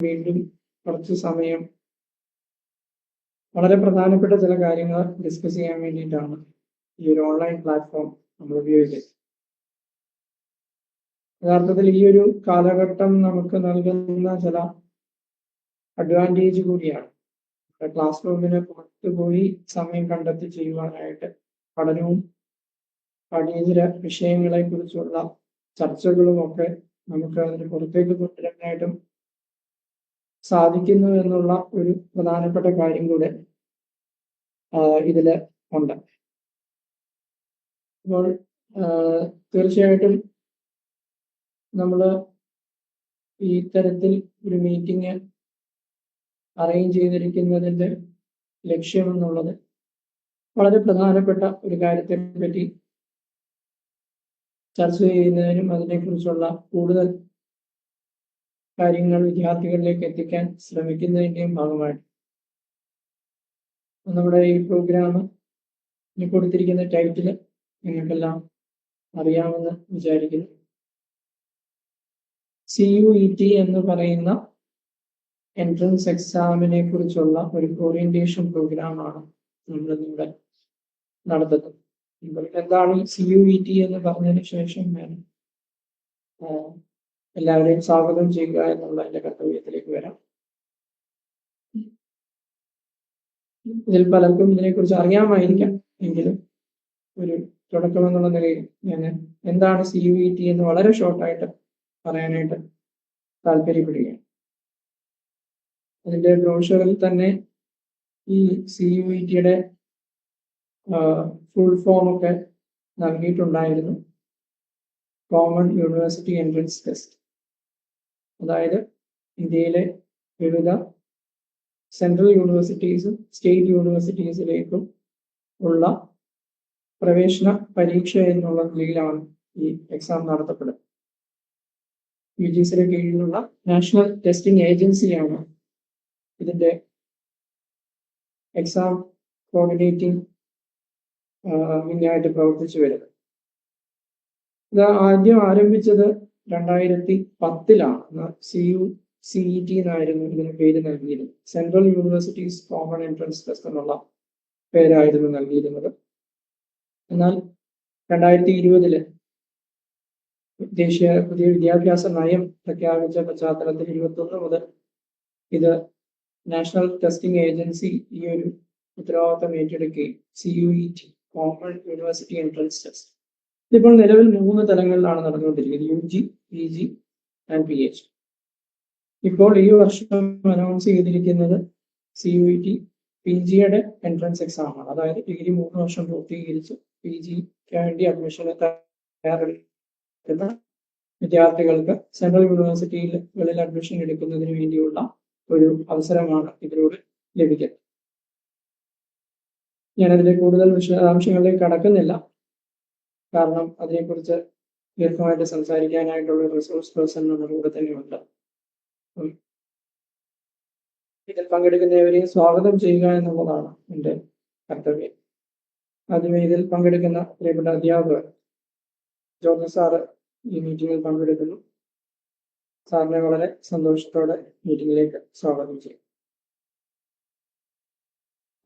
വീണ്ടും കുറച്ച് സമയം വളരെ പ്രധാനപ്പെട്ട ചില കാര്യങ്ങൾ ഡിസ്കസ് ചെയ്യാൻ വേണ്ടിയിട്ടാണ് ഈ ഒരു ഓൺലൈൻ പ്ലാറ്റ്ഫോം നമ്മൾ ഉപയോഗിക്കുന്നത്. യഥാർത്ഥത്തിൽ ഈ ഒരു കാലഘട്ടം നമുക്ക് നൽകുന്ന ചില അഡ്വാൻറ്റേജ് കൂടിയാണ്. ക്ലാസ് റൂമിന് പുറത്തു പോയി സമയം കണ്ടെത്തി ചെയ്യുവാനായിട്ട് പഠനവും പഠനേതര വിഷയങ്ങളെ കുറിച്ചുള്ള ചർച്ചകളും ഒക്കെ നമുക്ക് അതിന് പുറത്തേക്ക് കൊണ്ടുവരാനായിട്ടും സാധിക്കുന്നു എന്നുള്ള ഒരു പ്രധാനപ്പെട്ട കാര്യം കൂടെ ഇതില് ഉണ്ട്. അപ്പോൾ തീർച്ചയായിട്ടും നമ്മൾ ഈ തരത്തിൽ ഒരു മീറ്റിംഗ് അറേഞ്ച് ചെയ്തിരിക്കുന്നതിന്റെ ലക്ഷ്യം എന്നുള്ളത് വളരെ പ്രധാനപ്പെട്ട ഒരു കാര്യത്തെ പറ്റി ചർച്ച ചെയ്യുന്നതിനും അതിനെക്കുറിച്ചുള്ള കൂടുതൽ കാര്യങ്ങൾ വിദ്യാർത്ഥികളിലേക്ക് എത്തിക്കാൻ ശ്രമിക്കുന്നതിന്റെയും ഭാഗമായിട്ട് നമ്മുടെ ഈ പ്രോഗ്രാം കൊടുത്തിരിക്കുന്ന ടൈറ്റില് നിങ്ങൾക്കെല്ലാം അറിയാമെന്ന് വിചാരിക്കുന്നു. CUET എന്ന് പറയുന്ന എൻട്രൻസ് എക്സാമിനെ കുറിച്ചുള്ള ഒരു ഓറിയന്റേഷൻ പ്രോഗ്രാമാണ് നമ്മളിവിടെ നടത്തുന്നത്. എന്താണ് CUET എന്ന് പറഞ്ഞതിന് ശേഷം ഞാൻ എല്ലാവരെയും സ്വാഗതം ചെയ്യുക എന്നുള്ള എന്റെ കർത്തവ്യത്തിലേക്ക് വരാം. ഇതിൽ പലർക്കും ഇതിനെക്കുറിച്ച് അറിയാമായിരിക്കാം, എങ്കിലും ഒരു തുടക്കം എന്നുള്ള നിലയിൽ ഞാൻ എന്താണ് CUET എന്ന് വളരെ ഷോർട്ടായിട്ട് പറയാനായിട്ട് താല്പര്യപ്പെടുകയാണ്. അതിന്റെ ബ്രോഷറിൽ തന്നെ ഈ CUET-യുടെ ഫുൾ ഫോം ഒക്കെ നൽകിയിട്ടുണ്ടായിരുന്നു. കോമൺ യൂണിവേഴ്സിറ്റി എൻട്രൻസ് ടെസ്റ്റ്, അതായത് ഇന്ത്യയിലെ വിവിധ സെൻട്രൽ യൂണിവേഴ്സിറ്റീസും സ്റ്റേറ്റ് യൂണിവേഴ്സിറ്റീസിലേക്കും ഉള്ള പ്രവേശന പരീക്ഷ എന്നുള്ള നിലയിലാണ് ഈ എക്സാം നടത്തപ്പെടുന്നത്. UGCയുടെ കീഴിലുള്ള നാഷണൽ ടെസ്റ്റിംഗ് ഏജൻസിയാണ് ഇതിന്റെ എക്സാം കോർഡിനേറ്റിംഗ് വിങ്ങായിട്ട് പ്രവർത്തിച്ചു വരുന്നത്. ഇത് ആദ്യം ആരംഭിച്ചത് 2010-ലാണ്. CUCET എന്നായിരുന്നു ഇതിന് പേര് നൽകിയിരുന്നത്. Central universities common entrance test എന്നുള്ള പേരായിരുന്നു നൽകിയിരുന്നത്. എന്നാൽ 2020 ദേശീയ പുതിയ വിദ്യാഭ്യാസ നയം പ്രഖ്യാപിച്ച പശ്ചാത്തലത്തിൽ 21 മുതൽ ഇത് നാഷണൽ ടെസ്റ്റിംഗ് ഏജൻസി ഈ ഒരു ഉത്തരവാദിത്തം ഏറ്റെടുക്കുകയും CUET common university entrance test ഇതിപ്പോൾ നിലവിൽ 3 തലങ്ങളിലാണ് നടന്നുകൊണ്ടിരിക്കുന്നത്: UG, PG ആൻഡ് PhD. ഇപ്പോൾ ഈ വർഷം അനൗൺസ് ചെയ്തിരിക്കുന്നത് CUET PG-യുടെ എൻട്രൻസ് എക്സാം ആണ്. അതായത് ഡിഗ്രി 3 വർഷം പൂർത്തീകരിച്ച് PG-ക്ക് വേണ്ടി അഡ്മിഷന് തയ്യാറെടുക്കുന്ന വിദ്യാർത്ഥികൾക്ക് സെൻട്രൽ യൂണിവേഴ്സിറ്റികളിൽ അഡ്മിഷൻ എടുക്കുന്നതിന് വേണ്ടിയുള്ള ഒരു അവസരമാണ് ഇതിലൂടെ ലഭിക്കുന്നത്. ഞാനതിലെ കൂടുതൽ വിശദാംശങ്ങളിലേക്ക് കടക്കുന്നില്ല, കാരണം അതിനെക്കുറിച്ച് ദീർഘമായിട്ട് സംസാരിക്കാനായിട്ടുള്ള റിസോഴ്സ് പേഴ്സൺ നമ്മുടെ കൂടെ തന്നെയുണ്ട്. ഇതിൽ പങ്കെടുക്കുന്നവരെയും സ്വാഗതം ചെയ്യുക എന്നുള്ളതാണ് എൻ്റെ കർത്തവ്യം. ആദ്യമേ ഇതിൽ പങ്കെടുക്കുന്ന പ്രിയപ്പെട്ട അധ്യാപകർ ജോർജ് സാറ് ഈ മീറ്റിംഗിൽ പങ്കെടുക്കുന്നു. സാറിനെ വളരെ സന്തോഷത്തോടെ മീറ്റിംഗിലേക്ക് സ്വാഗതം ചെയ്യും.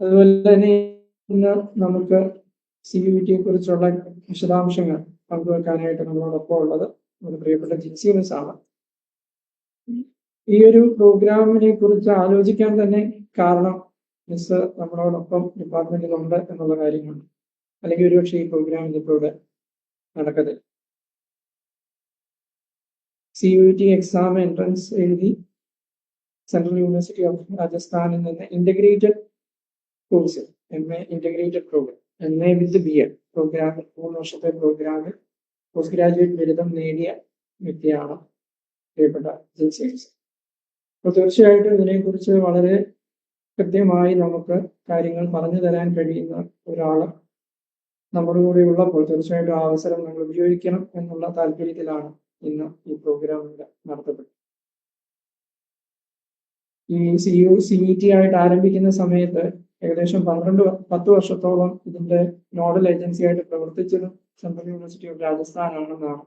അതുപോലെ തന്നെ ഇന്ന് നമുക്ക് CUET-യെ കുറിച്ചുള്ള വിശദാംശങ്ങൾ പങ്കുവെക്കാനായിട്ട് നമ്മളോടൊപ്പം ഉള്ളത് നമ്മുടെ പ്രിയപ്പെട്ട ജിൻസി മിസ് ആണ്. ഈ ഒരു പ്രോഗ്രാമിനെ കുറിച്ച് ആലോചിക്കാൻ തന്നെ കാരണം മിസ് നമ്മളോടൊപ്പം ഡിപ്പാർട്ട്മെന്റിലുണ്ട് എന്നുള്ള കാര്യമാണ്. അല്ലെങ്കിൽ ഒരുപക്ഷെ ഈ പ്രോഗ്രാം ഇതിലൂടെ നടക്കത്തില്ല. CUET എക്സാം എൻട്രൻസ് എഴുതി സെൻട്രൽ യൂണിവേഴ്സിറ്റി ഓഫ് രാജസ്ഥാനിൽ നിന്ന് integrated course MA integrated program MA with BEd പ്രോഗ്രാമിൽ 3 വർഷത്തെ പ്രോഗ്രാമിൽ പോസ്റ്റ് ഗ്രാജുവേറ്റ് ബിരുദം നേടിയ വ്യക്തിയാണ് പ്രിയപ്പെട്ട ജിൻസി. അപ്പോൾ തീർച്ചയായിട്ടും ഇതിനെക്കുറിച്ച് വളരെ കൃത്യമായി നമുക്ക് കാര്യങ്ങൾ പറഞ്ഞു തരാൻ കഴിയുന്ന ഒരാള് നമ്മുടെ കൂടെ ഉള്ളപ്പോൾ തീർച്ചയായിട്ടും ആ അവസരം നമ്മൾ ഉപയോഗിക്കണം എന്നുള്ള താല്പര്യത്തിലാണ് ഇന്ന് ഈ പ്രോഗ്രാം നടത്തപ്പെട്ടത്. ഈ CUCET ആയിട്ട് ആരംഭിക്കുന്ന സമയത്ത് ഏകദേശം 10 വർഷത്തോളം ഇതിന്റെ നോഡൽ ഏജൻസി ആയിട്ട് പ്രവർത്തിച്ചത് സെൻട്രൽ യൂണിവേഴ്സിറ്റി ഓഫ് രാജസ്ഥാൻ ആണെന്നാണ്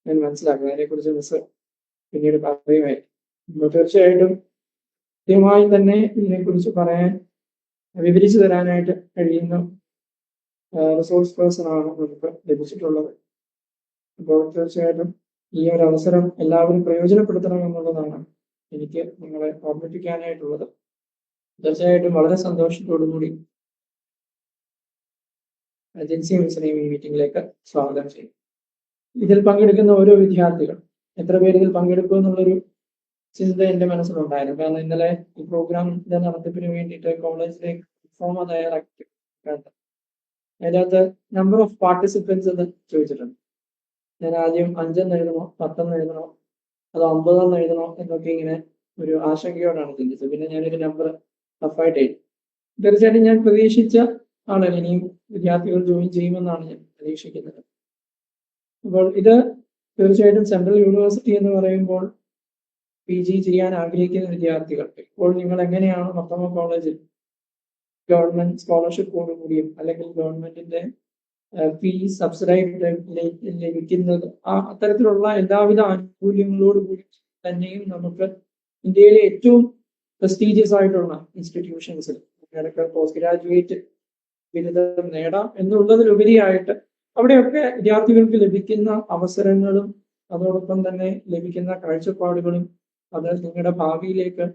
ഞാൻ മനസ്സിലാക്കുന്നത്. അതിനെക്കുറിച്ച് മിസ് പിന്നീട് പറയുകയായി. തീർച്ചയായിട്ടും കൃത്യമായി തന്നെ ഇതിനെക്കുറിച്ച് പറയാൻ വിവരിച്ചു തരാനായിട്ട് കഴിയുന്ന റിസോഴ്സ് പേഴ്സൺ ആണ് നമുക്ക് ലഭിച്ചിട്ടുള്ളത്. അപ്പോൾ തീർച്ചയായിട്ടും ഈ ഒരു അവസരം എല്ലാവരും പ്രയോജനപ്പെടുത്തണം എന്നുള്ളതാണ് എനിക്ക് നിങ്ങളെ ഓർമ്മിപ്പിക്കാനായിട്ടുള്ളത്. തീർച്ചയായിട്ടും വളരെ സന്തോഷത്തോടു കൂടി ജിൻസി മിസ്സിനെയും ഈ മീറ്റിംഗിലേക്ക് സ്വാഗതം ചെയ്യും. ഇതിൽ പങ്കെടുക്കുന്ന ഓരോ വിദ്യാർത്ഥികൾ എത്ര പേര് ഇതിൽ പങ്കെടുക്കും എന്നുള്ളൊരു ചിന്ത എൻ്റെ മനസ്സിലുണ്ടായിരുന്നു. കാരണം ഇന്നലെ ഈ പ്രോഗ്രാമിന്റെ നടത്തിപ്പിന് വേണ്ടിയിട്ട് കോളേജിലേക്ക് ഫോം തയ്യാറാക്കി അതിനകത്ത് നമ്പർ ഓഫ് പാർട്ടിസിപ്പൻസ് എന്ന് ചോദിച്ചിട്ടുണ്ട്. ഞാൻ ആദ്യം 5 എഴുതണോ 10 എഴുതണോ അതോ 50 എഴുതണോ എന്നൊക്കെ ഇങ്ങനെ ഒരു ആശങ്കയോടാണ് ചിന്തിച്ചത്. പിന്നെ ഞാനൊരു നമ്പർ ടഫായിട്ട് എഴുതി. തീർച്ചയായിട്ടും ഞാൻ പ്രതീക്ഷിച്ച ആളല്ല, ഇനിയും വിദ്യാർത്ഥികൾ ജോയിൻ ചെയ്യുമെന്നാണ് ഞാൻ പ്രതീക്ഷിക്കുന്നത്. അപ്പോൾ ഇത് തീർച്ചയായിട്ടും സെൻട്രൽ യൂണിവേഴ്സിറ്റി എന്ന് പറയുമ്പോൾ PG ചെയ്യാൻ ആഗ്രഹിക്കുന്ന വിദ്യാർത്ഥികൾ ഇപ്പോൾ നിങ്ങൾ എങ്ങനെയാണ് മൊത്തമ കോളേജിൽ ഗവൺമെന്റ് സ്കോളർഷിപ്പോടുകൂടിയും അല്ലെങ്കിൽ ഗവൺമെന്റിന്റെ ഫീസ് സബ്സിഡൈഡ് ലഭിക്കുന്നത് അത്തരത്തിലുള്ള എല്ലാവിധ ആനുകൂല്യങ്ങളോടുകൂടി തന്നെയും നമുക്ക് ഇന്ത്യയിലെ ഏറ്റവും പ്രസ്റ്റീജിയസ് ആയിട്ടുള്ള ഇൻസ്റ്റിറ്റ്യൂഷൻസിൽ നിങ്ങൾക്ക് പോസ്റ്റ് ഗ്രാജുവേറ്റ് ബിരുദം നേടാം എന്നുള്ളതിലുപരിയായിട്ട് അവിടെയൊക്കെ വിദ്യാർത്ഥികൾക്ക് ലഭിക്കുന്ന അവസരങ്ങളും അതോടൊപ്പം തന്നെ ലഭിക്കുന്ന കാഴ്ചപ്പാടുകളും അത് നിങ്ങളുടെ ഭാവിയിലേക്ക്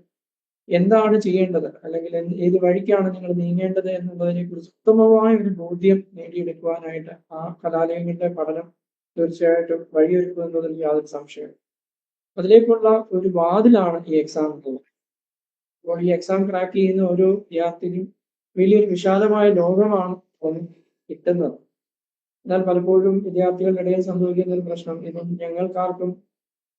എന്താണ് ചെയ്യേണ്ടത് അല്ലെങ്കിൽ ഏത് വഴിക്കാണ് നിങ്ങൾ നീങ്ങേണ്ടത് എന്നുള്ളതിനെ കുറിച്ച് ഉത്തമമായ ഒരു ബോധ്യം നേടിയെടുക്കുവാനായിട്ട് ആ കലാലയങ്ങളുടെ പഠനം തീർച്ചയായിട്ടും വഴിയൊരുക്കുമെന്നതിൽ യാതൊരു സംശയവും. അതിലേക്കുള്ള ഒരു വാതിലാണ് ഈ എക്സാം എന്നുള്ളത്. അപ്പോൾ ഈ എക്സാം ക്രാക്ക് ചെയ്യുന്ന ഓരോ വിദ്യാർത്ഥിക്കും വലിയൊരു വിശാലമായ ലോകമാണ് കിട്ടുന്നത്. എന്നാൽ പലപ്പോഴും വിദ്യാർത്ഥികളുടെ ഇടയിൽ സംഭവിക്കുന്ന ഒരു പ്രശ്നം, ഇതും ഞങ്ങൾക്കാർക്കും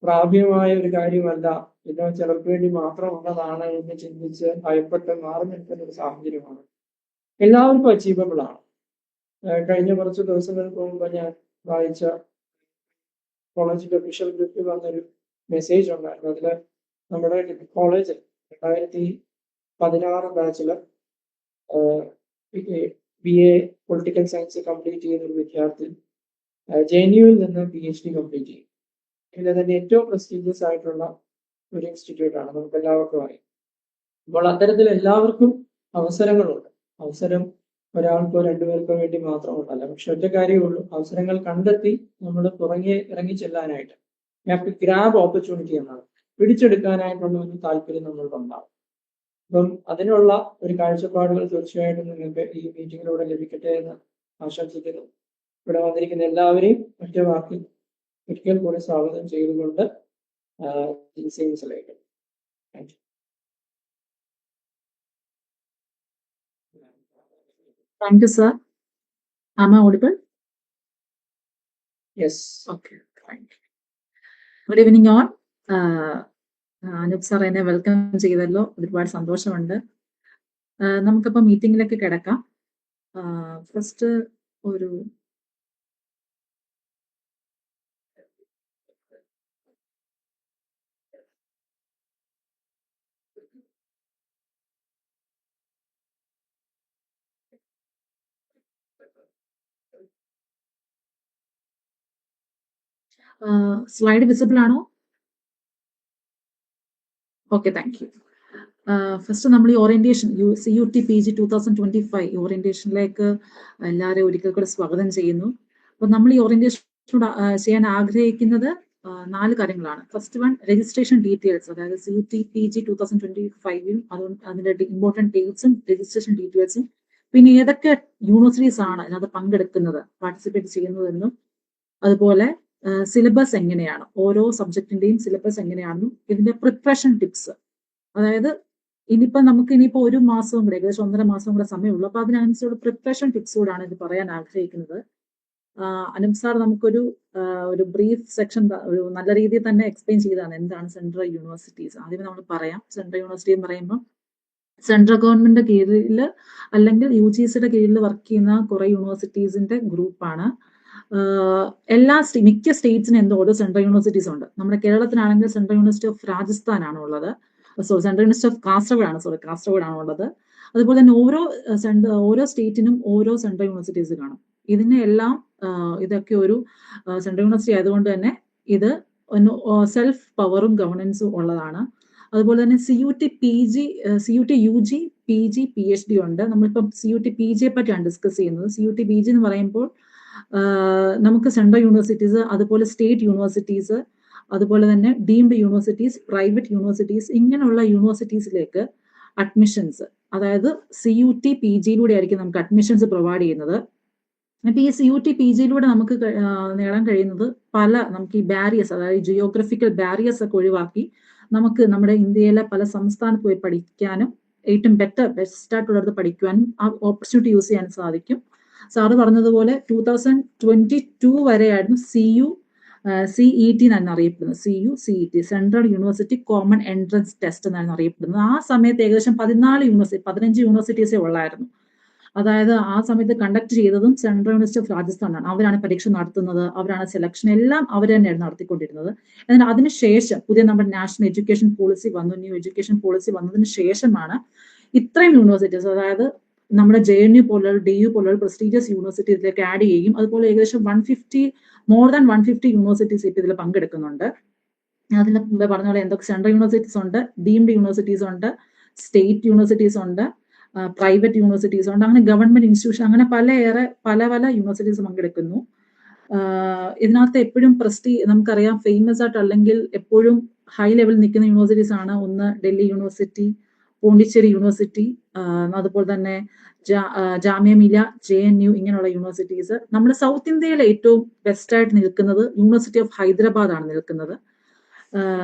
പ്രാപ്യമായ ഒരു കാര്യമല്ല, ഇത് ചിലർക്ക് വേണ്ടി മാത്രമുള്ളതാണ് എന്ന് ചിന്തിച്ച് ഭയപ്പെട്ട് മാറി നിൽക്കുന്ന ഒരു സാഹചര്യമാണ്. എല്ലാവർക്കും അച്ചീവബിൾ ആണ്. കഴിഞ്ഞ കുറച്ച് ദിവസങ്ങൾക്ക് മുമ്പ് ഞാൻ വായിച്ച കോളേജിന്റെ ഒഫീഷ്യൽ ഗ്രൂപ്പിൽ വന്നൊരു മെസ്സേജ് ഉണ്ടായിരുന്നു. അതിൽ നമ്മുടെ കോളേജിൽ 2016 ബാച്ചില് BA പൊളിറ്റിക്കൽ സയൻസ് കംപ്ലീറ്റ് ചെയ്യുന്ന ഒരു വിദ്യാർത്ഥി JNU നിന്ന് PhD കംപ്ലീറ്റ് ചെയ്യും. ഇതിൽ തന്നെ ഏറ്റവും പ്രസ്റ്റീജിയസ് ആയിട്ടുള്ള ഒരു ഇൻസ്റ്റിറ്റ്യൂട്ട് ആണ്, നമുക്ക് എല്ലാവർക്കും അറിയാം. അപ്പോൾ അത്തരത്തിൽ എല്ലാവർക്കും അവസരങ്ങളുണ്ട്. അവസരം ഒരാൾക്കോ രണ്ടുപേർക്കോ വേണ്ടി മാത്രമുണ്ടല്ല, പക്ഷെ ഒറ്റ കാര്യമുള്ളൂ, അവസരങ്ങൾ കണ്ടെത്തി നമ്മൾ പുറകെ ഇറങ്ങി ചെല്ലാനായിട്ട് ഗ്രാബ് ഓപ്പർച്യൂണിറ്റി എന്നാണ്, പിടിച്ചെടുക്കാനായിട്ടുള്ള ഒരു താല്പര്യം നമ്മൾക്കുണ്ടാവും. അപ്പം അതിനുള്ള ഒരു കാഴ്ചപ്പാടുകൾ തീർച്ചയായിട്ടും നിങ്ങൾക്ക് ഈ മീറ്റിങ്ങിലൂടെ ലഭിക്കട്ടെ എന്ന് ആശംസിക്കുന്നു. ഇവിടെ വന്നിരിക്കുന്ന എല്ലാവരെയും ഒറ്റ വാക്കിൽ ഒരിക്കൽ കൂടി സ്വാഗതം ചെയ്തുകൊണ്ട് ജിൻസിയിലേക്ക്. Thank you, sir. Am I audible? Yes. Okay, thank you. Good evening all. Anoop sir എന്നെ വെൽക്കം ചെയ്തല്ലോ, ഒരുപാട് സന്തോഷമുണ്ട്. നമുക്കിപ്പോൾ മീറ്റിംഗിലേക്ക് കിടക്കാം. ഫസ്റ്റ് ഒരു സ്ലൈഡ് വിസിബിൾ ആണോ? Okay, thank you. ഫസ്റ്റ് നമ്മൾ ഈ ഓറിയന്റേഷൻ CUT PG 2025 ഓറിയന്റേഷനിലേക്ക് എല്ലാവരെയും ഒരിക്കൽ കൂടെ സ്വാഗതം ചെയ്യുന്നു. അപ്പോൾ നമ്മൾ ഈ ഓറിയന്റേഷൻ ചെയ്യാൻ ആഗ്രഹിക്കുന്നത് 4 കാര്യങ്ങളാണ്. ഫസ്റ്റ് വൺ, രജിസ്ട്രേഷൻ ഡീറ്റെയിൽസ്, അതായത് CUT PG 2025 അതിന്റെ ഇമ്പോർട്ടൻറ്റ് ഡേറ്റ്സും രജിസ്ട്രേഷൻ ഡീറ്റെയിൽസും, പിന്നെ ഏതൊക്കെ യൂണിവേഴ്സിറ്റീസ് ആണ് അതിനകത്ത് പങ്കെടുക്കുന്നത്, പാർട്ടിസിപ്പേറ്റ് ചെയ്യുന്നതെന്നും, അതുപോലെ സിലബസ് എങ്ങനെയാണ്, ഓരോ സബ്ജക്റ്റിന്റെയും സിലബസ് എങ്ങനെയാണെന്നും, ഇതിന്റെ പ്രിപ്പറേഷൻ ടിപ്സ്, അതായത് ഇനിയിപ്പോ ഒരു മാസവും കൂടെ, ഏകദേശം 1.5 മാസം കൂടെ സമയമുള്ളൂ. അപ്പൊ അതിനനുസരിച്ചുള്ള പ്രിപ്പറേഷൻ ടിപ്സ് കൂടാണ് ഇത് പറയാൻ ആഗ്രഹിക്കുന്നത്. അനൂപ് സാർ നമുക്കൊരു ബ്രീഫ് സെക്ഷൻ ഒരു നല്ല രീതിയിൽ തന്നെ എക്സ്പ്ലെയിൻ ചെയ്തതാണ് എന്താണ് സെൻട്രൽ യൂണിവേഴ്സിറ്റീസ്. ആദ്യമേ നമ്മൾ പറയാം, സെൻട്രൽ യൂണിവേഴ്സിറ്റി എന്ന് പറയുമ്പോൾ സെൻട്രൽ ഗവൺമെന്റിന്റെ കീഴിൽ അല്ലെങ്കിൽ UGCയുടെ കീഴിൽ വർക്ക് ചെയ്യുന്ന കുറെ യൂണിവേഴ്സിറ്റീസിന്റെ ഗ്രൂപ്പാണ്. മിക്ക സ്റ്റേറ്റ്സിനും എന്തോ ഓരോ സെൻട്രൽ യൂണിവേഴ്സിറ്റീസ് ഉണ്ട്. നമ്മുടെ കേരളത്തിലാണെങ്കിൽ സെൻട്രൽ യൂണിവേഴ്സിറ്റി ഓഫ് രാജസ്ഥാൻ ആണ് ഉള്ളത്, സെൻട്രൽ യൂണിവേഴ്സിറ്റി ഓഫ് കാസർഗോഡ് ആണ് ഉള്ളത്. അതുപോലെ തന്നെ ഓരോ സ്റ്റേറ്റിനും ഓരോ സെൻട്രൽ യൂണിവേഴ്സിറ്റീസ് കാണും. ഇതൊക്കെ ഒരു സെൻട്രൽ യൂണിവേഴ്സിറ്റി ആയതുകൊണ്ട് തന്നെ ഇത് സെൽഫ് പവറും ഗവർണൻസും ഉള്ളതാണ്. അതുപോലെ തന്നെ CUT PG, CUT UG, PG, PhD ഉണ്ട്. നമ്മളിപ്പം CUT PGയെ പറ്റിയാണ് ഡിസ്കസ് ചെയ്യുന്നത്. CUT PG എന്ന് പറയുമ്പോൾ നമുക്ക് സെൻട്രൽ യൂണിവേഴ്സിറ്റീസ്, അതുപോലെ സ്റ്റേറ്റ് യൂണിവേഴ്സിറ്റീസ്, അതുപോലെ തന്നെ ഡീംഡ് യൂണിവേഴ്സിറ്റീസ്, പ്രൈവറ്റ് യൂണിവേഴ്സിറ്റീസ്, ഇങ്ങനെയുള്ള യൂണിവേഴ്സിറ്റീസിലേക്ക് അഡ്മിഷൻസ്, അതായത് CUT PGയിലൂടെ ആയിരിക്കും നമുക്ക് അഡ്മിഷൻസ് പ്രൊവൈഡ് ചെയ്യുന്നത്. അപ്പൊ ഈ CUT PGയിലൂടെ നമുക്ക് നേടാൻ കഴിയുന്നത് നമുക്ക് ഈ ബാരിയേഴ്സ്, അതായത് ജിയോഗ്രഫിക്കൽ ബാരിയേഴ്സ് ഒക്കെ ഒഴിവാക്കി നമുക്ക് നമ്മുടെ ഇന്ത്യയിലെ പല സംസ്ഥാനത്ത് പോയി പഠിക്കാനും ഏറ്റവും ബെസ്റ്റ് ആയിട്ടുള്ളത് പഠിക്കുവാനും ആ ഓപ്പർച്യൂണിറ്റി യൂസ് ചെയ്യാൻ സാധിക്കും. സാറ് പറഞ്ഞതുപോലെ 2022 വരെയായിരുന്നു CET എന്നാണ് അറിയപ്പെടുന്നത്. CET, central university common entrance test എന്നാണ് അറിയപ്പെടുന്നത്. ആ സമയത്ത് ഏകദേശം 15 യൂണിവേഴ്സിറ്റീസേ ഉള്ളായിരുന്നു. അതായത് ആ സമയത്ത് കണ്ടക്ട് ചെയ്തതും സെൻട്രൽ യൂണിവേഴ്സിറ്റി ഓഫ് രാജസ്ഥാനാണ്. അവരാണ് പരീക്ഷ നടത്തുന്നത്, അവരാണ് സെലക്ഷൻ എല്ലാം അവർ തന്നെയായിരുന്നു നടത്തിക്കൊണ്ടിരുന്നത്. എന്നാൽ അതിനുശേഷം പുതിയ നമ്മുടെ നാഷണൽ എഡ്യൂക്കേഷൻ പോളിസി വന്നു. ന്യൂ എഡ്യൂക്കേഷൻ പോളിസി വന്നതിന് ശേഷമാണ് ഇത്രയും യൂണിവേഴ്സിറ്റീസ്, അതായത് നമ്മുടെ JNU പോലുള്ള DU പോലുള്ള പ്രസ്റ്റീജിയസ് യൂണിവേഴ്സിറ്റി ഇതിലേക്ക് ആഡ് ചെയ്യും. അതുപോലെ ഏകദേശം മോർ ദാൻ 150 യൂണിവേഴ്സിറ്റീസ് ഇപ്പോൾ ഇതിൽ പങ്കെടുക്കുന്നുണ്ട്. അതിൽ പറഞ്ഞ പോലെ എന്തൊക്കെ സെൻട്രൽ യൂണിവേഴ്സിറ്റീസ് ഉണ്ട്, ഡീംഡ് യൂണിവേഴ്സിറ്റീസ് ഉണ്ട്, സ്റ്റേറ്റ് യൂണിവേഴ്സിറ്റീസ് ഉണ്ട്, പ്രൈവറ്റ് യൂണിവേഴ്സിറ്റീസ് ഉണ്ട്, അങ്ങനെ ഗവൺമെന്റ് ഇൻസ്റ്റിറ്റ്യൂഷൻ, അങ്ങനെ പല യൂണിവേഴ്സിറ്റീസ് പങ്കെടുക്കുന്നു. ഇതിനകത്ത് എപ്പോഴും നമുക്കറിയാം ഫേമസ് ആയിട്ട് അല്ലെങ്കിൽ എപ്പോഴും ഹൈ ലെവലിൽ നിൽക്കുന്ന യൂണിവേഴ്സിറ്റീസ് ആണ്. ഒന്ന് ഡൽഹി യൂണിവേഴ്സിറ്റി, പോണ്ടിച്ചേരി യൂണിവേഴ്സിറ്റി, അതുപോലെ തന്നെ ജാമിയ മിലിയ, JNU, ഇങ്ങനെയുള്ള യൂണിവേഴ്സിറ്റീസ്. നമ്മുടെ സൗത്ത് ഇന്ത്യയിലെ ഏറ്റവും ബെസ്റ്റ് ആയിട്ട് നിൽക്കുന്നത് യൂണിവേഴ്സിറ്റി ഓഫ് ഹൈദരാബാദ് ആണ് നിൽക്കുന്നത്.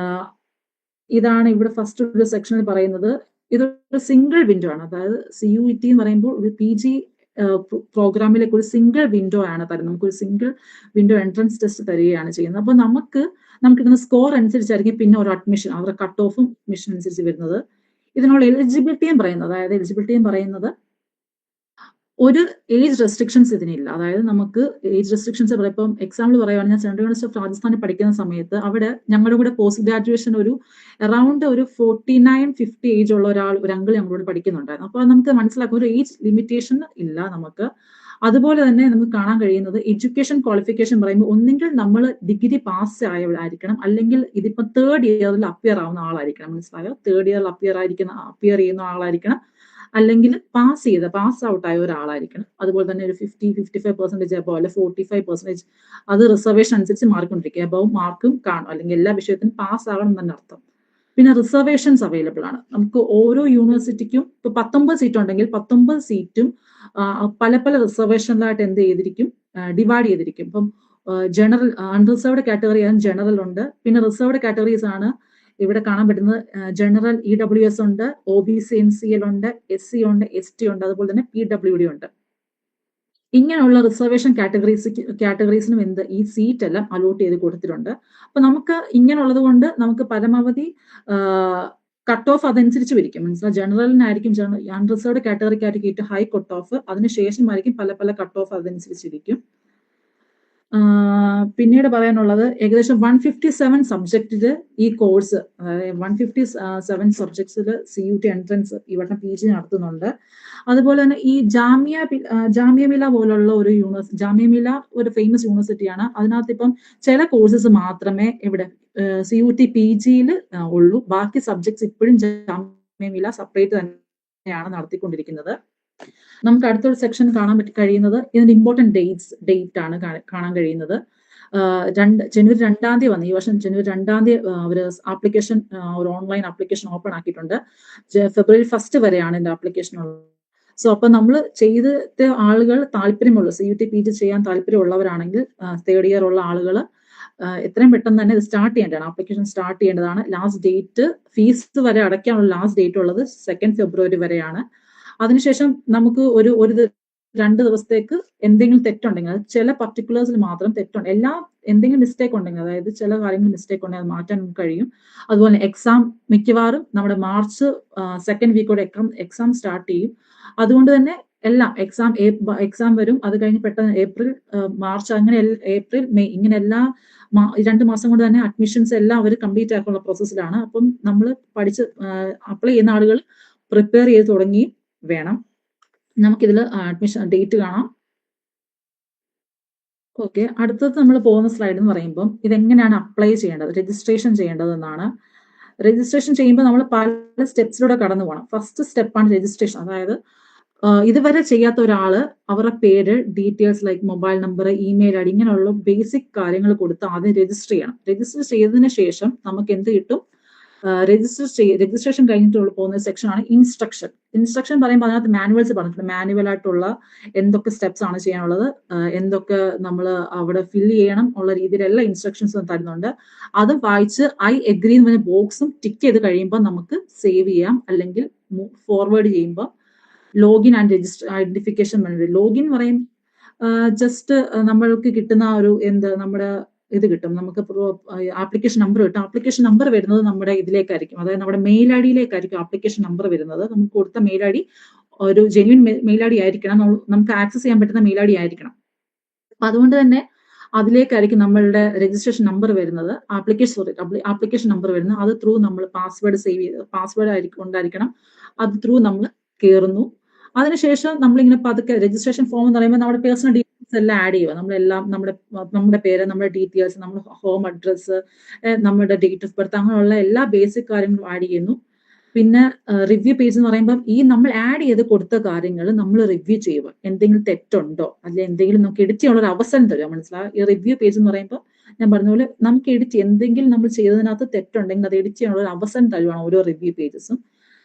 ഇതാണ് ഇവിടെ ഫസ്റ്റ് ഒരു സെക്ഷനിൽ പറയുന്നത്. ഇതൊരു സിംഗിൾ വിൻഡോ ആണ്. അതായത് CUET എന്ന് പറയുമ്പോൾ ഒരു PG പ്രോഗ്രാമിലേക്ക് ഒരു സിംഗിൾ വിൻഡോ ആണ് തരുന്നത്. നമുക്കൊരു സിംഗിൾ വിൻഡോ എൻട്രൻസ് ടെസ്റ്റ് തരികയാണ് ചെയ്യുന്നത്. അപ്പോൾ നമുക്ക് കിട്ടുന്ന സ്കോർ അനുസരിച്ചായിരിക്കും പിന്നെ ഒരു അഡ്മിഷൻ, അവരുടെ കട്ട് ഓഫും അഡ്മിഷൻ അനുസരിച്ച് വരുന്നത്. ഇതിനുള്ള എലിജിബിലിറ്റിയും പറയുന്നത് ഒരു ഏജ് റെസ്ട്രിക്ഷൻസ് ഇതിനില്ല. അതായത് നമുക്ക് ഏജ് റെസ്ട്രിക്ഷൻസ് ഇപ്പം എക്സാമ്പിൾ പറയുകയാണെങ്കിൽ ഞാൻ സെൻട്രൽ യൂണിവേഴ്സിറ്റി ഓഫ് രാജസ്ഥാനിൽ പഠിക്കുന്ന സമയത്ത് അവിടെ ഞങ്ങളുടെ കൂടെ പോസ്റ്റ് ഗ്രാജുവേഷൻ അറൌണ്ട് ഒരു 49-50 ഏജ് ഉള്ള ഒരു അങ്കിൾ ഞങ്ങളോട് പഠിക്കുന്നുണ്ടായിരുന്നു. അപ്പോൾ നമുക്ക് മനസ്സിലാക്കും ഒരു ഏജ് ലിമിറ്റേഷൻ ഇല്ല നമുക്ക്. അതുപോലെ തന്നെ നമുക്ക് കാണാൻ കഴിയുന്നത് എഡ്യൂക്കേഷൻ ക്വാളിഫിക്കേഷൻ പറയുമ്പോൾ ഒന്നെങ്കിൽ നമ്മൾ ഡിഗ്രി പാസ് ആയവരായിരിക്കണം, അല്ലെങ്കിൽ ഇതിപ്പോ തേർഡ് ഇയറിൽ അപ്പിയർ ആവുന്ന ആളായിരിക്കണം. മനസ്സിലായോ? തേർഡ് ഇയറിൽ അപ്പിയർ ചെയ്യുന്ന ആളായിരിക്കണം, അല്ലെങ്കിൽ പാസ് ഔട്ട് ആയ ഒരാളായിരിക്കണം. അതുപോലെ തന്നെ ഒരു 50-55% അബവ്, അല്ലെ 45%, അത് റിസർവേഷൻ അനുസരിച്ച് മാറിക്കൊണ്ടിരിക്കുക. അബവ് മാർക്കും കാണും, അല്ലെങ്കിൽ എല്ലാ വിഷയത്തിനും പാസ് ആകണം തന്നെ അർത്ഥം. പിന്നെ റിസർവേഷൻസ് അവൈലബിൾ ആണ്. നമുക്ക് ഓരോ യൂണിവേഴ്സിറ്റിക്കും ഇപ്പൊ 19 സീറ്റ് ഉണ്ടെങ്കിൽ 19 സീറ്റും പല റിസർവേഷനിലായിട്ട് എന്ത് ചെയ്തിരിക്കും, ഡിവൈഡ് ചെയ്തിരിക്കും. ഇപ്പം ജനറൽ, അൺറിസർവ്ഡ് കാറ്റഗറി ആണ്, ജനറൽ ഉണ്ട്. പിന്നെ റിസർവ്ഡ് കാറ്റഗറീസ് ആണ് ഇവിടെ കാണാൻ പറ്റുന്നത്. ജനറൽ EWS ഉണ്ട്, OBC NCL ഉണ്ട്, SC ഉണ്ട്, ST ഉണ്ട്, അതുപോലെ തന്നെ PWD ഉണ്ട്. ഇങ്ങനെയുള്ള റിസർവേഷൻ കാറ്റഗറീസിനും ഈ സീറ്റ് എല്ലാം അലോട്ട് ചെയ്ത് കൊടുത്തിട്ടുണ്ട്. അപ്പൊ നമുക്ക് ഇങ്ങനെയുള്ളത് കൊണ്ട് നമുക്ക് പരമാവധി കട്ട് ഓഫ് അതനുസരിച്ച് വരിക്കും. മനസ്സിലായി? ജനറലിനായിരിക്കും, അൺറിസർവ്ഡ് കാറ്റഗറിക്കായിരിക്കും ഏറ്റവും ഹൈ കട്ട് ഓഫ്, അതിനുശേഷമായിരിക്കും പല കട്ട് ഓഫ് അതനുസരിച്ചിരിക്കും. പിന്നീട് പറയാനുള്ളത് ഏകദേശം 157 സബ്ജക്റ്റില് ഈ കോഴ്സ്, അതായത് 157 സബ്ജക്ട്സിൽ CUT എൻട്രൻസ് ഇവിടെ PG നടത്തുന്നുണ്ട്. അതുപോലെ തന്നെ ഈ ജാമിയ മില പോലുള്ള ഒരു ജാമിയ മില ഒരു ഫേമസ് യൂണിവേഴ്സിറ്റിയാണ്. അതിനകത്ത് ഇപ്പം ചില കോഴ്സസ് മാത്രമേ ഇവിടെ CUT PGയിൽ ഉള്ളൂ. ബാക്കി സബ്ജക്ട്സ് ഇപ്പോഴും ജാമിയ മില സെപ്പറേറ്റ് തന്നെയാണ് നടത്തിക്കൊണ്ടിരിക്കുന്നത്. നമുക്ക് അടുത്തൊരു സെക്ഷൻ കാണാൻ കഴിയുന്നത് ഇതിന്റെ ഇമ്പോർട്ടന്റ് ഡേറ്റ് ആണ് കാണാൻ കഴിയുന്നത്. ജനുവരി 2-ാം തീയതി വന്നു. ഈ വർഷം ജനുവരി 2-ാം തീയതി അവര് ആപ്ലിക്കേഷൻ, ഒരു ഓൺലൈൻ ആപ്ലിക്കേഷൻ ഓപ്പൺ ആക്കിയിട്ടുണ്ട്. ഫെബ്രുവരി 1 വരെയാണ് ഇതിന്റെ ആപ്ലിക്കേഷൻ ഉള്ളത്. സോ അപ്പൊ നമ്മൾ ചെയ്തിട്ട് ആളുകൾ താല്പര്യമുള്ള CUT PG ചെയ്യാൻ താല്പര്യമുള്ളവരാണെങ്കിൽ, തേർഡ് ഇയർ ഉള്ള ആളുകൾ എത്രയും പെട്ടെന്ന് തന്നെ ഇത് സ്റ്റാർട്ട് ചെയ്യേണ്ടതാണ്, ആപ്ലിക്കേഷൻ സ്റ്റാർട്ട് ചെയ്യേണ്ടതാണ്. ലാസ്റ്റ് ഡേറ്റ്, ഫീസ് വരെ അടയ്ക്കാനുള്ള ലാസ്റ്റ് ഡേറ്റ് ഉള്ളത് 2 ഫെബ്രുവരി വരെയാണ്. അതിനുശേഷം നമുക്ക് ഒരു 2 ദിവസത്തേക്ക് എന്തെങ്കിലും തെറ്റുണ്ടെങ്കിൽ, അത് ചില പർട്ടിക്കുലേഴ്സിൽ മാത്രം തെറ്റുണ്ട്, എന്തെങ്കിലും മിസ്റ്റേക്ക് ഉണ്ടെങ്കിൽ, അതായത് ചില കാര്യങ്ങൾ മിസ്റ്റേക്ക് ഉണ്ടെങ്കിൽ അത് മാറ്റാൻ നമുക്ക് കഴിയും. അതുപോലെ എക്സാം മിക്കവാറും നമ്മുടെ മാർച്ച് 2nd വീക്കോടെ എക്സാം സ്റ്റാർട്ട് ചെയ്യും. അതുകൊണ്ട് തന്നെ എല്ലാം എക്സാം വരും. അത് കഴിഞ്ഞ് പെട്ടെന്ന് ഏപ്രിൽ, മാർച്ച്, അങ്ങനെ ഏപ്രിൽ, മെയ്, ഇങ്ങനെ എല്ലാ 2 മാസം കൊണ്ട് തന്നെ അഡ്മിഷൻസ് എല്ലാം അവർ കംപ്ലീറ്റ് ആക്കാനുള്ള പ്രോസസ്സിലാണ്. അപ്പം നമ്മൾ അപ്ലൈ ചെയ്യുന്ന ആളുകൾ പ്രിപ്പയർ ചെയ്ത് തുടങ്ങി വേണം. നമുക്കിതിൽ അഡ്മിഷൻ ഡേറ്റ് കാണാം. ഓക്കെ, അടുത്തത് നമ്മൾ പോകുന്ന സ്ലൈഡ് എന്ന് പറയുമ്പോൾ ഇതെങ്ങനെയാണ് അപ്ലൈ ചെയ്യേണ്ടത്, രജിസ്ട്രേഷൻ ചെയ്യേണ്ടത് എന്നാണ്. രജിസ്ട്രേഷൻ ചെയ്യുമ്പോൾ നമ്മൾ പല സ്റ്റെപ്സിലൂടെ കടന്നു പോകണം. ഫസ്റ്റ് സ്റ്റെപ്പാണ് രജിസ്ട്രേഷൻ. അതായത് ഇതുവരെ ചെയ്യാത്ത ഒരാള് അവരുടെ പേര്, details like mobile number, email I D, ഇങ്ങനെയുള്ള ബേസിക് കാര്യങ്ങൾ കൊടുത്ത് ആദ്യം രജിസ്റ്റർ ചെയ്യണം. രജിസ്റ്റർ ചെയ്തതിന് ശേഷം നമുക്ക് എന്ത് കിട്ടും? രജിസ്ട്രേഷൻ കഴിഞ്ഞിട്ടുള്ള പോകുന്ന സെക്ഷൻ ആണ് ഇൻസ്ട്രക്ഷൻ. ഇൻസ്ട്രക്ഷൻ പറയുമ്പോൾ അതിനകത്ത് മാനുവൽസ് പറഞ്ഞിട്ടുണ്ട്. മാനുവൽ ആയിട്ടുള്ള എന്തൊക്കെ സ്റ്റെപ്സ് ആണ് ചെയ്യാനുള്ളത്, എന്തൊക്കെ നമ്മൾ അവിടെ ഫില്ല് ചെയ്യണം ഉള്ള രീതിയിലെല്ലാം ഇൻസ്ട്രക്ഷൻസ് തരുന്നുണ്ട്. അത് വായിച്ച് ഐ എഗ്രി എന്ന് പറഞ്ഞ ബോക്സും ടിക്ക് ചെയ്ത് കഴിയുമ്പോൾ നമുക്ക് സേവ് ചെയ്യാം. അല്ലെങ്കിൽ ഫോർവേഡ് ചെയ്യുമ്പോൾ ലോഗിൻ ആൻഡ് രജിസ്റ്റർ ഐഡന്റിഫിക്കേഷൻ വേണ്ടി. ലോഗിൻ പറയും ജസ്റ്റ് നമ്മൾക്ക് കിട്ടുന്ന ഒരു നമ്മുടെ ഇത് കിട്ടും, നമുക്ക് ആപ്ലിക്കേഷൻ നമ്പർ കിട്ടും. ആപ്ലിക്കേഷൻ നമ്പർ വരുന്നത് നമ്മുടെ ഇതിലേക്കായിരിക്കും, അതായത് നമ്മുടെ മെയിൽ ഐ ഡിയിലേക്കായിരിക്കും ആപ്ലിക്കേഷൻ നമ്പർ വരുന്നത്. നമുക്ക് കൊടുത്ത മെയിൽ ഐ ഡി ഒരു ജെന്യൂൻ മെയിൽ ഐ ഡി ആയിരിക്കണം, നമുക്ക് ആക്സസ് ചെയ്യാൻ പറ്റുന്ന മെയിൽ ഐ ഡി ആയിരിക്കണം. അപ്പൊ അതുകൊണ്ട് തന്നെ അതിലേക്കായിരിക്കും നമ്മളുടെ രജിസ്ട്രേഷൻ നമ്പർ വരുന്നത്, ആപ്ലിക്കേഷൻ നമ്പർ വരുന്നത്. അത് ത്രൂ നമ്മൾ പാസ്വേഡ് സേവ് ചെയ്ത്, പാസ്വേഡ് ഉണ്ടായിരിക്കണം, അത് ത്രൂ നമ്മൾ കയറുന്നു. അതിനുശേഷം നമ്മളിങ്ങനെ പതുക്കെ രജിസ്ട്രേഷൻ ഫോം എന്ന് പറയുമ്പോൾ നമ്മുടെ പേഴ്സണൽ ഡീറ്റെയിൽസ് എല്ലാം ആഡ് ചെയ്യുക. നമ്മളെല്ലാം നമ്മുടെ പേര്, നമ്മുടെ ഡീറ്റെയിൽസ്, നമ്മുടെ ഹോം അഡ്രസ്സ്, നമ്മുടെ ഡേറ്റ് ഓഫ് ബർത്ത്, അങ്ങനെയുള്ള എല്ലാ ബേസിക് കാര്യങ്ങളും ആഡ് ചെയ്യുന്നു. പിന്നെ റിവ്യൂ പേജ് എന്ന് പറയുമ്പോൾ ഈ നമ്മൾ ആഡ് ചെയ്ത് കൊടുത്ത കാര്യങ്ങൾ നമ്മൾ റിവ്യൂ ചെയ്യുക. എന്തെങ്കിലും തെറ്റുണ്ടോ, അല്ലെങ്കിൽ എന്തെങ്കിലും നമുക്ക് എഡിറ്റ് ചെയ്യാനുള്ള ഒരു അവസരം തരുക. മനസ്സിലാവുക? ഈ റിവ്യൂ പേജ് എന്ന് പറയുമ്പോൾ ഞാൻ പറഞ്ഞ പോലെ നമുക്ക് എന്തെങ്കിലും നമ്മൾ ചെയ്തതിനകത്ത് തെറ്റുണ്ടെങ്കിൽ അത് എഡിറ്റ് ചെയ്യാനുള്ള ഒരു അവസരം തരുവാണ് ഓരോ റിവ്യൂ പേജസും.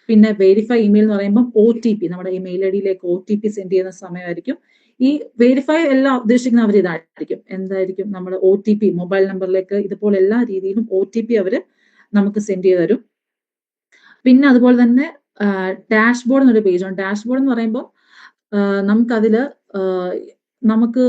പിന്നെ വെരിഫൈ ഇമെയിൽ എന്ന് പറയുമ്പോൾ OTP, നമ്മുടെ ഇമെയിൽ ഐ ഡിയിലേക്ക് OTP സെൻഡ് ചെയ്യുന്ന സമയമായിരിക്കും. ഈ വെരിഫൈ എല്ലാം ഉദ്ദേശിക്കുന്ന അവർ ഇതായിരിക്കും, എന്തായിരിക്കും, നമ്മുടെ OTP മൊബൈൽ നമ്പറിലേക്ക് ഇതുപോലെ എല്ലാ രീതിയിലും OTP അവര് നമുക്ക് സെൻഡ് ചെയ്ത് തരും. പിന്നെ അതുപോലെ തന്നെ ഡാഷ്ബോർഡ് എന്നൊരു പേജാണ്. ഡാഷ്ബോർഡ് എന്ന് പറയുമ്പോൾ നമുക്കതില് നമുക്ക്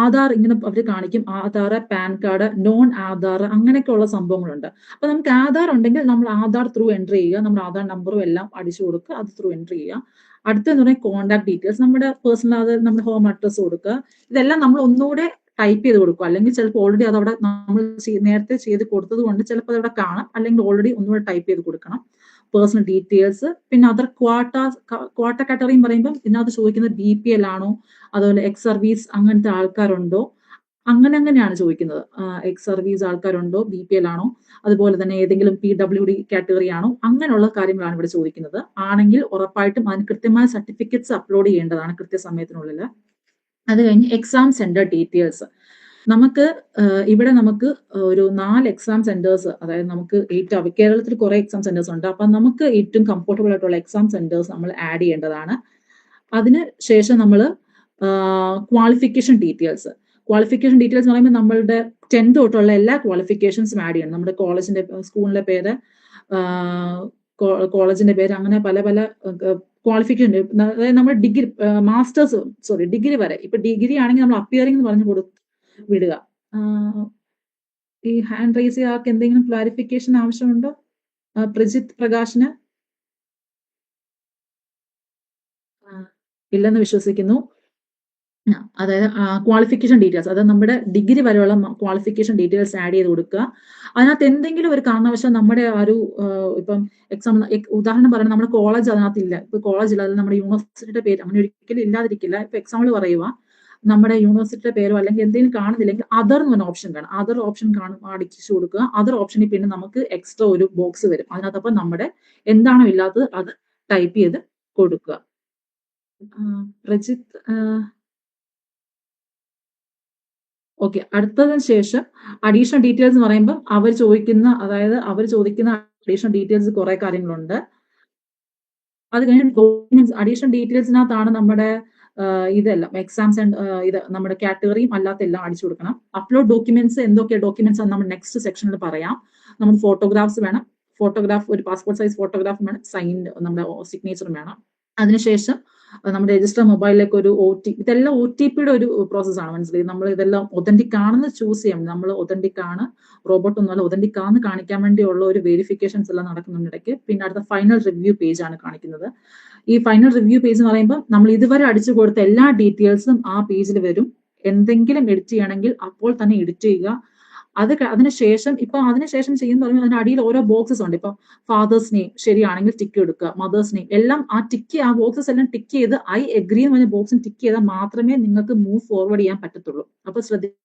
ആധാർ ഇങ്ങനെ അവർ കാണിക്കും, Aadhaar, pan card, non Aadhaar, അങ്ങനെയൊക്കെയുള്ള സംഭവങ്ങളുണ്ട്. അപ്പൊ നമുക്ക് ആധാർ ഉണ്ടെങ്കിൽ നമ്മൾ ആധാർ ത്രൂ എൻട്രി ചെയ്യുക, നമ്മുടെ ആധാർ നമ്പറും എല്ലാം അടിച്ചു കൊടുക്കുക, അത് ത്രൂ എൻട്രി ചെയ്യുക. അടുത്തെന്ന് പറഞ്ഞാൽ കോൺടാക്ട് ഡീറ്റെയിൽസ്, നമ്മുടെ പേഴ്സണൽ ആധാർ, നമ്മുടെ ഹോം അഡ്രസ് കൊടുക്കുക. ഇതെല്ലാം നമ്മൾ ഒന്നുകൂടെ ടൈപ്പ് ചെയ്ത് കൊടുക്കുക, അല്ലെങ്കിൽ ചിലപ്പോൾ ഓൾറെഡി അതവിടെ നമ്മൾ നേരത്തെ ചെയ്ത് കൊടുത്തത് കൊണ്ട് ചിലപ്പോൾ അതവിടെ കാണാം, അല്ലെങ്കിൽ ഓൾറെഡി ഒന്നുകൂടെ ടൈപ്പ് ചെയ്ത് കൊടുക്കണം. പേഴ്സണൽ ഡീറ്റെയിൽസ്, പിന്നെ അതർ ക്വാട്ട കാറ്റഗറിയും പറയുമ്പോൾ ഇതിനകത്ത് ചോദിക്കുന്നത് BPL ആണോ, അതുപോലെ എക്സ് സർവീസ് അങ്ങനത്തെ ആൾക്കാരുണ്ടോ, അങ്ങനെയാണ് ചോദിക്കുന്നത്. എക്സ് സർവീസ് ആൾക്കാരുണ്ടോ, BPL ആണോ, അതുപോലെ തന്നെ ഏതെങ്കിലും PWD കാറ്റഗറി ആണോ, അങ്ങനെയുള്ള കാര്യങ്ങളാണ് ഇവിടെ ചോദിക്കുന്നത്. ആണെങ്കിൽ ഉറപ്പായിട്ടും അതിന് കൃത്യമായ സർട്ടിഫിക്കറ്റ്സ് അപ്ലോഡ് ചെയ്യേണ്ടതാണ് കൃത്യസമയത്തിനുള്ളിൽ. അത് കഴിഞ്ഞ് എക്സാം സെന്റർ ഡീറ്റെയിൽസ്. നമുക്ക് ഇവിടെ നമുക്ക് ഒരു 4 എക്സാം സെന്റേഴ്സ്, അതായത് നമുക്ക് കേരളത്തിൽ കുറെ എക്സാം സെന്റേഴ്സ് ഉണ്ട്. അപ്പൊ നമുക്ക് ഏറ്റവും കംഫർട്ടബിൾ ആയിട്ടുള്ള എക്സാം സെന്റേഴ്സ് നമ്മൾ ആഡ് ചെയ്യേണ്ടതാണ്. അതിന് ശേഷം നമ്മൾ ക്വാളിഫിക്കേഷൻ ഡീറ്റെയിൽസ് എന്ന് പറയുമ്പോൾ നമ്മളുടെ 10th തൊട്ടുള്ള എല്ലാ ക്വാളിഫിക്കേഷൻസും ആഡ് ചെയ്യണം. നമ്മുടെ കോളേജിന്റെ, സ്കൂളിന്റെ പേര്, കോളേജിന്റെ പേര്, അങ്ങനെ പല പല ക്വാളിഫിക്കേഷൻ. അതായത് നമ്മൾ ഡിഗ്രി വരെ. ഇപ്പൊ ഡിഗ്രി ആണെങ്കിൽ നമ്മൾ അപ്പിയറിംഗ് എന്ന് പറഞ്ഞു വിടുക. ഈ ഹാൻഡ് റൈസ് ചെയ്ത ആൾക്ക് എന്തെങ്കിലും ക്ലാരിഫിക്കേഷൻ ആവശ്യമുണ്ടോ? പ്രജിത്ത് പ്രകാശിന് ഇല്ലെന്ന് വിശ്വസിക്കുന്നു. അതായത് ക്വാളിഫിക്കേഷൻ ഡീറ്റെയിൽസ്, അതായത് നമ്മുടെ ഡിഗ്രി വരെയുള്ള ക്വാളിഫിക്കേഷൻ ഡീറ്റെയിൽസ് ആഡ് ചെയ്ത് കൊടുക്കുക. അതിനകത്ത് എന്തെങ്കിലും ഒരു കാരണവശാൽ നമ്മുടെ ഒരു ഇപ്പം എക്സാം ഉദാഹരണം പറയുന്നത് നമ്മുടെ കോളേജ് അതിനകത്ത് ഇല്ല, ഇപ്പൊ കോളേജ് ഇല്ല, നമ്മുടെ യൂണിവേഴ്സിറ്റിയുടെ പേര് അങ്ങനെ ഒരിക്കലും ഇല്ലാതിരിക്കില്ല. ഇപ്പൊ എക്സാമ്പിൾ പറയുക, നമ്മുടെ യൂണിവേഴ്സിറ്റിയുടെ പേരോ അല്ലെങ്കിൽ എന്തെങ്കിലും കാണുന്നില്ലെങ്കിൽ അതർ എന്ന് പറഞ്ഞ ഓപ്ഷൻ കാണും, അതർ ഓപ്ഷൻ അടിച്ചു കൊടുക്കുക. അതർ ഓപ്ഷനിൽ പിന്നെ നമുക്ക് എക്സ്ട്രാ ഒരു ബോക്സ് വരും, അതിനകത്ത് അപ്പൊ നമ്മുടെ എന്താണോ ഇല്ലാത്തത് അത് ടൈപ്പ് ചെയ്ത് കൊടുക്കുക. പ്രജിത്ത് ഓക്കെ. അടുത്തതിന് ശേഷം അഡീഷണൽ ഡീറ്റെയിൽസ് എന്ന് പറയുമ്പോൾ അവർ ചോദിക്കുന്ന അഡീഷണൽ ഡീറ്റെയിൽസ് കുറെ കാര്യങ്ങളുണ്ട്. അത് കഴിഞ്ഞ് ഡോക്യുമെന്റ്സ്, അഡീഷണൽ ഡീറ്റെയിൽസിനകത്താണ് നമ്മുടെ ഇതെല്ലാം എക്സാംസ് ഇത് നമ്മുടെ കാറ്റഗറിയും അല്ലാത്ത എല്ലാം അടിച്ചു കൊടുക്കണം. അപ്ലോഡ് ഡോക്യുമെന്റ്സ്, എന്തൊക്കെ ഡോക്യുമെന്റ്സ് നമ്മൾ നെക്സ്റ്റ് സെക്ഷനിൽ പറയാം. നമ്മൾ ഫോട്ടോഗ്രാഫ്സ് വേണം, ഒരു പാസ്പോർട്ട് സൈസ് ഫോട്ടോഗ്രാഫ് വേണം, സൈൻഡ് നമ്മുടെ സിഗ്നേച്ചറും വേണം. അതിനുശേഷം നമ്മുടെ രജിസ്റ്റർ മൊബൈലിലേക്ക് ഒരു ഇതെല്ലാം OTPയുടെ ഒരു പ്രോസസ്സാണ്, മനസ്സിലായി. നമ്മൾ ഇതെല്ലാം ഒതന്റിക് ആണെന്ന് ചൂസ് ചെയ്യാം. നമ്മൾ ഒതന്റിക് ആണ്, റോബോട്ട് ഒന്നുമല്ല, ഒതന്റിക് ആണെന്ന് കാണിക്കാൻ വേണ്ടിയുള്ള ഒരു വെരിഫിക്കേഷൻസ് എല്ലാം നടക്കുന്നുണ്ട് ഇടയ്ക്ക്. പിന്നെ അടുത്ത ഫൈനൽ റിവ്യൂ പേജ് ആണ് കാണിക്കുന്നത്. ഈ ഫൈനൽ റിവ്യൂ പേജ് എന്ന് പറയുമ്പോൾ നമ്മൾ ഇതുവരെ അടിച്ചു കൊടുത്ത എല്ലാ ഡീറ്റെയിൽസും ആ പേജിൽ വരും. എന്തെങ്കിലും എഡിറ്റ് ചെയ്യണമെങ്കിൽ അപ്പോൾ തന്നെ എഡിറ്റ് ചെയ്യുക. അതിനുശേഷം ചെയ്യുന്ന പറയുമ്പോൾ അതിന്റെ അടിയിൽ ഓരോ ബോക്സസ് ഉണ്ട്. ഇപ്പൊ ഫാദേഴ്സ് നെയിം ശരിയാണെങ്കിൽ ടിക്ക് എടുക്കുക, മദേഴ്സ് നെയിം എല്ലാം ആ ബോക്സസ് എല്ലാം ടിക്ക് ചെയ്ത് ഐ എഗ്രി എന്ന് പറഞ്ഞ ബോക്സിൽ ടിക്ക് ചെയ്താൽ മാത്രമേ നിങ്ങൾക്ക് മൂവ് ഫോർവേഡ് ചെയ്യാൻ പറ്റത്തുള്ളൂ. അപ്പൊ ശ്രദ്ധിക്കുന്ന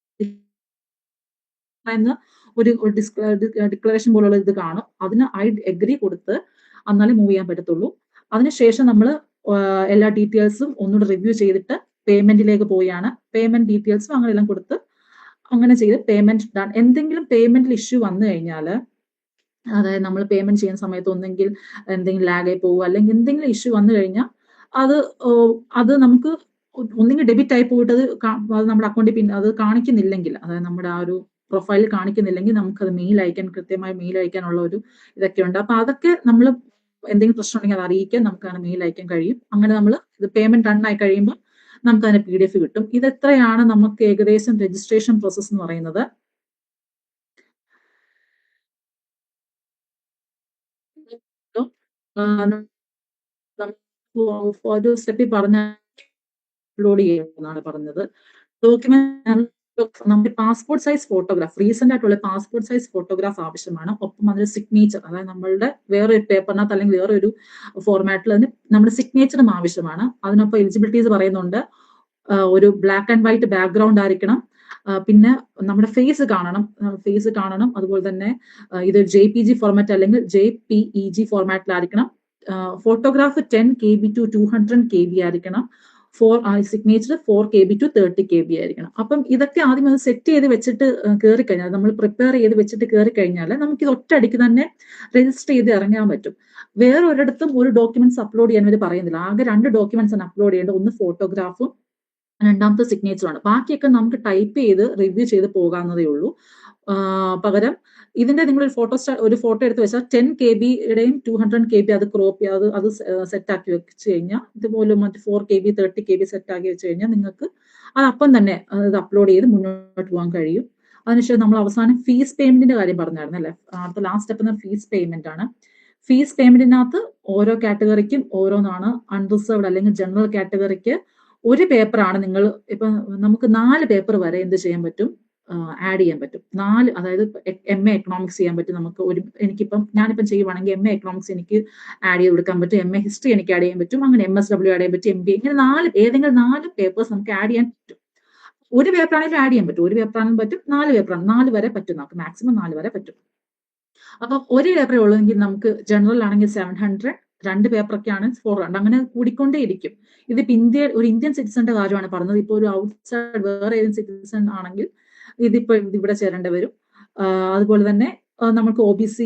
ഒരു ഡിക്ലറേഷൻ പോലുള്ള ഇത് കാണും. അതിന് ഐ എഗ്രി കൊടുത്ത് എന്നാലേ മൂവ് ചെയ്യാൻ പറ്റത്തുള്ളൂ. അതിനുശേഷം നമ്മൾ എല്ലാ ഡീറ്റെയിൽസും ഒന്നുകൂടെ റിവ്യൂ ചെയ്തിട്ട് പേയ്മെന്റിലേക്ക് പോയാണ്. പേയ്മെന്റ് ഡീറ്റെയിൽസും അങ്ങനെ എല്ലാം കൊടുത്ത് അങ്ങനെ ചെയ്ത് പേയ്മെന്റ് ഡൺ. എന്തെങ്കിലും പേയ്മെന്റിൽ ഇഷ്യൂ വന്നു കഴിഞ്ഞാൽ, അതായത് നമ്മൾ പേയ്മെന്റ് ചെയ്യുന്ന സമയത്ത് ഒന്നെങ്കിൽ എന്തെങ്കിലും ലാഗായി പോകുക, അല്ലെങ്കിൽ എന്തെങ്കിലും ഇഷ്യൂ വന്നു കഴിഞ്ഞാൽ അത് നമുക്ക് ഒന്നെങ്കിൽ ഡെബിറ്റ് ആയി പോയിട്ട് അത് നമ്മുടെ അക്കൗണ്ടിൽ പിന്നെ അത് കാണിക്കുന്നില്ലെങ്കിൽ, അതായത് നമ്മുടെ ആ ഒരു പ്രൊഫൈലിൽ കാണിക്കുന്നില്ലെങ്കിൽ നമുക്കത് മെയിൽ അയക്കാൻ, കൃത്യമായി മെയിൽ അയക്കാനുള്ള ഒരു ഇതൊക്കെ ഉണ്ട്. അപ്പൊ അതൊക്കെ നമ്മൾ എന്തെങ്കിലും പ്രശ്നം ഉണ്ടെങ്കിൽ അത് അറിയിക്കാൻ നമുക്കങ്ങനെ മെയിൽ അയക്കാൻ കഴിയും. അങ്ങനെ നമ്മൾ ഇത് പേയ്മെന്റ് ഡൺ ആയി കഴിയുമ്പോൾ നമുക്ക് അതിന്റെ PDF കിട്ടും. ഇതെത്രയാണ് നമുക്ക് ഏകദേശം രജിസ്ട്രേഷൻ പ്രോസസ് എന്ന് പറയുന്നത്. ഒരു സ്റ്റെപ്പിൽ പറഞ്ഞ അപ്ലോഡ് ചെയ്യുമെന്നാണ് പറഞ്ഞത്. ഡോക്യുമെന്റ് നമ്മുടെ പാസ്പോർട്ട് സൈസ് ഫോട്ടോഗ്രാഫ്, റീസെന്റ് ആയിട്ടുള്ള പാസ്പോർട്ട് സൈസ് ഫോട്ടോഗ്രാഫ് ആവശ്യമാണ്. ഒപ്പം അതിന്റെ സിഗ്നേച്ചർ, അതായത് നമ്മളുടെ വേറൊരു പേപ്പറിനകത്ത് അല്ലെങ്കിൽ വേറൊരു ഫോർമാറ്റിൽ അതിന് നമ്മുടെ സിഗ്നേച്ചറും ആവശ്യമാണ്. അതിനൊപ്പം എലിജിബിലിറ്റീസ് പറയുന്നുണ്ട്. ഒരു ബ്ലാക്ക് ആൻഡ് വൈറ്റ് ബാക്ക്ഗ്രൗണ്ട് ആയിരിക്കണം. പിന്നെ നമ്മുടെ ഫേസ് കാണണം. അതുപോലെ തന്നെ ഇത് JPG ഫോർമാറ്റ് അല്ലെങ്കിൽ JPEG ഫോർമാറ്റിലായിരിക്കണം. ഫോട്ടോഗ്രാഫ് 10 KB to 200 KB ആയിരിക്കണം. സിഗ്നേച്ചർ 4 KB to 30 KB ആയിരിക്കണം. അപ്പം ഇതൊക്കെ ആദ്യം അത് സെറ്റ് ചെയ്ത് വെച്ചിട്ട് കയറി കഴിഞ്ഞാൽ, നമ്മൾ പ്രിപ്പയർ ചെയ്ത് വെച്ചിട്ട് കയറി കഴിഞ്ഞാൽ നമുക്ക് ഇത് ഒറ്റയടിക്ക് തന്നെ രജിസ്റ്റർ ചെയ്ത് ഇറങ്ങാൻ പറ്റും. വേറെ ഒരിടത്തും ഒരു ഡോക്യുമെന്റ്സ് അപ്ലോഡ് ചെയ്യാൻ വേണ്ടി പറയുന്നില്ല. ആകെ 2 ഡോക്യുമെന്റ്സ് ആണ് അപ്ലോഡ് ചെയ്യേണ്ടത്. ഒന്ന് ഫോട്ടോഗ്രാഫും രണ്ടാമത്തെ സിഗ്നേച്ചറാണ്. ബാക്കിയൊക്കെ നമുക്ക് ടൈപ്പ് ചെയ്ത് റിവ്യൂ ചെയ്ത് പോകാവുന്നതേ ഉള്ളൂ. പകരം ഇതിന്റെ നിങ്ങൾ ഒരു ഫോട്ടോ എടുത്ത് വെച്ചാൽ 10 KBയുടെയും 200 KB അത് ക്രോപ്പ് ചെയ്ത് അത് സെറ്റ് ആക്കി വെച്ച് കഴിഞ്ഞാൽ, ഇതുപോലെ മറ്റ് 4 KB 30 KB സെറ്റ് ആക്കി വെച്ച് കഴിഞ്ഞാൽ നിങ്ങൾക്ക് അത് അപ്പം തന്നെ അത് അപ്ലോഡ് ചെയ്ത് മുന്നോട്ട് പോകാൻ കഴിയും. അതിനുശേഷം നമ്മൾ അവസാനം ഫീസ് പേയ്മെന്റിന്റെ കാര്യം പറഞ്ഞായിരുന്നു അല്ലെ. അടുത്ത ലാസ്റ്റ് സ്റ്റെപ്പ് ഫീസ് പേയ്മെന്റ് ആണ്. ഫീസ് പേയ്മെന്റിനകത്ത് ഓരോ കാറ്റഗറിക്കും ഓരോന്നാണ്. അൺറിസർവ്ഡ് അല്ലെങ്കിൽ ജനറൽ കാറ്റഗറിക്ക് ഒരു പേപ്പറാണ്. നിങ്ങൾ ഇപ്പൊ നമുക്ക് 4 പേപ്പർ വരെ എന്ത് ചെയ്യാൻ പറ്റും, ആഡ് ചെയ്യാൻ പറ്റും. 4, അതായത് MA എക്കണോമിക്സ് ചെയ്യാൻ പറ്റും നമുക്ക്. ഞാനിപ്പം ചെയ്യുവാണെങ്കിൽ MA എക്കണോമിക്സ് എനിക്ക് ആഡ് ചെയ്ത് കൊടുക്കാൻ പറ്റും. MA ഹിസ്റ്ററി എനിക്ക് ആഡ് ചെയ്യാൻ പറ്റും. അങ്ങനെ MSW ആഡ് ചെയ്യാൻ പറ്റും. MBA, ഇങ്ങനെ ഏതെങ്കിലും 4 പേപ്പേഴ്സ് നമുക്ക് ആഡ് ചെയ്യാൻ പറ്റും. ഒരു പേപ്പറാണെങ്കിലും ആഡ് ചെയ്യാൻ പറ്റും. ഒരു പേപ്പറാണെങ്കിലും പറ്റും. 4 പേപ്പറാണ്, 4 വരെ പറ്റും. നമുക്ക് മാക്സിമം 4 വരെ പറ്റും. അപ്പൊ ഒരു പേപ്പറേ ഉള്ളൂവെങ്കിൽ നമുക്ക് ജനറൽ ആണെങ്കിൽ 700, 2 പേപ്പറൊക്കെയാണ് 400, അങ്ങനെ കൂടിക്കൊണ്ടേ ഇരിക്കും. ഇതിപ്പോ ഒരു ഇന്ത്യൻ സിറ്റിസന്റെ കാര്യമാണ് പറഞ്ഞത്. ഇപ്പൊ ഒരു ഔട്ട്സൈഡ് വേറെ ഏതെങ്കിലും സിറ്റിസൺ ആണെങ്കിൽ ഇതിപ്പോ ഇവിടെ ചേരേണ്ടി വരും. അതുപോലെ തന്നെ നമുക്ക് OBC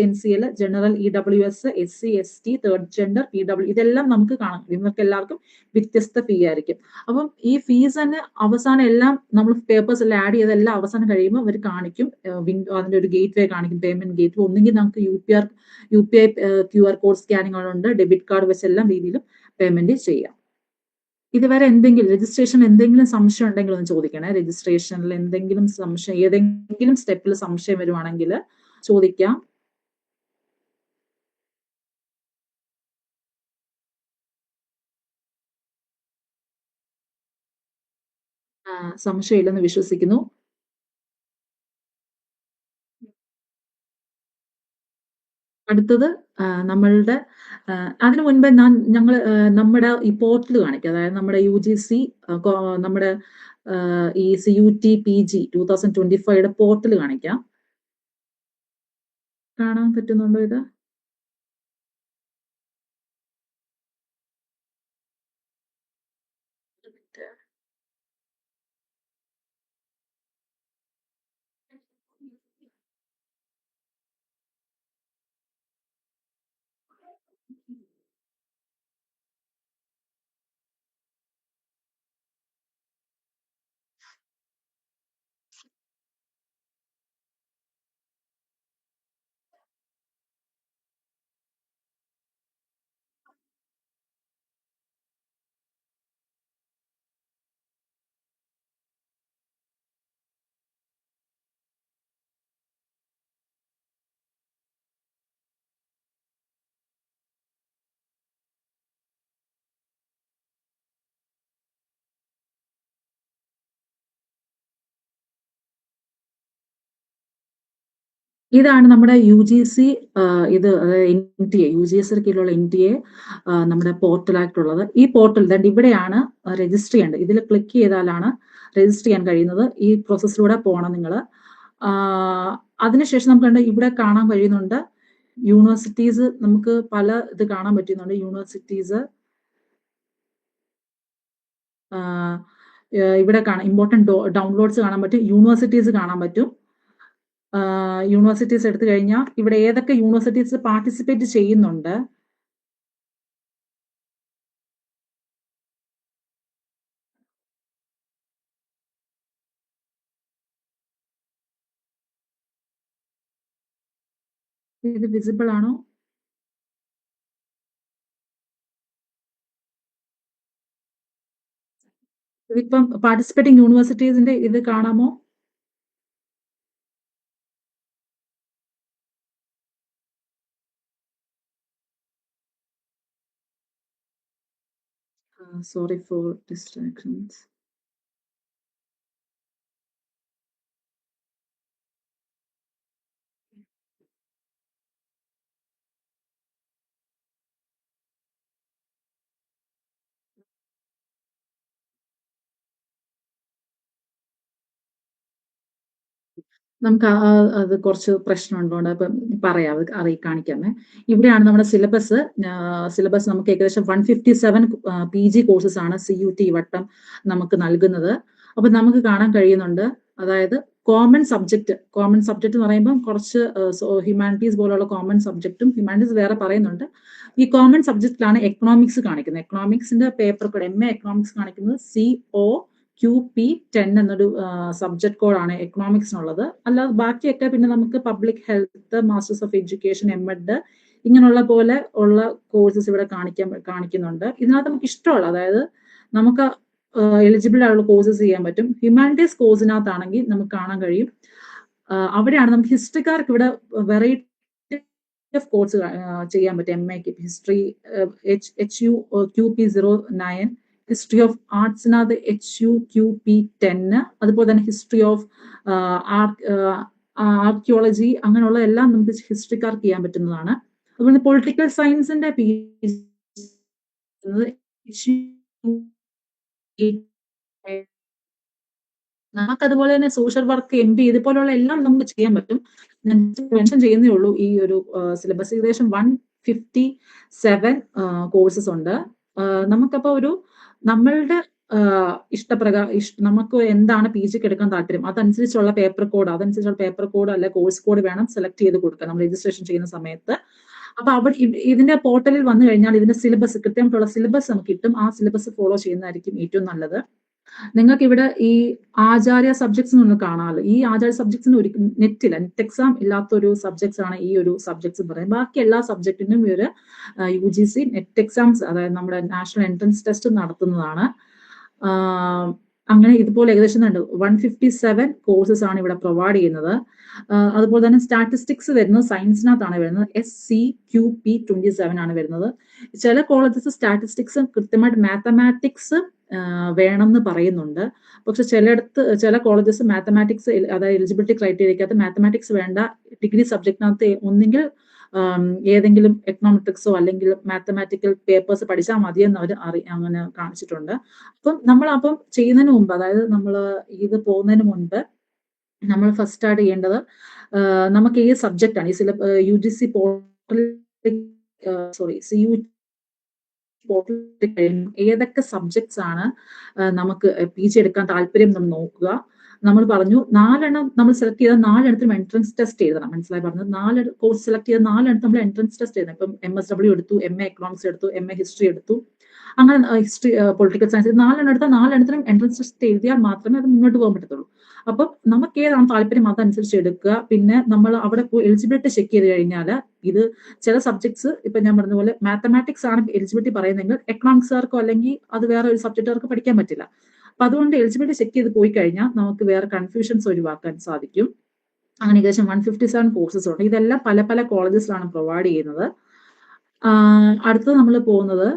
NCL, general EWS, SC ST, third gender, PW, ഇതെല്ലാം നമുക്ക് കാണാം. ഇവർക്ക് എല്ലാവർക്കും വ്യത്യസ്ത ഫീ ആയിരിക്കും. അപ്പം ഈ ഫീസ് തന്നെ അവസാനം എല്ലാം നമ്മൾ പേപ്പേഴ്സ് എല്ലാം ആഡ് ചെയ്തെല്ലാം അവസാനം കഴിയുമ്പോൾ അവർ കാണിക്കും. അതിന്റെ ഒരു ഗേറ്റ് വേ കാണിക്കും, പേയ്മെന്റ് ഗേറ്റ് വേ. ഒന്നെങ്കിൽ നമുക്ക് UPI QR കോഡ് സ്കാനിങ്ങുകളുണ്ട്. ഡെബിറ്റ് കാർഡ് വെച്ചെല്ലാം രീതിയിലും പേയ്മെന്റ് ചെയ്യാം. ഇതുവരെ രജിസ്ട്രേഷൻ എന്തെങ്കിലും സംശയം ഉണ്ടെങ്കിൽ ഒന്ന് ചോദിക്കണേ. രജിസ്ട്രേഷനിൽ എന്തെങ്കിലും സംശയം, ഏതെങ്കിലും സ്റ്റെപ്പിൽ സംശയം വരുവാണെങ്കിൽ ചോദിക്കാം. സംശയമില്ലെന്ന് വിശ്വസിക്കുന്നു. അടുത്തത് നമ്മളുടെ അതിനു മുൻപ് ഞങ്ങൾ നമ്മുടെ ഈ പോർട്ടൽ കാണിക്കാം. അതായത് നമ്മുടെ UGC നമ്മുടെ ഈ CUT PG 2025 പോർട്ടൽ കാണിക്കാം. കാണാൻ പറ്റുന്നുണ്ടോ ഇത്? ഇതാണ് നമ്മുടെ UGC ഇത് NTA, UGS കീഴിലുള്ള NTA നമ്മുടെ പോർട്ടലായിട്ടുള്ളത്. ഈ പോർട്ടൽ ഇവിടെയാണ് രജിസ്റ്റർ ചെയ്യേണ്ടത്. ഇതിൽ ക്ലിക്ക് ചെയ്താലാണ് രജിസ്റ്റർ ചെയ്യാൻ കഴിയുന്നത്. ഈ പ്രോസസ്സിലൂടെ പോകണം നിങ്ങൾ. അതിനുശേഷം നമുക്ക് കണ്ട് ഇവിടെ കാണാൻ കഴിയുന്നുണ്ട് യൂണിവേഴ്സിറ്റീസ്, നമുക്ക് പല ഇത് കാണാൻ പറ്റുന്നുണ്ട്. യൂണിവേഴ്സിറ്റീസ് ഇവിടെ കാണാം, ഇമ്പോർട്ടൻറ്റ് ഡൗൺലോഡ്സ് കാണാൻ പറ്റും, യൂണിവേഴ്സിറ്റീസ് കാണാൻ പറ്റും. യൂണിവേഴ്സിറ്റീസ് എടുത്തു കഴിഞ്ഞാൽ ഇവിടെ ഏതൊക്കെ യൂണിവേഴ്സിറ്റീസ് പാർട്ടിസിപ്പേറ്റ് ചെയ്യുന്നുണ്ട്. ഇത് വിസിബിൾ ആണോ? ഇതിപ്പം പാർട്ടിസിപ്പേറ്റിംഗ് യൂണിവേഴ്സിറ്റീസിന്റെ ഇത് കാണാമോ? Sorry for distractions. നമുക്ക് അത് കുറച്ച് പ്രശ്നമുണ്ടോണ്ട് അപ്പം പറയാം, അത് കാണിക്കാമേ. ഇവിടെയാണ് നമ്മുടെ സിലബസ്. സിലബസ് നമുക്ക് ഏകദേശം 157 PG കോഴ്സസ് ആണ് CUT വട്ടം നമുക്ക് നൽകുന്നത്. അപ്പൊ നമുക്ക് കാണാൻ കഴിയുന്നുണ്ട്, അതായത് കോമൺ സബ്ജക്ട് എന്ന് പറയുമ്പോൾ കുറച്ച് ഹ്യൂമാനിറ്റീസ് പോലുള്ള കോമൺ സബ്ജക്റ്റും, ഹ്യൂമാനിറ്റീസ് വേറെ പറയുന്നുണ്ട്. ഈ കോമൺ സബ്ജക്റ്റിലാണ് എക്കണോമിക്സ് കാണിക്കുന്നത്. എക്കണോമിക്സിന്റെ പേപ്പർ കോഡ് MA എക്കണോമിക്സ് കാണിക്കുന്നത് COQP10 എന്നൊരു സബ്ജക്ട് കോഡാണ് എക്കണോമിക്സിനുള്ളത്. അല്ലാതെ ബാക്കിയൊക്കെ പിന്നെ നമുക്ക് public health, masters of education, MEd ഇങ്ങനെയുള്ള പോലെ ഉള്ള കോഴ്സസ് ഇവിടെ കാണിക്കുന്നുണ്ട്. ഇതിനകത്ത് നമുക്ക് ഇഷ്ടമുള്ള, അതായത് നമുക്ക് എലിജിബിൾ ആയുള്ള കോഴ്സസ് ചെയ്യാൻ പറ്റും. ഹ്യൂമാനിറ്റീസ് കോഴ്സിനകത്താണെങ്കിൽ നമുക്ക് കാണാൻ കഴിയും, അവിടെയാണ് നമുക്ക് ഹിസ്റ്ററിക്കാർക്ക് ഇവിടെ വെറൈറ്റി ഓഫ് കോഴ്സ് ചെയ്യാൻ പറ്റും. MAക്ക് ഹിസ്റ്ററി HUQP09, ഹിസ്റ്ററി ഓഫ് ആർട്സിനകത്ത് HUQP10, അതുപോലെ തന്നെ ഹിസ്റ്ററി ഓഫ് ആർക്കിയോളജി, അങ്ങനെയുള്ള എല്ലാം നമുക്ക് ഹിസ്റ്ററിക്കാർക്ക് ചെയ്യാൻ പറ്റുന്നതാണ്. അതുപോലെ പൊളിറ്റിക്കൽ സയൻസിന്റെ നമുക്കതുപോലെ തന്നെ സോഷ്യൽ വർക്ക്, MB ഇതുപോലുള്ള എല്ലാം നമുക്ക് ചെയ്യാൻ പറ്റും. ഞാൻ മെൻഷൻ ചെയ്യുന്നേ ഉള്ളൂ. ഈ ഒരു സിലബസ് ഏകദേശം 157 കോഴ്സസ് ഉണ്ട്. നമുക്കപ്പോ ഒരു നമ്മളുടെ നമുക്ക് എന്താണ് PGക്ക് എടുക്കാൻ താല്പര്യം അതനുസരിച്ചുള്ള പേപ്പർ കോഡ് അല്ലെ കോഴ്സ് കോഡ് വേണം സെലക്ട് ചെയ്ത് കൊടുക്കാൻ നമ്മൾ രജിസ്ട്രേഷൻ ചെയ്യുന്ന സമയത്ത്. അപ്പൊ അവിടെ ഇതിന്റെ പോർട്ടലിൽ വന്നു കഴിഞ്ഞാൽ ഇതിന്റെ സിലബസ്, കൃത്യമായിട്ടുള്ള സിലബസ് നമുക്ക് കിട്ടും. ആ സിലബസ് ഫോളോ ചെയ്യുന്നതായിരിക്കും ഏറ്റവും നല്ലത്. നിങ്ങൾക്ക് ഇവിടെ ഈ ആചാര്യ സബ്ജക്ട്സ് ഒന്ന് കാണാമല്ലോ. ഈ ആചാര്യ സബ്ജക്ട്സിന് ഒരിക്കലും നെറ്റ് എക്സാം ഇല്ലാത്തൊരു സബ്ജക്ട്സ് ആണ് ഈ ഒരു സബ്ജക്ട്സ് പറയുന്നത്. ബാക്കി എല്ലാ സബ്ജക്റ്റിനും ഒരു UGC നെറ്റ് എക്സാംസ്, അതായത് നമ്മുടെ നാഷണൽ എൻട്രൻസ് ടെസ്റ്റ് നടത്തുന്നതാണ്. അങ്ങനെ ഇതുപോലെ ഏകദേശം 157 കോഴ്സസ് ആണ് ഇവിടെ പ്രൊവൈഡ് ചെയ്യുന്നത്. അതുപോലെ തന്നെ സ്റ്റാറ്റിസ്റ്റിക്സ് വരുന്നത് സയൻസിനകത്താണ് വരുന്നത്. SCQP27 ആണ് വരുന്നത്. ചില കോളേജസ് സ്റ്റാറ്റിസ്റ്റിക്സ് കൃത്യമായിട്ട് മാത്തമാറ്റിക്സ് വേണമെന്ന് പറയുന്നുണ്ട്. പക്ഷെ ചില കോളേജസ് മാത്തമാറ്റിക്സ്, അതായത് എലിജിബിലിറ്റി ക്രൈറ്റീരിയക്കകത്ത് മാത്തമാറ്റിക്സ് വേണ്ട, ഡിഗ്രി സബ്ജക്റ്റിനകത്ത് ഒന്നെങ്കിൽ ഏതെങ്കിലും എക്കണോമെട്രിക്സോ അല്ലെങ്കിൽ മാത്തമാറ്റിക്കൽ പേപ്പേഴ്സ് പഠിച്ചാൽ മതിയെന്ന് അവർ അങ്ങനെ കാണിച്ചിട്ടുണ്ട്. അപ്പം ചെയ്യുന്നതിന് മുമ്പ്, അതായത് നമ്മൾ ഇത് പോകുന്നതിന് മുൻപ് നമ്മൾ ഫസ്റ്റ് സ്റ്റാർട്ട് ചെയ്യേണ്ടത്, നമുക്ക് ഏത് സബ്ജക്റ്റ് ആണ് ഈ UGC പോർട്ടൽ CUT ഏതൊക്കെ സബ്ജക്ട്സ് ആണ് നമുക്ക് PG എടുക്കാൻ താല്പര്യം എന്ന് നോക്കുക. നമ്മൾ പറഞ്ഞു 4 എണ്ണം നമ്മൾ സെലക്ട് ചെയ്ത 4 എണ്ണത്തിനും എൻട്രൻസ് ടെസ്റ്റ് എഴുതണം. മനസ്സിലായി പറഞ്ഞത്? 4 കോഴ്സ് സെലക്ട് ചെയ്ത 4 എണ്ണത്തിൽ നമ്മൾ എൻട്രൻസ് ടെസ്റ്റ് എഴുതണം. ഇപ്പം MSW എടുത്തു, MA എക്കണോമിക്സ് എടുത്തു, MA ഹിസ്റ്ററി എടുത്തു, അങ്ങനെ ഹിസ്റ്ററി, പൊളിറ്റിക്കൽ സയൻസ് 4 എണ്ണം എടുത്താൽ 4 എണ്ണത്തിനും എൻട്രൻസ് ടെസ്റ്റ് എഴുതിയാൽ മാത്രമേ അത് മുന്നോട്ട് പോകാൻ പറ്റത്തുള്ളൂ. അപ്പം നമുക്ക് ഏതാണ് താല്പര്യം അതനുസരിച്ച് എടുക്കുക. പിന്നെ നമ്മൾ അവിടെ എലിജിബിലിറ്റി ചെക്ക് ചെയ്ത് കഴിഞ്ഞാൽ ഇത് ചില സബ്ജക്ട്സ്, ഇപ്പൊ ഞാൻ പറഞ്ഞ പോലെ മാത്തമാറ്റിക്സ് ആണ് എലിജിബിലിറ്റി പറയുന്നതെങ്കിൽ എക്കണോമിക്സുകാർക്കോ അല്ലെങ്കിൽ അത് വേറെ ഒരു സബ്ജക്റ്റുകാർക്ക് പഠിക്കാൻ പറ്റില്ല. അപ്പൊ അതുകൊണ്ട് എലിജിബിലിറ്റി ചെക്ക് ചെയ്ത് പോയി കഴിഞ്ഞാൽ നമുക്ക് വേറെ കൺഫ്യൂഷൻസ് ഒഴിവാക്കാൻ സാധിക്കും. അങ്ങനെ ഏകദേശം 157 കോഴ്സസ് ഉണ്ട്. ഇതെല്ലാം പല പല കോളേജസിലാണ് പ്രൊവൈഡ് ചെയ്യുന്നത്. അടുത്തത് നമ്മൾ പോകുന്നത്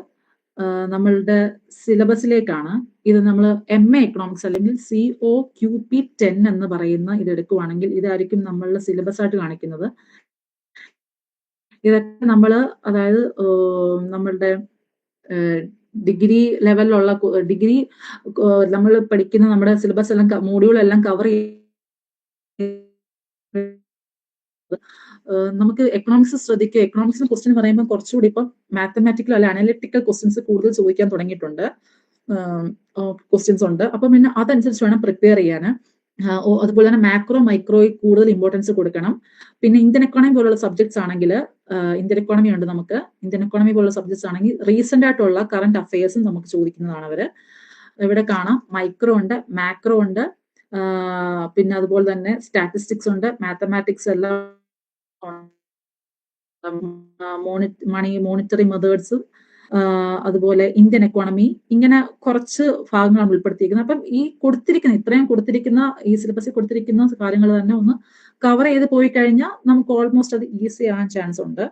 നമ്മളുടെ സിലബസിലേക്കാണ്. ഇത് നമ്മൾ MA എക്കണോമിക്സ് അല്ലെങ്കിൽ COQP10 എന്ന് പറയുന്ന ഇത് എടുക്കുവാണെങ്കിൽ ഇതായിരിക്കും നമ്മളുടെ സിലബസ് ആയിട്ട് കാണിക്കുന്നത്. ഇതൊക്കെ നമ്മൾ, അതായത് നമ്മളുടെ ഡിഗ്രി ലെവലിലുള്ള ഡിഗ്രി നമ്മൾ പഠിക്കുന്ന നമ്മുടെ സിലബസ് എല്ലാം, മോഡ്യൂൾ എല്ലാം കവർ നമുക്ക് എക്കണോമിക്സ് ശ്രദ്ധിക്കുക. എക്കണോമിക്സിന് ക്വസ്റ്റ്യൻ പറയുമ്പോൾ കുറച്ചുകൂടി ഇപ്പം മാത്തമാറ്റിക്കൽ അല്ലെ അനലിറ്റിക്കൽ ക്വസ്റ്റ്യൻസ് കൂടുതൽ ചോദിക്കാൻ തുടങ്ങിയിട്ടുണ്ട്, ക്വസ്റ്റ്യൻസ് ഉണ്ട്. അപ്പം പിന്നെ അതനുസരിച്ച് വേണം പ്രിപ്പയർ ചെയ്യാൻ. അതുപോലെ തന്നെ മാക്രോ മൈക്രോയിൽ കൂടുതൽ ഇമ്പോർട്ടൻസ് കൊടുക്കണം. പിന്നെ ഇന്ത്യൻ എക്കോണമി പോലുള്ള സബ്ജക്ട്സ് ആണെങ്കിൽ ഇന്ത്യൻ എക്കോണമി ഉണ്ട് നമുക്ക്. ഇന്ത്യൻ എക്കോണമി പോലുള്ള സബ്ജക്ട്സ് ആണെങ്കിൽ റീസെന്റ് ആയിട്ടുള്ള കറന്റ് അഫയേഴ്സും നമുക്ക് ചോദിക്കുന്നതാണ് അവര്. ഇവിടെ കാണാം മൈക്രോ ഉണ്ട്, മാക്രോ ഉണ്ട്, പിന്നെ അതുപോലെ തന്നെ സ്റ്റാറ്റിസ്റ്റിക്സ് ഉണ്ട്, മാത്തമാറ്റിക്സ് എല്ലാം, മോണിറ്ററി മെത്തേഡ്സും, അതുപോലെ ഇന്ത്യൻ എക്കോണമി, ഇങ്ങനെ കുറച്ച് ഭാഗങ്ങളാണ് ഉൾപ്പെടുത്തിയിരിക്കുന്നത്. അപ്പം ഈ ഇത്രയും കൊടുത്തിരിക്കുന്ന ഈ സിലബസിൽ കൊടുത്തിരിക്കുന്ന കാര്യങ്ങൾ തന്നെ ഒന്ന് കവർ ചെയ്ത് പോയി കഴിഞ്ഞാൽ നമുക്ക് ഓൾമോസ്റ്റ് അത് ഈസി ആകാൻ ചാൻസ് ഉണ്ട്.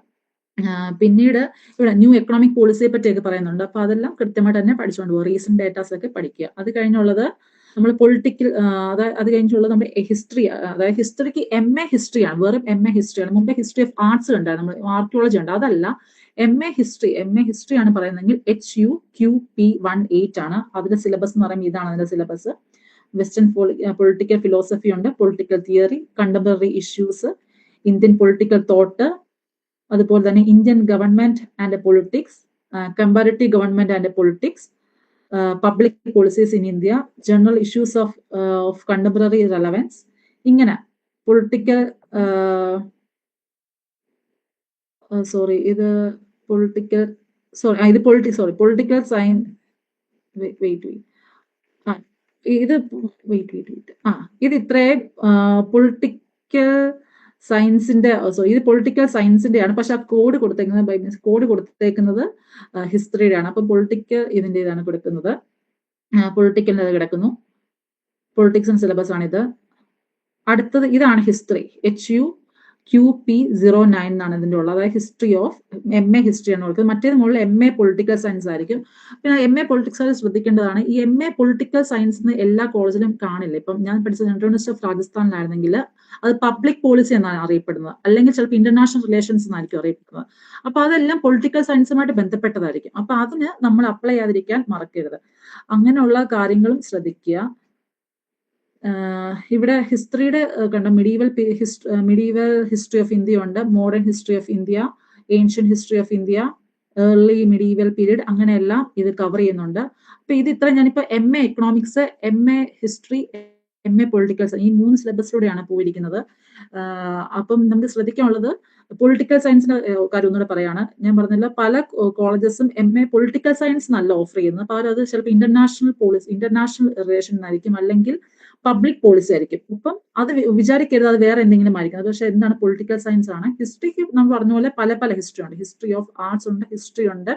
പിന്നീട് ഇവിടെ ന്യൂ എക്കണോമിക് പോളിസിയെ പറ്റിയൊക്കെ പറയുന്നുണ്ട്. അപ്പൊ അതെല്ലാം കൃത്യമായിട്ട് തന്നെ പഠിച്ചുകൊണ്ട് പോകുക. റീസെന്റ് ഡേറ്റാസ് ഒക്കെ പഠിക്കുക. അത് കഴിഞ്ഞുള്ളത് നമ്മൾ പൊളിറ്റിക്കൽ, അത് കഴിഞ്ഞിട്ടുള്ളത് നമ്മുടെ ഹിസ്റ്ററി. അതായത് ഹിസ്റ്ററിക്ക് MA ഹിസ്റ്ററിയാണ്, വെറും MA ഹിസ്റ്ററിയാണ്. മുമ്പേ ഹിസ്റ്ററി ഓഫ് ആർട്സ് ഉണ്ടായിരുന്നു, നമ്മൾ ആർക്കിയോളജി ഉണ്ട്, അതല്ല MA ഹിസ്റ്ററി ആണ് പറയുന്നതെങ്കിൽ HUQP18 ആണ് അതിന്റെ സിലബസ് എന്ന് പറയുമ്പോൾ. ഇതാണ് അതിന്റെ സിലബസ്. വെസ്റ്റേൺ പൊളിറ്റിക്കൽ ഫിലോസഫി ഉണ്ട്, political theory, contemporary issues, Indian political thought, അതുപോലെ തന്നെ Indian government and politics, comparative government and politics, public policies in India, general issues of contemporary relevance. ഇങ്ങനെ പൊളിറ്റിക്കൽ പൊളിറ്റിക്കൽ സയൻസ്, ഇത് ഇത്രയും political സയൻസിന്റെ, ഇത് political സയൻസിന്റെ ആണ്. പക്ഷെ ആ കോഡ് കൊടുത്തേക്കുന്നത് ഹിസ്റ്ററിയുടെ ആണ്. അപ്പൊ പൊളിറ്റിക്കൽ ഇതിന്റെ ഇതാണ് കൊടുക്കുന്നത്, പൊളിറ്റിക്കലിന്റെ അത് കിടക്കുന്നു. പൊളിറ്റിക്സ് ആൻഡ് സിലബസ് ആണിത്. അടുത്തത് ഇതാണ് ഹിസ്റ്ററി, HUQP09 എന്നാണ് ഇതിന്റെ ഉള്ളത്. അതായത് ഹിസ്റ്ററി ഓഫ് MA ഹിസ്റ്ററി ആണ് കൊടുക്കുന്നത്. മറ്റേത് മുകളിൽ MA പൊളിറ്റിക്കൽ സയൻസ് ആയിരിക്കും. പിന്നെ MA പൊളിറ്റിക്സ് സയൻസ് ശ്രദ്ധിക്കേണ്ടതാണ്. ഈ MA പൊളിറ്റിക്കൽ സയൻസ് എല്ലാ കോളേജിലും കാണില്ല. ഇപ്പം ഞാൻ പഠിച്ചത് യൂണിവേഴ്സിറ്റി ഓഫ് രാജസ്ഥാനിലായിരുന്നെങ്കിൽ അത് പബ്ലിക് പോളിസി എന്നാണ് അറിയപ്പെടുന്നത്, അല്ലെങ്കിൽ ചിലപ്പോൾ ഇന്റർനാഷണൽ റിലേഷൻസ് എന്നായിരിക്കും അറിയപ്പെടുന്നത്. അപ്പൊ അതെല്ലാം പൊളിറ്റിക്കൽ സയൻസുമായിട്ട് ബന്ധപ്പെട്ടതായിരിക്കും. അപ്പൊ അതിന് നമ്മൾ അപ്ലൈ ചെയ്യാതിരിക്കാൻ മറക്കരുത്. അങ്ങനെയുള്ള കാര്യങ്ങളും ശ്രദ്ധിക്കുക. ഇവിടെ ഹിസ്റ്ററിയുടെ കണ്ട മിഡീവൽ ഹിസ്റ്ററി ഓഫ് ഇന്ത്യ ഉണ്ട്, modern history of India, ancient history of India, early medieval period, അങ്ങനെയെല്ലാം ഇത് കവർ ചെയ്യുന്നുണ്ട്. അപ്പൊ ഇത് ഇത്ര ഞാനിപ്പോ MA economics, MA history, MA political science, ഈ 3 സിലബസിലൂടെയാണ് പോയിരിക്കുന്നത്. അപ്പം നമുക്ക് ശ്രദ്ധിക്കാനുള്ളത് പൊളിറ്റിക്കൽ സയൻസിന്റെ കാര്യം ഒന്നുകൂടെ പറയാണ്. ഞാൻ പറഞ്ഞില്ല, പല കോളേജസും MA പൊളിറ്റിക്കൽ സയൻസ് നല്ല ഓഫർ ചെയ്യുന്നത്. അപ്പൊ അത് ചിലപ്പോൾ ഇന്റർനാഷണൽ റിലേഷൻ ആയിരിക്കും, അല്ലെങ്കിൽ പബ്ലിക് പോളിസി ആയിരിക്കും. അപ്പം അത് വിചാരിക്കരുത് അത് വേറെ എന്തെങ്കിലും ആയിരിക്കും. പക്ഷെ എന്താണ്, പൊളിറ്റിക്കൽ സയൻസ് ആണ്. ഹിസ്റ്ററിക്ക് നമ്മൾ പറഞ്ഞ പോലെ പല ഹിസ്റ്ററി ഉണ്ട്. ഹിസ്റ്ററി ഓഫ് ആർട്സ് ഉണ്ട്, ഹിസ്റ്ററി ഉണ്ട്,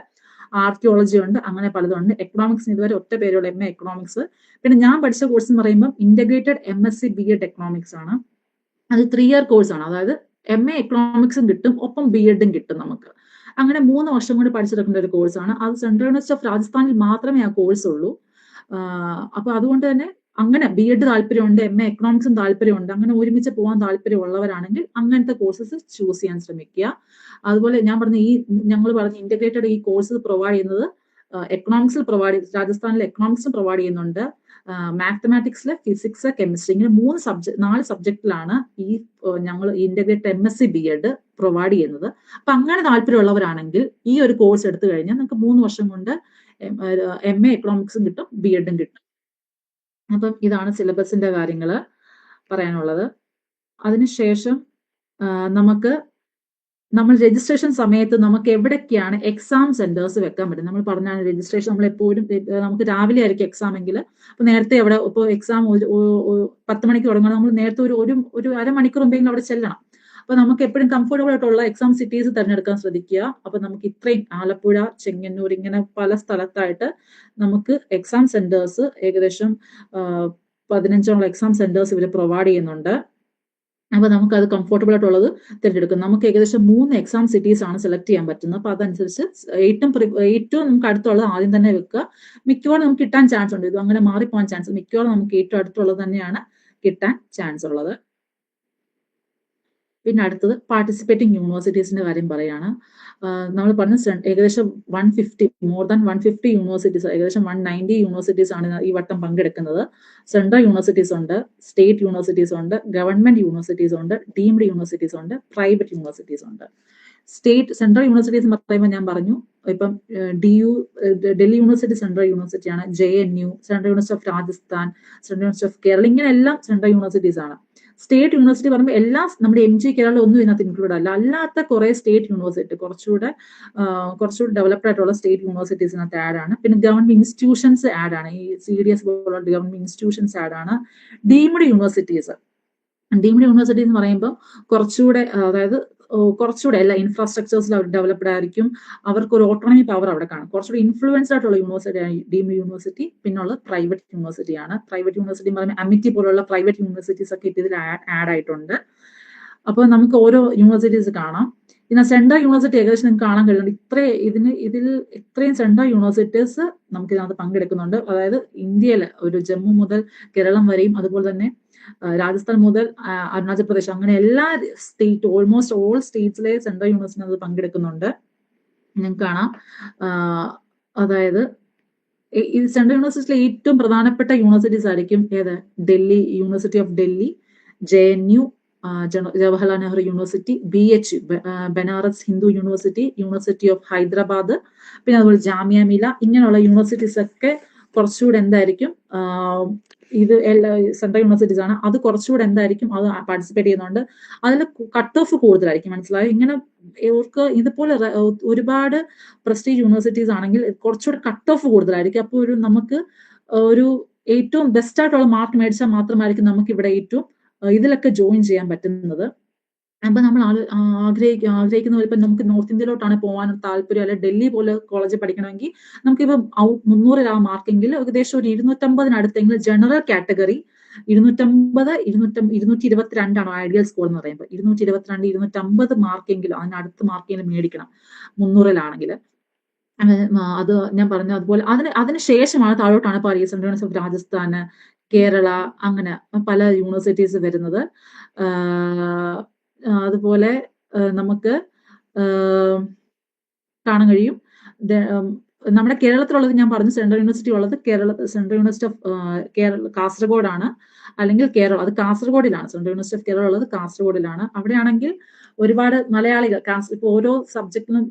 ആർക്കിയോളജി ഉണ്ട്, അങ്ങനെ പലതും ഉണ്ട്. എക്കണോമിക്സിന് ഇതുവരെ ഒറ്റ പേരുള്ള MA എക്കണോമിക്സ്. പിന്നെ ഞാൻ പഠിച്ച കോഴ്സ് എന്ന് പറയുമ്പോൾ ഇന്റഗ്രേറ്റഡ് MSc BEd എക്കണോമിക്സ് ആണ്. അത് 3 ഇയർ കോഴ്സ് ആണ്. അതായത് MA എക്കണോമിക്സും കിട്ടും, ഒപ്പം BEdും കിട്ടും നമുക്ക്. അങ്ങനെ 3 വർഷം കൊണ്ട് പഠിച്ചെടുക്കേണ്ട ഒരു കോഴ്സാണ്. അത് സെൻട്രൽ യൂണിവേഴ്സിറ്റി ഓഫ് രാജസ്ഥാനിൽ മാത്രമേ ആ കോഴ്സ് ഉള്ളൂ. അപ്പൊ അതുകൊണ്ട് തന്നെ അങ്ങനെ BEd താല്പര്യമുണ്ട്, MA എക്കണോമിക്സും താല്പര്യമുണ്ട്, അങ്ങനെ ഒരുമിച്ച് പോകാൻ താല്പര്യമുള്ളവരാണെങ്കിൽ അങ്ങനത്തെ കോഴ്സസ് ചൂസ് ചെയ്യാൻ ശ്രമിക്കുക. അതുപോലെ ഞാൻ പറഞ്ഞ ഞങ്ങൾ പറഞ്ഞ ഇന്റഗ്രേറ്റഡ് ഈ കോഴ്സ് പ്രൊവൈഡ് ചെയ്യുന്നത് എക്കണോമിക്സിൽ രാജസ്ഥാനിലെ എക്കണോമിക്സും പ്രൊവൈഡ് ചെയ്യുന്നുണ്ട്, മാത്തമാറ്റിക്സിലെ ഫിസിക്സ്, കെമിസ്ട്രി, ഇങ്ങനെ 4 സബ്ജക്റ്റിലാണ് ഞങ്ങൾ ഇന്റഗ്രേറ്റഡ് MSc BEd പ്രൊവൈഡ് ചെയ്യുന്നത്. അപ്പൊ അങ്ങനെ താല്പര്യമുള്ളവരാണെങ്കിൽ ഈ ഒരു കോഴ്സ് എടുത്തു കഴിഞ്ഞാൽ നിങ്ങൾക്ക് 3 വർഷം കൊണ്ട് MA എക്കണോമിക്സും കിട്ടും, BEdും കിട്ടും. അപ്പം ഇതാണ് സിലബസിന്റെ കാര്യങ്ങൾ പറയാനുള്ളത്. അതിനുശേഷം നമ്മൾ രജിസ്ട്രേഷൻ സമയത്ത് നമുക്ക് എവിടൊക്കെയാണ് എക്സാം സെന്റേഴ്സ് വെക്കാൻ പറ്റും. നമ്മൾ പറഞ്ഞാണ് രജിസ്ട്രേഷൻ നമ്മൾ എപ്പോഴും നമുക്ക് രാവിലെ ആയിരിക്കും എക്സാം എങ്കിൽ, അപ്പൊ നേരത്തെ അവിടെ ഇപ്പോൾ എക്സാം 10 മണിക്ക് തുടങ്ങണം, നമ്മൾ നേരത്തെ ഒരു അരമണിക്കൂർ മുമ്പെങ്കിലും അവിടെ ചെല്ലണം. അപ്പൊ നമുക്ക് എപ്പോഴും കംഫർട്ടബിൾ ആയിട്ടുള്ള എക്സാം സിറ്റീസ് തിരഞ്ഞെടുക്കാൻ ശ്രദ്ധിക്കുക. അപ്പൊ നമുക്ക് ഇത്രയും ആലപ്പുഴ, ചെങ്ങന്നൂർ, ഇങ്ങനെ പല സ്ഥലത്തായിട്ട് നമുക്ക് എക്സാം സെന്റേഴ്സ് ഏകദേശം 15ഓളം എക്സാം സെന്റേഴ്സ് ഇവർ പ്രൊവൈഡ് ചെയ്യുന്നുണ്ട്. അപ്പൊ നമുക്ക് അത് കംഫർട്ടബിൾ ആയിട്ടുള്ളത് തിരഞ്ഞെടുക്കും. നമുക്ക് ഏകദേശം 3 എക്സാം സിറ്റീസ് ആണ് സെലക്ട് ചെയ്യാൻ പറ്റുന്നത്. അപ്പൊ അതനുസരിച്ച് ഏറ്റവും നമുക്ക് അടുത്തുള്ളത് ആദ്യം തന്നെ വെക്കുക. മിക്കവാറും നമുക്ക് കിട്ടാൻ ചാൻസ് ഉണ്ട്, ഇത് അങ്ങനെ മാറിപ്പോകാൻ ചാൻസ്. മിക്കവാറും നമുക്ക് ഏറ്റവും അടുത്തുള്ളത് തന്നെയാണ് കിട്ടാൻ ചാൻസ് ഉള്ളത്. പിന്നെ അടുത്തത് പാർട്ടിസിപ്പേറ്റിംഗ് യൂണിവേഴ്സിറ്റീസിന്റെ കാര്യം പറയാണ്. നമ്മൾ പറഞ്ഞ ഏകദേശം 150 മോർ ദാൻ 150 യൂണിവേഴ്സിറ്റീസ്, ഏകദേശം 190 യൂണിവേഴ്സിറ്റീസ് ആണ് ഈ വട്ടം പങ്കെടുക്കുന്നത്. സെൻട്രൽ യൂണിവേഴ്സിറ്റീസ് ഉണ്ട്, സ്റ്റേറ്റ് യൂണിവേഴ്സിറ്റീസ് ഉണ്ട്, ഗവൺമെന്റ് യൂണിവേഴ്സിറ്റീസ് ഉണ്ട്, ഡീംഡ് യൂണിവേഴ്സിറ്റീസ് ഉണ്ട്, പ്രൈവറ്റ് യൂണിവേഴ്സിറ്റീസ് ഉണ്ട്. സെൻട്രൽ യൂണിവേഴ്സിറ്റീസ് പറയുമ്പോൾ ഞാൻ പറഞ്ഞു, ഇപ്പം ഡൽഹി യൂണിവേഴ്സിറ്റി സെൻട്രൽ യൂണിവേഴ്സിറ്റിയാണ്, JNU, central university of Rajasthan, central university of Kerala, ഇങ്ങനെ എല്ലാം സെൻട്രൽ യൂണിവേഴ്സിറ്റീസ് ആണ്. സ്റ്റേറ്റ് യൂണിവേഴ്സിറ്റി പറയുമ്പോൾ എല്ലാം നമ്മുടെ MG കേരള ഒന്നും ഇതിനകത്ത് ഇൻക്ലൂഡ് അല്ല. അല്ലാത്ത കുറെ സ്റ്റേറ്റ് യൂണിവേഴ്സിറ്റി കുറച്ചുകൂടെ ഡെവലപ്ഡ് ആയിട്ടുള്ള സ്റ്റേറ്റ് യൂണിവേഴ്സിറ്റീസിനകത്ത് ആഡ് ആണ്. പിന്നെ ഗവൺമെന്റ് ഇൻസ്റ്റിറ്റ്യൂഷൻസ് ആഡ് ആണ്, ഈ CDS പോലുള്ള ഗവൺമെന്റ് ഇൻസ്റ്റിറ്റ്യൂഷൻസ് ആഡ് ആണ്. ഡീംഡ് യൂണിവേഴ്സിറ്റീസ് എന്ന് പറയുമ്പോൾ കുറച്ചുകൂടെ, അതായത് കുറച്ചുകൂടെ എല്ലാ ഇൻഫ്രാസ്ട്രക്ചേഴ്സിൽ അവർ ഡെവലപ്ഡ് ആയിരിക്കും, അവർക്ക് ഒരു ഓട്ടോണമി പവർ അവിടെ കാണും. കുറച്ചുകൂടി ഇൻഫ്ലുവൻസ്ഡ് ആയിട്ടുള്ള യൂണിവേഴ്സിറ്റി ഡീംഡ് യൂണിവേഴ്സിറ്റി. പിന്നുള്ള പ്രൈവറ്റ് യൂണിവേഴ്സിറ്റിയാണ്. പ്രൈവറ്റ് യൂണിവേഴ്സിറ്റി എന്ന് പറയുമ്പോൾ അമിറ്റി പോലുള്ള പ്രൈവറ്റ് യൂണിവേഴ്സിറ്റീസ് ഒക്കെ ഇതിൽ ആഡ് ആയിട്ടുണ്ട്. അപ്പോൾ നമുക്ക് ഓരോ യൂണിവേഴ്സിറ്റീസ് കാണാം. പിന്നെ സെൻട്രൽ യൂണിവേഴ്സിറ്റി ഏകദേശം നിങ്ങൾക്ക് കാണാൻ കഴിയുന്നുണ്ട്. ഇതിൽ ഇത്രയും സെൻട്രൽ യൂണിവേഴ്സിറ്റീസ് നമുക്ക് ഇതിനകത്ത് പങ്കെടുക്കുന്നുണ്ട്. അതായത് ഇന്ത്യയിൽ ഒരു ജമ്മു മുതൽ കേരളം വരെയും, അതുപോലെ തന്നെ രാജസ്ഥാൻ മുതൽ അരുണാചൽ പ്രദേശ്, അങ്ങനെ എല്ലാ സ്റ്റേറ്റ്, ഓൾമോസ്റ്റ് ഓൾ സ്റ്റേറ്റ്സിലെ സെൻട്രൽ യൂണിവേഴ്സിറ്റി അത് പങ്കെടുക്കുന്നുണ്ട്. നിങ്ങൾക്ക് കാണാം. അതായത് ഈ സെൻട്രൽ യൂണിവേഴ്സിറ്റിയിലെ ഏറ്റവും പ്രധാനപ്പെട്ട യൂണിവേഴ്സിറ്റീസ് ആയിരിക്കും ഏത്? Delhi, university of Delhi, JNU, Jawaharlal Nehru university, BHU, Banaras Hindu university, university of Hyderabad, പിന്നെ അതുപോലെ ജാമിയ മില, ഇങ്ങനെയുള്ള യൂണിവേഴ്സിറ്റീസ് ഒക്കെ കുറച്ചുകൂടെ എന്തായിരിക്കും, ഇത് സെൻട്രൽ യൂണിവേഴ്സിറ്റീസ് ആണ്, അത് കുറച്ചുകൂടെ എന്തായിരിക്കും, അത് പാർട്ടിസിപ്പേറ്റ് ചെയ്യുന്നുണ്ട്. അതിൽ കട്ട് ഓഫ് കൂടുതലായിരിക്കും. മനസ്സിലായോ? ഇങ്ങനെ ഇവർക്ക് ഇതുപോലെ ഒരുപാട് പ്രസ്റ്റീജ് യൂണിവേഴ്സിറ്റീസ് ആണെങ്കിൽ കുറച്ചുകൂടെ കട്ട് ഓഫ് കൂടുതലായിരിക്കും. അപ്പോൾ നമുക്ക് ഒരു ഏറ്റവും ബെസ്റ്റ് ആയിട്ടുള്ള മാർക്ക് മേടിച്ചാൽ മാത്രമായിരിക്കും നമുക്ക് ഇവിടെ ഏറ്റവും ഇതിലൊക്കെ ജോയിൻ ചെയ്യാൻ പറ്റുന്നത്. അപ്പൊ നമ്മൾ ആഗ്രഹിക്കുന്ന ഇപ്പൊ നമുക്ക് നോർത്ത് ഇന്ത്യയിലോട്ടാണ് പോകാൻ താല്പര്യം, അല്ലെ ഡൽഹി പോലെ കോളേജിൽ പഠിക്കണമെങ്കിൽ നമുക്കിപ്പോ 300 മാർക്കെങ്കിൽ ഏകദേശം ഒരു 250 ജനറൽ കാറ്റഗറി 222 ഐഡിയൽ സ്കോർ എന്ന് പറയുമ്പോൾ 250 മാർക്കെങ്കിലും അതിനടുത്ത് മാർക്കെങ്കിലും മേടിക്കണം 300 അത് ഞാൻ പറഞ്ഞു. അതുപോലെ അതിനുശേഷമാണ് താഴോട്ടാണ് ഇപ്പോൾ സെൻട്രൽ യൂണിവേഴ്സിറ്റി ഓഫ് രാജസ്ഥാന്, കേരള, അങ്ങനെ പല യൂണിവേഴ്സിറ്റീസ് വരുന്നത്. അതുപോലെ നമുക്ക് കാണാൻ കഴിയും. നമ്മുടെ കേരളത്തിലുള്ളത് ഞാൻ പറഞ്ഞു, സെൻട്രൽ യൂണിവേഴ്സിറ്റി ഉള്ളത് സെൻട്രൽ യൂണിവേഴ്സിറ്റി ഓഫ് കാസർഗോഡാണ്, അല്ലെങ്കിൽ കേരള, അത് കാസർഗോഡിലാണ്. സെൻട്രൽ യൂണിവേഴ്സിറ്റി ഓഫ് കേരള ഉള്ളത് കാസർഗോഡിലാണ്. അവിടെയാണെങ്കിൽ ഒരുപാട് മലയാളികൾ, ഇപ്പൊ ഓരോ സബ്ജക്റ്റിലും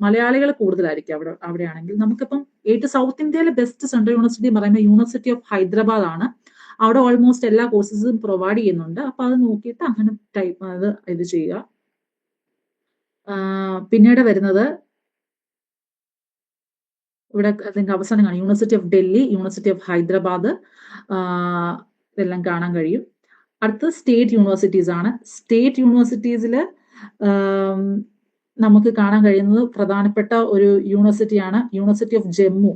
മലയാളികൾ കൂടുതലായിരിക്കും അവിടെയാണെങ്കിൽ. നമുക്കിപ്പം ഏറ്റവും സൗത്ത് ഇന്ത്യയിലെ ബെസ്റ്റ് സെൻട്രൽ യൂണിവേഴ്സിറ്റി പറയുമ്പോൾ യൂണിവേഴ്സിറ്റി ഓഫ് ഹൈദരാബാദ് ആണ്. അവിടെ ഓൾമോസ്റ്റ് എല്ലാ കോഴ്സസും പ്രൊവൈഡ് ചെയ്യുന്നുണ്ട്. അപ്പൊ അത് നോക്കിയിട്ട് അങ്ങനെ ഇത് ചെയ്യുക. പിന്നീട് വരുന്നത് ഇവിടെ നിങ്ങൾക്ക് അവസാനം കാണാം, university of Delhi, university of Hyderabad, ഇതെല്ലാം കാണാൻ കഴിയും. അടുത്തത് സ്റ്റേറ്റ് യൂണിവേഴ്സിറ്റീസ് ആണ്. സ്റ്റേറ്റ് യൂണിവേഴ്സിറ്റീസിൽ നമുക്ക് കാണാൻ കഴിയുന്നത് പ്രധാനപ്പെട്ട ഒരു യൂണിവേഴ്സിറ്റിയാണ് university of Jammu.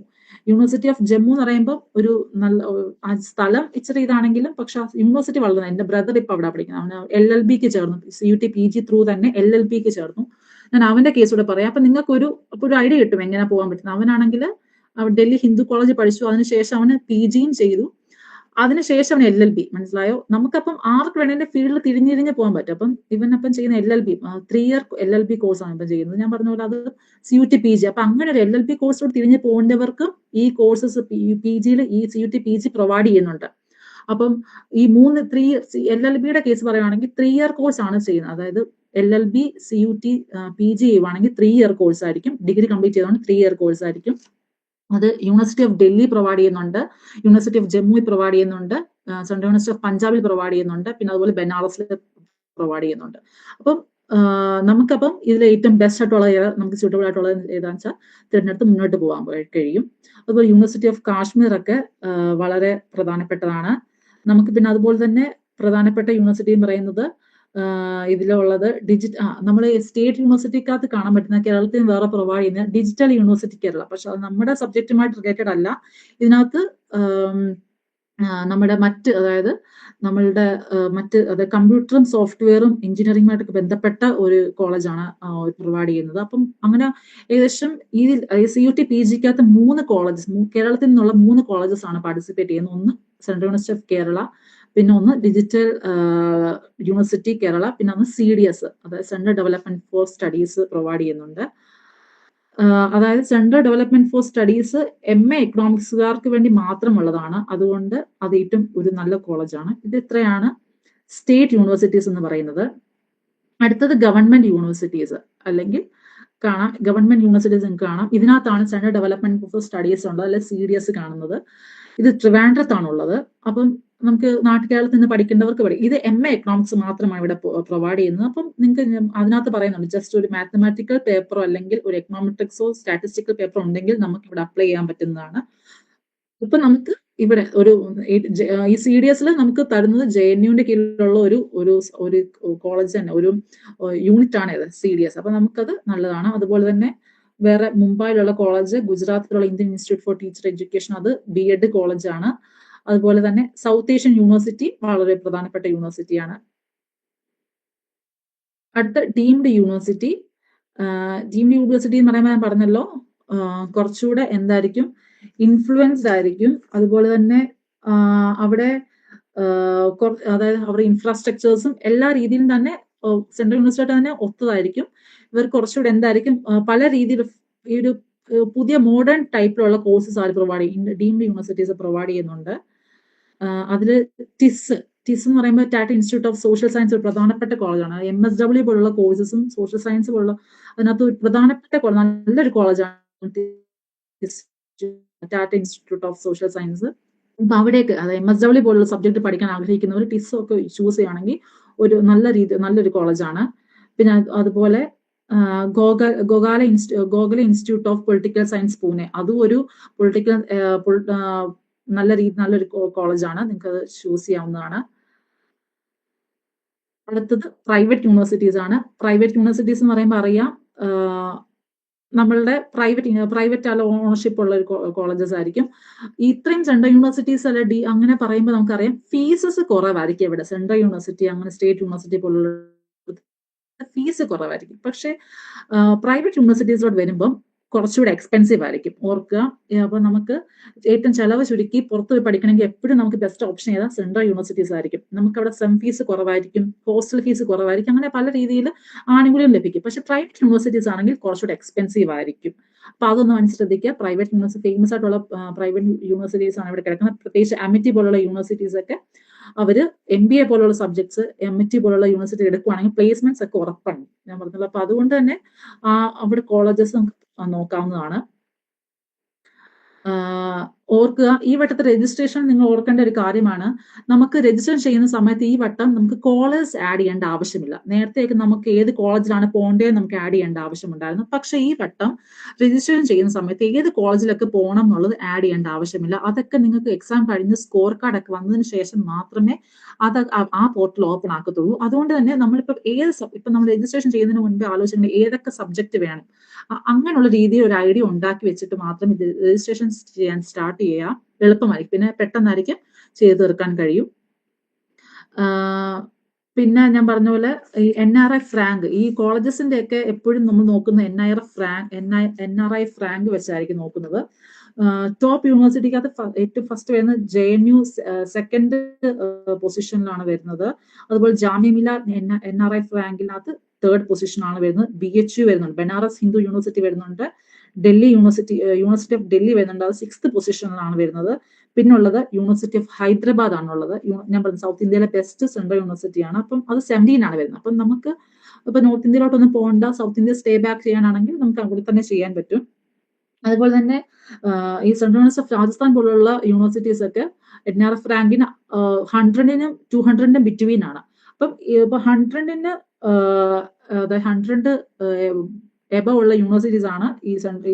University of Jammu എന്ന് പറയുമ്പോൾ ഒരു നല്ല സ്ഥലം ഇച്ചിരി ഇതാണെങ്കിലും, പക്ഷെ യൂണിവേഴ്സിറ്റി വളർന്നത്. എന്റെ ബ്രദർ ഇപ്പൊ അവിടെ പഠിക്കുന്നത്, അവന് LLBക്ക് ചേർന്നു, CUT PG ത്രൂ തന്നെ LLBക്ക് ചേർന്നു. ഞാൻ അവന്റെ കേസ് കൂടെ പറയാം. അപ്പൊ നിങ്ങൾക്ക് ഒരു ഐഡിയ കിട്ടും എങ്ങനെ പോകാൻ പറ്റുന്നത്. അവനാണെങ്കിൽ ഡൽഹി ഹിന്ദു കോളേജിൽ പഠിച്ചു, അതിനുശേഷം അവന് PGയും ചെയ്തു, അതിനുശേഷം അവൻ LLB. മനസ്സിലായോ? നമുക്കപ്പം ആർക്ക് വേണേലും ഫീൽഡിൽ തിരിഞ്ഞിരിഞ്ഞ് പോകാൻ പറ്റും. അപ്പം ഇവനപ്പം ചെയ്യുന്ന LLB 3 ഇയർ LLB കോഴ്സാണ് ഇപ്പം ചെയ്യുന്നത്. ഞാൻ പറഞ്ഞ പോലെ അത് CUT PG. അപ്പൊ അങ്ങനെ ഒരു LLB കോഴ്സോട് തിരിഞ്ഞ് പോകേണ്ടവർക്കും ഈ കോഴ്സസ് PGയിൽ ഈ CUT PG പ്രൊവൈഡ് ചെയ്യുന്നുണ്ട്. അപ്പം ഈ 3 LLBയുടെ കേസ് പറയുകയാണെങ്കിൽ 3 ഇയർ കോഴ്സ് ആണ് ചെയ്യുന്നത്. അതായത് LLB CUT PG ചെയ്യുവാണെങ്കിൽ 3 ഇയർ കോഴ്സ് ആയിരിക്കും. ഡിഗ്രി കംപ്ലീറ്റ് ചെയ്തോണ്ട് 3 ഇയർ കോഴ്സ് ആയിരിക്കും. അത് യൂണിവേഴ്സിറ്റി ഓഫ് ഡൽഹി പ്രൊവൈഡ് ചെയ്യുന്നുണ്ട്, യൂണിവേഴ്സിറ്റി ഓഫ് ജമ്മുവിൽ പ്രൊവൈഡ് ചെയ്യുന്നുണ്ട്, സെൻട്രൽ യൂണിവേഴ്സിറ്റി ഓഫ് പഞ്ചാബിൽ പ്രൊവൈഡ് ചെയ്യുന്നുണ്ട്, പിന്നെ അതുപോലെ ബനാറസിൽ പ്രൊവൈഡ് ചെയ്യുന്നുണ്ട്. അപ്പം നമുക്കപ്പം ഇതിൽ ഏറ്റവും ബെസ്റ്റ് ആയിട്ടുള്ള നമുക്ക് സ്യൂട്ടബിൾ ആയിട്ടുള്ള ഏതാണെന്ന് വെച്ചാൽ തിരഞ്ഞെടുത്ത് മുന്നോട്ട് പോകാൻ കഴിയും. അതുപോലെ യൂണിവേഴ്സിറ്റി ഓഫ് കാശ്മീർ ഒക്കെ വളരെ പ്രധാനപ്പെട്ടതാണ് നമുക്ക്. പിന്നെ അതുപോലെ തന്നെ പ്രധാനപ്പെട്ട യൂണിവേഴ്സിറ്റി എന്ന് പറയുന്നത് ഇതിലുള്ളത് നമ്മൾ സ്റ്റേറ്റ് യൂണിവേഴ്സിറ്റിക്കകത്ത് കാണാൻ പറ്റുന്ന കേരളത്തിൽ വേറെ പ്രൊവൈഡ് ചെയ്യുന്ന ഡിജിറ്റൽ യൂണിവേഴ്സിറ്റി കേരള. പക്ഷെ അത് നമ്മുടെ സബ്ജക്റ്റുമായിട്ട് റിലേറ്റഡ് അല്ല. ഇതിനകത്ത് നമ്മുടെ അതായത് നമ്മളുടെ കമ്പ്യൂട്ടറും സോഫ്റ്റ്വെയറും എഞ്ചിനീയറിംഗുമായിട്ടൊക്കെ ബന്ധപ്പെട്ട ഒരു കോളേജാണ് പ്രൊവൈഡ് ചെയ്യുന്നത്. അപ്പം അങ്ങനെ ഏകദേശം ഈ CUT PGക്കകത്ത് 3 കോളേജസ്, കേരളത്തിൽ നിന്നുള്ള 3 കോളേജസ് ആണ് പാർട്ടിസിപ്പേറ്റ് ചെയ്യുന്നത്. ഒന്ന് സെൻട്രൽ യൂണിവേഴ്സിറ്റി ഓഫ് കേരള, പിന്നെ ഒന്ന് ഡിജിറ്റൽ യൂണിവേഴ്സിറ്റി കേരള, പിന്നെ ഒന്ന് CDS, അതായത് central development four studies provide ചെയ്യുന്നുണ്ട്. അതായത് central development four studies MA എക്കണോമിക്സുകാർക്ക് വേണ്ടി മാത്രമുള്ളതാണ്. അതുകൊണ്ട് അത് ഏറ്റവും ഒരു നല്ല കോളേജാണ്. ഇത് ഇത്രയാണ് സ്റ്റേറ്റ് യൂണിവേഴ്സിറ്റീസ് എന്ന് പറയുന്നത്. അടുത്തത് ഗവൺമെന്റ് യൂണിവേഴ്സിറ്റീസ്, അല്ലെങ്കിൽ കാണാം ഗവൺമെന്റ് യൂണിവേഴ്സിറ്റീസ് നിങ്ങൾക്ക് കാണാം. ഇതിനകത്താണ് സെൻട്രൽ ഡെവലപ്മെന്റ് ഫോർ സ്റ്റഡീസ് ഉള്ളത്, അല്ലെ CDS കാണുന്നത്. ഇത് ട്രിവാൻഡ്രത്താണുള്ളത്. അപ്പം നമുക്ക് കേരളത്തിൽ നിന്ന് പഠിക്കേണ്ടവർക്ക് ഇത് MA എക്കണോമിക്സ് മാത്രമാണ് ഇവിടെ പ്രൊവൈഡ് ചെയ്യുന്നത്. അപ്പം നിങ്ങൾക്ക് അതിനകത്ത് പറയുന്നുണ്ട്, ജസ്റ്റ് ഒരു മാത്തമാറ്റിക്കൽ പേപ്പറോ അല്ലെങ്കിൽ ഒരു എക്കണോമെട്രിക്സോ സ്റ്റാറ്റിസ്റ്റിക്കൽ പേപ്പറോ ഉണ്ടെങ്കിൽ നമുക്ക് ഇവിടെ അപ്ലൈ ചെയ്യാൻ പറ്റുന്നതാണ്. ഇപ്പൊ നമുക്ക് ഇവിടെ ഒരു ഈ CDSൽ നമുക്ക് തരുന്നത് JNUവിന്റെ കീഴിലുള്ള ഒരു കോളേജ് തന്നെ, ഒരു യൂണിറ്റ് ആണ് ഇത് CDS. അപ്പൊ നമുക്കത് നല്ലതാണ്. അതുപോലെ തന്നെ വേറെ മുംബൈയിലുള്ള കോളേജ്, ഗുജറാത്തിലുള്ള Indian institute for teacher education, അത് BEd കോളേജാണ്. അതുപോലെ തന്നെ സൗത്ത് ഏഷ്യൻ യൂണിവേഴ്സിറ്റി വളരെ പ്രധാനപ്പെട്ട യൂണിവേഴ്സിറ്റിയാണ്. അടുത്ത ഡീംഡ് യൂണിവേഴ്സിറ്റി. ഡീംഡ് യൂണിവേഴ്സിറ്റി എന്ന് പറയുമ്പോൾ ഞാൻ പറഞ്ഞല്ലോ, കുറച്ചുകൂടെ എന്തായിരിക്കും, ഇൻഫ്ലുവൻസ്ഡ് ആയിരിക്കും. അതുപോലെ തന്നെ അവിടെ അതായത് അവരുടെ ഇൻഫ്രാസ്ട്രക്ചേഴ്സും എല്ലാ രീതിയിലും തന്നെ സെൻട്രൽ യൂണിവേഴ്സിറ്റി തന്നെ ഒത്തതായിരിക്കും. ഇവർ കുറച്ചുകൂടെ എന്തായിരിക്കും, പല രീതിയിൽ ഈ ഒരു പുതിയ മോഡേൺ ടൈപ്പിലുള്ള കോഴ്സസ് ആര് പ്രൊവൈഡ് ചെയ്യും, ഡീംഡ് യൂണിവേഴ്സിറ്റീസ് പ്രൊവൈഡ് ചെയ്യുന്നുണ്ട്. അതില് ടിസ് എന്ന് പറയുമ്പോൾ Tata institute of social science ഒരു പ്രധാനപ്പെട്ട കോളേജാണ്. MSW പോലുള്ള കോഴ്സസും സോഷ്യൽ സയൻസ് പോലുള്ള അതിനകത്ത് ഒരു പ്രധാനപ്പെട്ട നല്ലൊരു കോളേജാണ് Tata institute of social science. അപ്പൊ അവിടേക്ക് അതായത് MSW പോലുള്ള സബ്ജക്ട് പഠിക്കാൻ ആഗ്രഹിക്കുന്നവർ ടിസ് ഒക്കെ ചൂസ് ചെയ്യുകയാണെങ്കിൽ ഒരു നല്ലൊരു കോളേജാണ്. പിന്നെ അതുപോലെ Gokhale institute of political science Pune, അതും ഒരു നല്ലൊരു കോളേജാണ്. നിങ്ങൾക്ക് അത് ചൂസ് ചെയ്യാവുന്നതാണ്. അടുത്തത് പ്രൈവറ്റ് യൂണിവേഴ്സിറ്റീസ് ആണ്. പ്രൈവറ്റ് യൂണിവേഴ്സിറ്റീസ് എന്ന് പറയുമ്പോൾ അറിയാം, നമ്മളുടെ പ്രൈവറ്റ് അല്ല ഓണർഷിപ്പ് ഉള്ള ഒരു കോളേജസ് ആയിരിക്കും. ഇത്രയും സെൻട്രൽ യൂണിവേഴ്സിറ്റീസ് അല്ല അങ്ങനെ പറയുമ്പോൾ നമുക്കറിയാം ഫീസസ് കുറവായിരിക്കും ഇവിടെ. സെൻട്രൽ യൂണിവേഴ്സിറ്റി അങ്ങനെ സ്റ്റേറ്റ് യൂണിവേഴ്സിറ്റി പോലുള്ള ഫീസ് കുറവായിരിക്കും. പക്ഷെ പ്രൈവറ്റ് യൂണിവേഴ്സിറ്റീസിലോട്ട് വരുമ്പം കുറച്ചുകൂടെ എക്സ്പെൻസീവ് ആയിരിക്കും. ഓർക്കുക, അപ്പൊ നമുക്ക് ഏറ്റവും ചെലവ് ചുരുക്കി പുറത്ത് പോയി പഠിക്കണമെങ്കിൽ എപ്പോഴും നമുക്ക് ബെസ്റ്റ് ഓപ്ഷൻ ചെയ്താൽ സെൻട്രൽ യൂണിവേഴ്സിറ്റീസ് ആയിരിക്കും. നമുക്ക് അവിടെ സെം ഫീസ് കുറവായിരിക്കും, ഹോസ്റ്റൽ ഫീസ് കുറവായിരിക്കും, അങ്ങനെ പല രീതിയിൽ ആനുകൂല്യം ലഭിക്കും. പക്ഷെ പ്രൈവറ്റ് യൂണിവേഴ്സിറ്റീസ് ആണെങ്കിൽ കുറച്ചുകൂടെ എക്സ്പെൻസീവ് ആയിരിക്കും. അപ്പൊ അതൊന്ന് മനസ്സിലാക്കുക. പ്രൈവറ്റ് യൂണിവേഴ്സിറ്റി ഫേമസ് ആയിട്ടുള്ള പ്രൈവറ്റ് യൂണിവേഴ്സിറ്റീസ് ആണ് ഇവിടെ കിടക്കുന്നത്. പ്രത്യേകിച്ച് അമിറ്റി പോലുള്ള യൂണിവേഴ്സിറ്റീസ് ഒക്കെ അവര് MBA പോലുള്ള സബ്ജക്ട്സ് MIT പോലുള്ള യൂണിവേഴ്സിറ്റി എടുക്കുവാണെങ്കിൽ പ്ലേസ്മെന്റ്സ് ഒക്കെ ഉറപ്പാണ്, ഞാൻ പറഞ്ഞല്ലോ. അപ്പൊ അതുകൊണ്ട് തന്നെ അവിടെ കോളേജസ് നമുക്ക് നോക്കാവുന്നതാണ്. ഓർക്കുക, ഈ വട്ടത്തെ രജിസ്ട്രേഷൻ നിങ്ങൾ ഓർക്കേണ്ട ഒരു കാര്യമാണ്. നമുക്ക് രജിസ്റ്റർ ചെയ്യുന്ന സമയത്ത് ഈ വട്ടം നമുക്ക് കോളേജ് ആഡ് ചെയ്യേണ്ട ആവശ്യമില്ല. നേരത്തെയൊക്കെ നമുക്ക് ഏത് കോളേജിലാണ് പോകേണ്ടത് നമുക്ക് ആഡ് ചെയ്യേണ്ട ആവശ്യമുണ്ടായിരുന്നു. പക്ഷെ ഈ വട്ടം രജിസ്ട്രേഷൻ ചെയ്യുന്ന സമയത്ത് ഏത് കോളേജിലൊക്കെ പോകണം എന്നുള്ളത് ആഡ് ചെയ്യേണ്ട ആവശ്യമില്ല. അതൊക്കെ നിങ്ങൾക്ക് എക്സാം കഴിഞ്ഞ് സ്കോർ കാർഡ് ഒക്കെ വന്നതിന് ശേഷം മാത്രമേ ആ പോർട്ടൽ ഓപ്പൺ ആക്കത്തുള്ളൂ. അതുകൊണ്ട് തന്നെ നമ്മളിപ്പോ ഇപ്പൊ നമ്മൾ രജിസ്ട്രേഷൻ ചെയ്യുന്നതിന് മുൻപ് ആലോചിക്കേണ്ട ഏതൊക്കെ സബ്ജക്ട് വേണം, അങ്ങനെയുള്ള രീതിയിൽ ഒരു ഐഡിയ ഉണ്ടാക്കി വെച്ചിട്ട് മാത്രം ഇത് രജിസ്ട്രേഷൻ ചെയ്യാൻ സ്റ്റാർട്ട് ചെയ്യുക. എളുപ്പമായിരിക്കും, പിന്നെ പെട്ടെന്നായിരിക്കും ചെയ്തു തീർക്കാൻ കഴിയും. പിന്നെ ഞാൻ പറഞ്ഞ പോലെ ഈ NRI ഫ്രാങ്ക്, ഈ കോളേജസിന്റെ ഒക്കെ എപ്പോഴും നമ്മൾ നോക്കുന്ന NRI ഫ്രാങ്ക് വെച്ചായിരിക്കും നോക്കുന്നത്. ടോപ്പ് യൂണിവേഴ്സിറ്റിക്കകത്ത് ഏറ്റവും ഫസ്റ്റ് വരുന്നത് JNU സെക്കൻഡ് പൊസിഷനിലാണ് വരുന്നത്. അതുപോലെ ജാമിയ മിലിയ NRI ഫ്രാങ്കിനകത്ത് തേർഡ് പൊസിഷനാണ് വരുന്നത്. BHU വരുന്നുണ്ട്, ബനാറസ് ഹിന്ദു യൂണിവേഴ്സിറ്റി വരുന്നുണ്ട്, ഡൽഹി യൂണിവേഴ്സിറ്റി ഓഫ് ഡൽഹി വരുന്നുണ്ട്, അത് 6th പൊസിഷനിലാണ് വരുന്നത്. പിന്നുള്ളത് യൂണിവേഴ്സിറ്റി ഓഫ് ഹൈദരാബാദ് ആണുള്ളത്. ഞാൻ പറഞ്ഞ സൗത്ത് ഇന്ത്യയിലെ ബെസ്റ്റ് സെൻട്രൽ യൂണിവേഴ്സിറ്റിയാണ്. അപ്പം അത് 17 ആണ് വരുന്നത്. അപ്പം നമുക്ക് ഇപ്പൊ നോർത്ത് ഇന്ത്യയിലോട്ടൊന്നും പോകണ്ട, സൗത്ത് ഇന്ത്യ സ്റ്റേ ബാക്ക് ചെയ്യാനാണെങ്കിൽ നമുക്ക് അവിടെ തന്നെ ചെയ്യാൻ പറ്റും. അതുപോലെ തന്നെ ഈ സെൻട്രൽ യൂണിവേഴ്സിറ്റി ഓഫ് രാജസ്ഥാൻ പോലുള്ള യൂണിവേഴ്സിറ്റീസ് ഒക്കെ NRF റാങ്കിന് 100-നും 200-നും ബിറ്റ്വീൻ ആണ്. അപ്പം ഇപ്പൊ 100-ന് 100 എബവ് ഉള്ള യൂണിവേഴ്സിറ്റീസ് ആണ്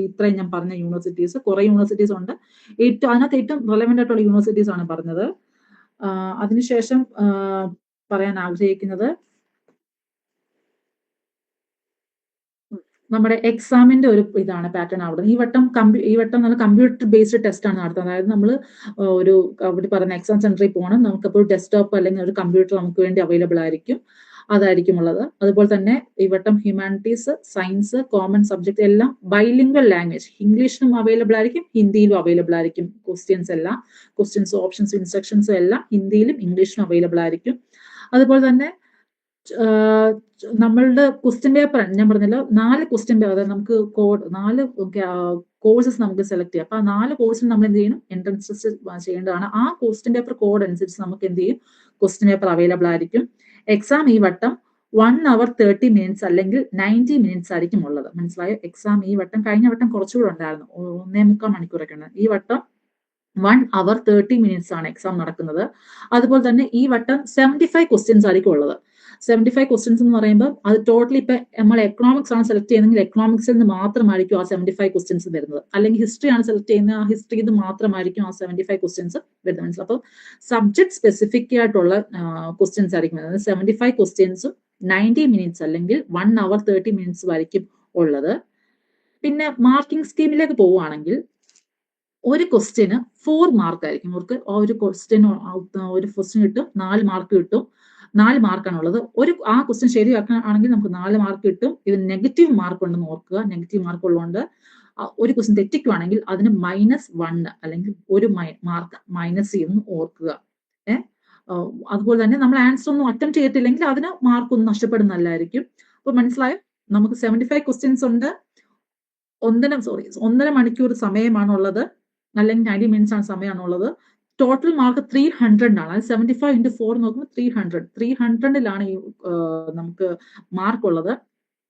ഇത്രയും ഞാൻ പറഞ്ഞ യൂണിവേഴ്സിറ്റീസ്. കുറെ യൂണിവേഴ്സിറ്റീസ് ഉണ്ട്. അതിനകത്ത് ഏറ്റവും റെലവെന്റ് ആയിട്ടുള്ള യൂണിവേഴ്സിറ്റീസ് ആണ് പറഞ്ഞത്. അതിനുശേഷം പറയാൻ ആഗ്രഹിക്കുന്നത് നമ്മുടെ എക്സാമിന്റെ ഒരു ഇതാണ് പാറ്റേൺ അവിടെ. ഈ വട്ടം നല്ല കമ്പ്യൂട്ടർ ബേസ്ഡ് ടെസ്റ്റ് ആണ് നടത്തുന്നത്. അതായത് നമ്മൾ അവിടെ പറയുന്ന എക്സാം സെന്ററിൽ പോകണം, നമുക്കപ്പോൾ ഡെസ്ക്ടോപ്പ് അല്ലെങ്കിൽ ഒരു കമ്പ്യൂട്ടർ നമുക്ക് വേണ്ടി അവൈലബിൾ ആയിരിക്കും. അതായിരിക്കും ഉള്ളത്. അതുപോലെ തന്നെ ഈ വട്ടം ഹ്യൂമാനിറ്റീസ്, സയൻസ്, കോമൺ സബ്ജക്ട് എല്ലാം ബൈലിംഗ്വൽ ലാംഗ്വേജ്, ഇംഗ്ലീഷിലും അവൈലബിൾ ആയിരിക്കും, ഹിന്ദിയിലും അവൈലബിൾ ആയിരിക്കും. ക്വസ്റ്റ്യൻസ്, ഓപ്ഷൻസ്, ഇൻസ്ട്രക്ഷൻസും എല്ലാം ഹിന്ദിയിലും ഇംഗ്ലീഷിലും അവൈലബിൾ ആയിരിക്കും. അതുപോലെ തന്നെ നമ്മളുടെ ക്വസ്റ്റ്യൻ പേപ്പർ ഞാൻ പറഞ്ഞല്ലോ, 4 ക്വസ്റ്റ്യൻ പേപ്പർ, അതായത് നമുക്ക് 4 കോഴ്സസ് നമുക്ക് സെലക്ട് ചെയ്യാം. അപ്പൊ ആ 4 കോഴ്സിന് നമ്മൾ എന്ത് ചെയ്യണം, എൻട്രൻസ് ടെസ്റ്റ് ചെയ്യേണ്ടതാണ്. ആ ക്വസ്റ്റ്യൻ പേപ്പർ കോഡ് അനുസരിച്ച് നമുക്ക് എന്ത് ചെയ്യും, ക്വസ്റ്റ്യൻ പേപ്പർ അവൈലബിൾ ആയിരിക്കും. എക്സാം ഈ വട്ടം 1 hour 30 minutes അല്ലെങ്കിൽ 90 minutes ആയിരിക്കും ഉള്ളത്. മനസ്സിലായോ? എക്സാം ഈ വട്ടം, കഴിഞ്ഞ വട്ടം കുറച്ചുകൂടെ ഉണ്ടായിരുന്നു, 1.25 മണിക്കൂറൊക്കെ ഉണ്ട്. ഈ വട്ടം 1 hour 30 minutes ആണ് എക്സാം നടക്കുന്നത്. അതുപോലെ തന്നെ ഈ വട്ടം 75 ക്വസ്റ്റ്യൻസ് ആയിരിക്കും ഉള്ളത്. 75 ക്വസ്റ്റ്യൻസ് എന്ന് പറയുമ്പോൾ അത് ടോട്ടലി ഇപ്പൊ നമ്മൾ എക്കണോമിക്സ് ആണ് സെലക്ട് ചെയ്യുന്നതെങ്കിൽ എക്കണോമിക്സിൽ നിന്ന് മാത്രമായിരിക്കും ആ 75 ക്വസ്റ്റ്യൻസ് വരുന്നത്. അല്ലെങ്കിൽ ഹിസ്റ്ററി ആണ് സെലക്ട് ചെയ്യുന്നത്, ആ ഹിസ്റ്ററിയിൽ നിന്ന് മാത്രമായിരിക്കും ആ 75 ക്വസ്റ്റ്യൻസ് വരുന്നത്. മനസ്സിലാവും? അപ്പോൾ സബ്ജക്ട് സ്പെസിഫിക് ആയിട്ടുള്ള ക്വസ്റ്റ്യൻസ് ആയിരിക്കും വരുന്നത്. 75 ക്വസ്റ്റ്യൻസും 90 മിനിറ്റ്സ് അല്ലെങ്കിൽ 1 hour 30 minutes ആയിരിക്കും ഉള്ളത്. പിന്നെ മാർക്കിംഗ് സ്കീമിലേക്ക് പോവുകയാണെങ്കിൽ ഒരു ക്വസ്റ്റ്യന് 4 മാർക്ക് ആയിരിക്കും. അവർക്ക് ഒരു ക്വസ്റ്റ്യൻ കിട്ടും, 4 മാർക്ക് കിട്ടും. 4 മാർക്കാണ് ഉള്ളത്. ആ ക്വസ്റ്റ്യൻ ശരിയാക്കുകയാണെങ്കിൽ നമുക്ക് 4 മാർക്ക് കിട്ടും. ഇത് നെഗറ്റീവ് മാർക്ക് ഉണ്ടെന്ന് ഓർക്കുക. നെഗറ്റീവ് മാർക്ക് ഉള്ളതുകൊണ്ട് ഒരു ക്വസ്റ്റ്യൻ തെറ്റിക്കുകയാണെങ്കിൽ അതിന് -1 അല്ലെങ്കിൽ 1 മാർക്ക് മൈനസ് ചെയ്യുമെന്ന് ഓർക്കുക. അതുപോലെ തന്നെ നമ്മൾ ആൻസർ ഒന്നും അറ്റംപ്റ്റ് ചെയ്തിട്ടില്ലെങ്കിൽ അതിന് മാർക്കൊന്നും നഷ്ടപ്പെടുന്നതല്ലായിരിക്കും. അപ്പൊ മനസ്സിലായോ? നമുക്ക് 75 ക്വസ്റ്റ്യൻസ് ഉണ്ട്. 1.5 മണിക്കൂർ സമയമാണുള്ളത്, അല്ലെങ്കിൽ 90 മിനിറ്റ്സ് ആണ് സമയമാണുള്ളത്. ടോട്ടൽ മാർക്ക് 300 ആണ്. അത് 75 into 4 നോക്കുമ്പോൾ 300-ലാണ് ഈ നമുക്ക് മാർക്ക് ഉള്ളത്.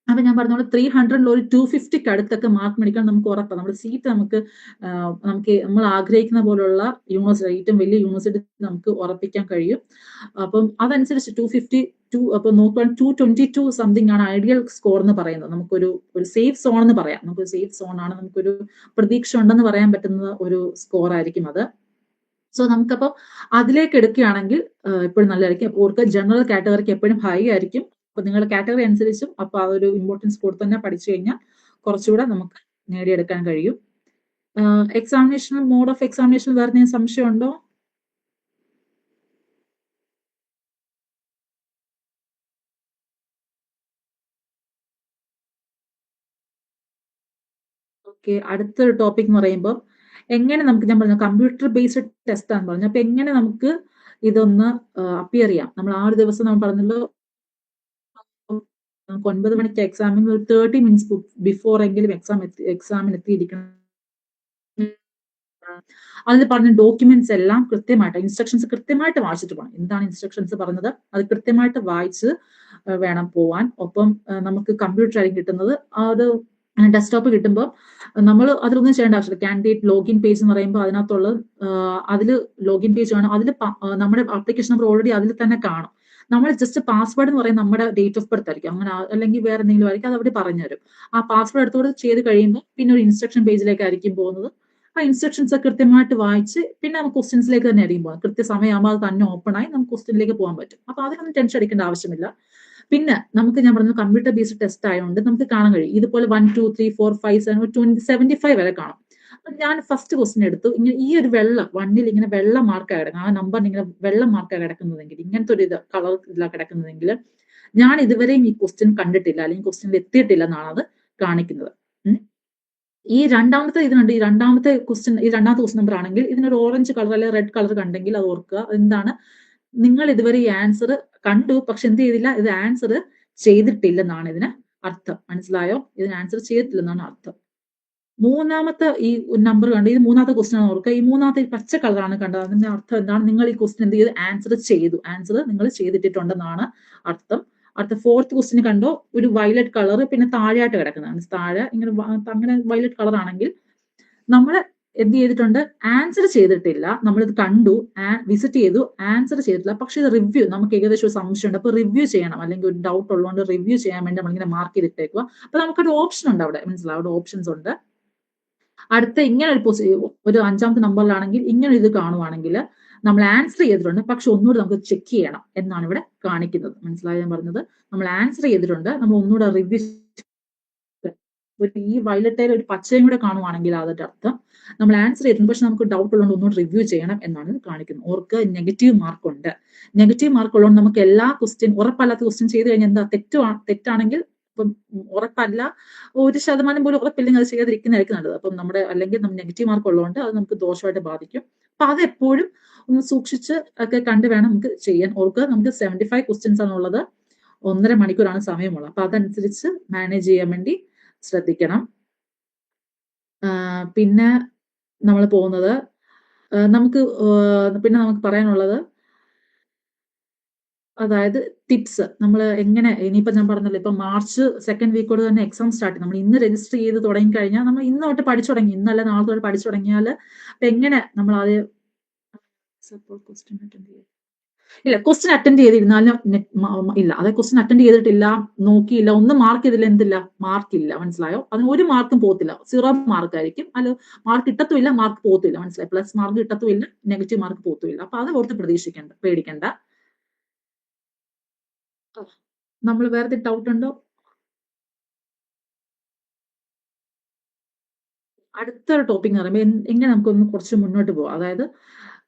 അപ്പൊ ഞാൻ പറഞ്ഞ പോലെ 300-ൽ ഒരു 250-ക്ക് അടുത്തൊക്കെ മാർക്ക് മേടിക്കാൻ നമുക്ക് ഉറപ്പാണ്. നമ്മുടെ സീറ്റ് നമുക്ക് നമ്മൾ ആഗ്രഹിക്കുന്ന പോലുള്ള യൂണിവേഴ്സിറ്റി, ഏറ്റവും വലിയ യൂണിവേഴ്സിറ്റി നമുക്ക് ഉറപ്പിക്കാൻ കഴിയും. അപ്പം അതനുസരിച്ച് 252, അപ്പൊ നോക്കുവാൻ 222 സംതിങ് ആണ് ഐഡിയൽ സ്കോർ എന്ന് പറയുന്നത്. നമുക്കൊരു സേഫ് സോൺ എന്ന് പറയാം. നമുക്കൊരു സേഫ് സോൺ ആണ്, നമുക്കൊരു പ്രതീക്ഷ ഉണ്ടെന്ന് പറയാൻ പറ്റുന്ന ഒരു സ്കോർ ആയിരിക്കും അത്. സോ നമുക്കപ്പോൾ അതിലേക്ക് എടുക്കുകയാണെങ്കിൽ എപ്പോഴും നല്ലതായിരിക്കും. അപ്പോൾ ഓർക്ക് ജനറൽ കാറ്റഗറിക്ക് എപ്പോഴും ഹൈ ആയിരിക്കും. അപ്പൊ നിങ്ങളുടെ കാറ്റഗറി അനുസരിച്ചും അപ്പൊ അതൊരു ഇമ്പോർട്ടൻസ് കൊടുത്ത് തന്നെ പഠിച്ചു കഴിഞ്ഞാൽ കുറച്ചുകൂടെ നമുക്ക് നേടിയെടുക്കാൻ കഴിയും. എക്സാമിനേഷൻ, മോഡ് ഓഫ് എക്സാമിനേഷൻ വേറെ എന്തെങ്കിലും സംശയമുണ്ടോ? ഓക്കെ, അടുത്തൊരു ടോപ്പിക് എന്ന് പറയുമ്പോൾ എങ്ങനെ നമുക്ക്, ഞാൻ പറഞ്ഞു കമ്പ്യൂട്ടർ ബേസ്ഡ് ടെസ്റ്റ് ആണെന്ന് പറഞ്ഞു. അപ്പൊ എങ്ങനെ നമുക്ക് ഇതൊന്ന് അപ്പിയർ ചെയ്യാം? നമ്മൾ ആ ഒരു ദിവസം നമ്മൾ പറഞ്ഞല്ലോ, നമുക്ക് 9 മണിക്ക് എക്സാമിന് ഒരു 30 minutes ബിഫോർ എങ്കിലും എക്സാമിന് എത്തിയിരിക്കണം. അതിൽ പറഞ്ഞ ഡോക്യുമെന്റ്സ് എല്ലാം കൃത്യമായിട്ട്, ഇൻസ്ട്രക്ഷൻസ് കൃത്യമായിട്ട് വായിച്ചിട്ട് പോകണം. എന്താണ് ഇൻസ്ട്രക്ഷൻസ് പറഞ്ഞത് അത് കൃത്യമായിട്ട് വായിച്ച് വേണം പോവാൻ. ഒപ്പം നമുക്ക് കമ്പ്യൂട്ടർ ആയിരിക്കും കിട്ടുന്നത്. അത് ഡെസ്ക്ടോപ്പ് കിട്ടുമ്പോൾ നമ്മൾ അതിലൊന്നും ചെയ്യേണ്ട ആവശ്യമില്ല. കാൻഡിഡേറ്റ് ലോഗിൻ പേജ് എന്ന് പറയുമ്പോൾ അതിനകത്തുള്ള അതിൽ ലോഗിൻ പേജ് ആണ്. അതിൽ നമ്മുടെ ആപ്ലിക്കേഷൻ നമ്പർ ഓൾറെഡി അതിൽ തന്നെ കാണും. നമ്മൾ ജസ്റ്റ് പാസ്വേഡ് എന്ന് പറയുന്നത് നമ്മുടെ ഡേറ്റ് ഓഫ് ബർത്ത് ആയിരിക്കും, അങ്ങനെ അല്ലെങ്കിൽ വേറെ എന്തെങ്കിലും ആയിരിക്കും, അത് അവിടെ പറഞ്ഞുതരും. ആ പാസ്വേഡ് എടുത്തോട് ചെയ്ത് കഴിയുമ്പോൾ പിന്നെ ഒരു ഇൻസ്ട്രക്ഷൻ പേജിലേക്കായിരിക്കും പോകുന്നത്. ആ ഇൻസ്ട്രക്ഷൻസ് കൃത്യമായിട്ട് വായിച്ച് പിന്നെ നമുക്ക് ക്വസ്റ്റ്യൻസിലേക്ക് തന്നെ ആയിരിക്കും പോകാം. കൃത്യസമയമാകുമ്പോൾ അത് തന്നെ ഓപ്പൺ ആയി നമുക്ക് ക്വസ്റ്റ്യനിലേക്ക് പോകാൻ പറ്റും. അപ്പൊ അതിനൊന്നും ടെൻഷൻ അടിക്കേണ്ട ആവശ്യമില്ല. പിന്നെ നമുക്ക് ഞാൻ പറഞ്ഞത് കമ്പ്യൂട്ടർ ബേസ്ഡ് ടെസ്റ്റ് ആയതുകൊണ്ട് നമുക്ക് കാണാൻ കഴിയും ഇതുപോലെ 1 2 3 4 5 7 75 വരെ കാണും. ഞാൻ ഫസ്റ്റ് ക്വസ്റ്റ്യൻ എടുത്തു. ഇങ്ങനെ ഈ ഒരു വണ്ണിൽ ഇങ്ങനെ വെള്ള മാർക്കാണ് കിടക്കുന്നത്, ആ നമ്പറിന് ഇങ്ങനെ വെള്ള മാർക്കാണ് കിടക്കുന്നതെങ്കിൽ, ഇങ്ങനത്തെ ഒരു കളർ ഇതിലാണ് കിടക്കുന്നതെങ്കിൽ ഞാൻ ഇതുവരെയും ഈ ക്വസ്റ്റ്യൻ കണ്ടിട്ടില്ല അല്ലെങ്കിൽ ക്വസ്റ്റ്യനിൽ എത്തിയിട്ടില്ല എന്നാണ് അത് കാണിക്കുന്നത്. ഈ രണ്ടാമത്തെ ക്വസ്റ്റ്യൻ നമ്പർ ആണെങ്കിൽ ഇതിനൊരു ഓറഞ്ച് കളർ അല്ലെങ്കിൽ റെഡ് കളർ കണ്ടെങ്കിൽ അത് ഓർക്കുക. എന്താണ്, നിങ്ങൾ ഇതുവരെ ഈ ആൻസർ കണ്ടു പക്ഷെ എന്ത് ചെയ്തില്ല, ഇത് ആൻസർ ചെയ്തിട്ടില്ലെന്നാണ് ഇതിന് അർത്ഥം. മനസ്സിലായോ? ഇതിന് ആൻസർ ചെയ്തിട്ടില്ലെന്നാണ് അർത്ഥം. മൂന്നാമത്തെ ഈ നമ്പർ കണ്ട്, ഇത് മൂന്നാമത്തെ ക്വസ്റ്റ്യൻ ആണ് ഓർക്കുക. ഈ മൂന്നാമത്തെ പച്ച കളറാണ് കണ്ടത്. അതിന്റെ അർത്ഥം എന്താണ്, നിങ്ങൾ ഈ ക്വസ്റ്റ്യൻ എന്ത് ചെയ്ത് ആൻസർ ചെയ്തു, ആൻസർ നിങ്ങൾ ചെയ്തിട്ടുണ്ടെന്നാണ് അർത്ഥം. അടുത്ത ഫോർത്ത് ക്വസ്റ്റ്യൻ കണ്ടോ, ഒരു വയലറ്റ് കളർ പിന്നെ താഴെയായിട്ട് കിടക്കുന്നതാണ്. താഴെ ഇങ്ങനെ അങ്ങനെ വയലറ്റ് കളർ ആണെങ്കിൽ നമ്മൾ എന്ത് ചെയ്തിട്ടുണ്ട്, ആൻസർ ചെയ്തിട്ടില്ല. നമ്മളിത് കണ്ടു, വിസിറ്റ് ചെയ്തു, ആൻസർ ചെയ്തിട്ടില്ല. പക്ഷെ ഇത് റിവ്യൂ, നമുക്ക് ഏകദേശം ഒരു സംശയമുണ്ട്, അപ്പൊ റിവ്യൂ ചെയ്യണം, അല്ലെങ്കിൽ ഒരു ഡൗട്ട് ഉള്ളതുകൊണ്ട് റിവ്യൂ ചെയ്യാൻ വേണ്ടി നമ്മളിങ്ങനെ മാർക്ക് ചെയ്തിട്ടേക്കുക. അപ്പൊ നമുക്കൊരു ഓപ്ഷൻ ഉണ്ട് അവിടെ, മനസ്സിലാവും, അവിടെ ഓപ്ഷൻസ് ഉണ്ട്. അടുത്ത ഇങ്ങനെ ഒരു അഞ്ചാമത്തെ നമ്പറിലാണെങ്കിൽ ഇങ്ങനെ ഇത് കാണുവാണെങ്കിൽ നമ്മൾ ആൻസർ ചെയ്തിട്ടുണ്ട് പക്ഷെ ഒന്നുകൂടെ നമുക്ക് ചെക്ക് ചെയ്യണം എന്നാണ് ഇവിടെ കാണിക്കുന്നത്. മനസ്സിലായോ ഞാൻ പറഞ്ഞത്? നമ്മൾ ആൻസർ ചെയ്തിട്ടുണ്ട്, നമ്മൾ ഒന്നുകൂടെ റിവ്യൂ ഈ വയലറ്റയിൽ ഒരു പച്ചയും കൂടെ കാണുവാണെങ്കിൽ അതിന്റെ അർത്ഥം നമ്മൾ ആൻസർ ചെയ്തിട്ടുണ്ട്, പക്ഷെ നമുക്ക് ഡൗട്ട് ഉള്ളതുകൊണ്ട് ഒന്നുകൂടി റിവ്യൂ ചെയ്യണം എന്നാണ് ഇത് കാണിക്കുന്നത്. ഓർക്ക് നെഗറ്റീവ് മാർക്ക് ഉണ്ട്. നെഗറ്റീവ് മാർക്ക് ഉള്ളതുകൊണ്ട് നമുക്ക് എല്ലാ ക്വസ്റ്റ്യൻ, ഉറപ്പല്ലാത്ത ക്വസ്റ്റ്യൻ ചെയ്ത് കഴിഞ്ഞാൽ എന്താ, തെറ്റാണെങ്കിൽ ഇപ്പം ഉറപ്പല്ല, 1% പോലും ഉറപ്പില്ലെങ്കിൽ അത് ചെയ്യാതിരിക്കുന്നതായിരിക്കും നല്ലത്. അപ്പം അല്ലെങ്കിൽ നമ്മൾ നെഗറ്റീവ് മാർക്ക് ഉള്ളതുകൊണ്ട് അത് നമുക്ക് ദോഷമായിട്ട് ബാധിക്കും. അപ്പൊ അത് എപ്പോഴും ഒന്ന് സൂക്ഷിച്ച് ഒക്കെ കണ്ട് വേണം നമുക്ക് ചെയ്യാൻ. ഓർക്ക് നമുക്ക് 75 ക്വസ്റ്റ്യൻസ് ആണുള്ളത്, 1.5 മണിക്കൂറാണ് സമയമുള്ളത്. അപ്പൊ അതനുസരിച്ച് മാനേജ് ചെയ്യാൻ വേണ്ടി ശ്രദ്ധിക്കണം. പിന്നെ നമ്മൾ പോകുന്നത് പിന്നെ നമുക്ക് പറയാനുള്ളത്, അതായത് ടിപ്സ് നമ്മൾ എങ്ങനെ, ഇനിയിപ്പോ ഞാൻ പറഞ്ഞല്ലോ, ഇപ്പൊ മാർച്ച് 2nd വീക്കോട് തന്നെ എക്സാം സ്റ്റാർട്ട് ചെയ്യും. നമ്മൾ ഇന്ന് രജിസ്റ്റർ ചെയ്ത് തുടങ്ങി കഴിഞ്ഞാൽ നമ്മൾ ഇന്ന് തൊട്ട് പഠിച്ചു തുടങ്ങി, ഇന്നല്ല നാളെ തൊട്ട് പഠിച്ചു തുടങ്ങിയാൽ അപ്പൊ എങ്ങനെ നമ്മൾ ആദ്യം ക്വസ്റ്റ്യൻ അറ്റൻഡ് ചെയ്തിരുന്നാലും ഇല്ല, അതെ ക്വസ്റ്റ്യൻ അറ്റൻഡ് ചെയ്തിട്ടില്ല, നോക്കിയില്ല, ഒന്നും മാർക്ക് ചെയ്തില്ല, എന്തില്ല, മാർക്കില്ല. മനസ്സിലായോ? അതിന് ഒരു മാർക്കും പോകത്തില്ല, 0 മാർക്ക് ആയിരിക്കും. അല്ല, മാർക്ക് കിട്ടത്തുമില്ല, മാർക്ക് പോകത്തില്ല. മനസ്സിലായി? പ്ലസ് മാർക്ക് കിട്ടത്തുമില്ല, നെഗറ്റീവ് മാർക്ക് പോകത്തുമില്ല. അപ്പൊ അത് ഓർത്ത് പേടിക്കണ്ട. നമ്മൾ വേറെ ഡൗട്ട് ഉണ്ടോ? അടുത്തൊരു ടോപ്പിക് എന്ന് പറയുമ്പോൾ എങ്ങനെ നമുക്കൊന്ന് കുറച്ച് മുന്നോട്ട് പോകാം. അതായത്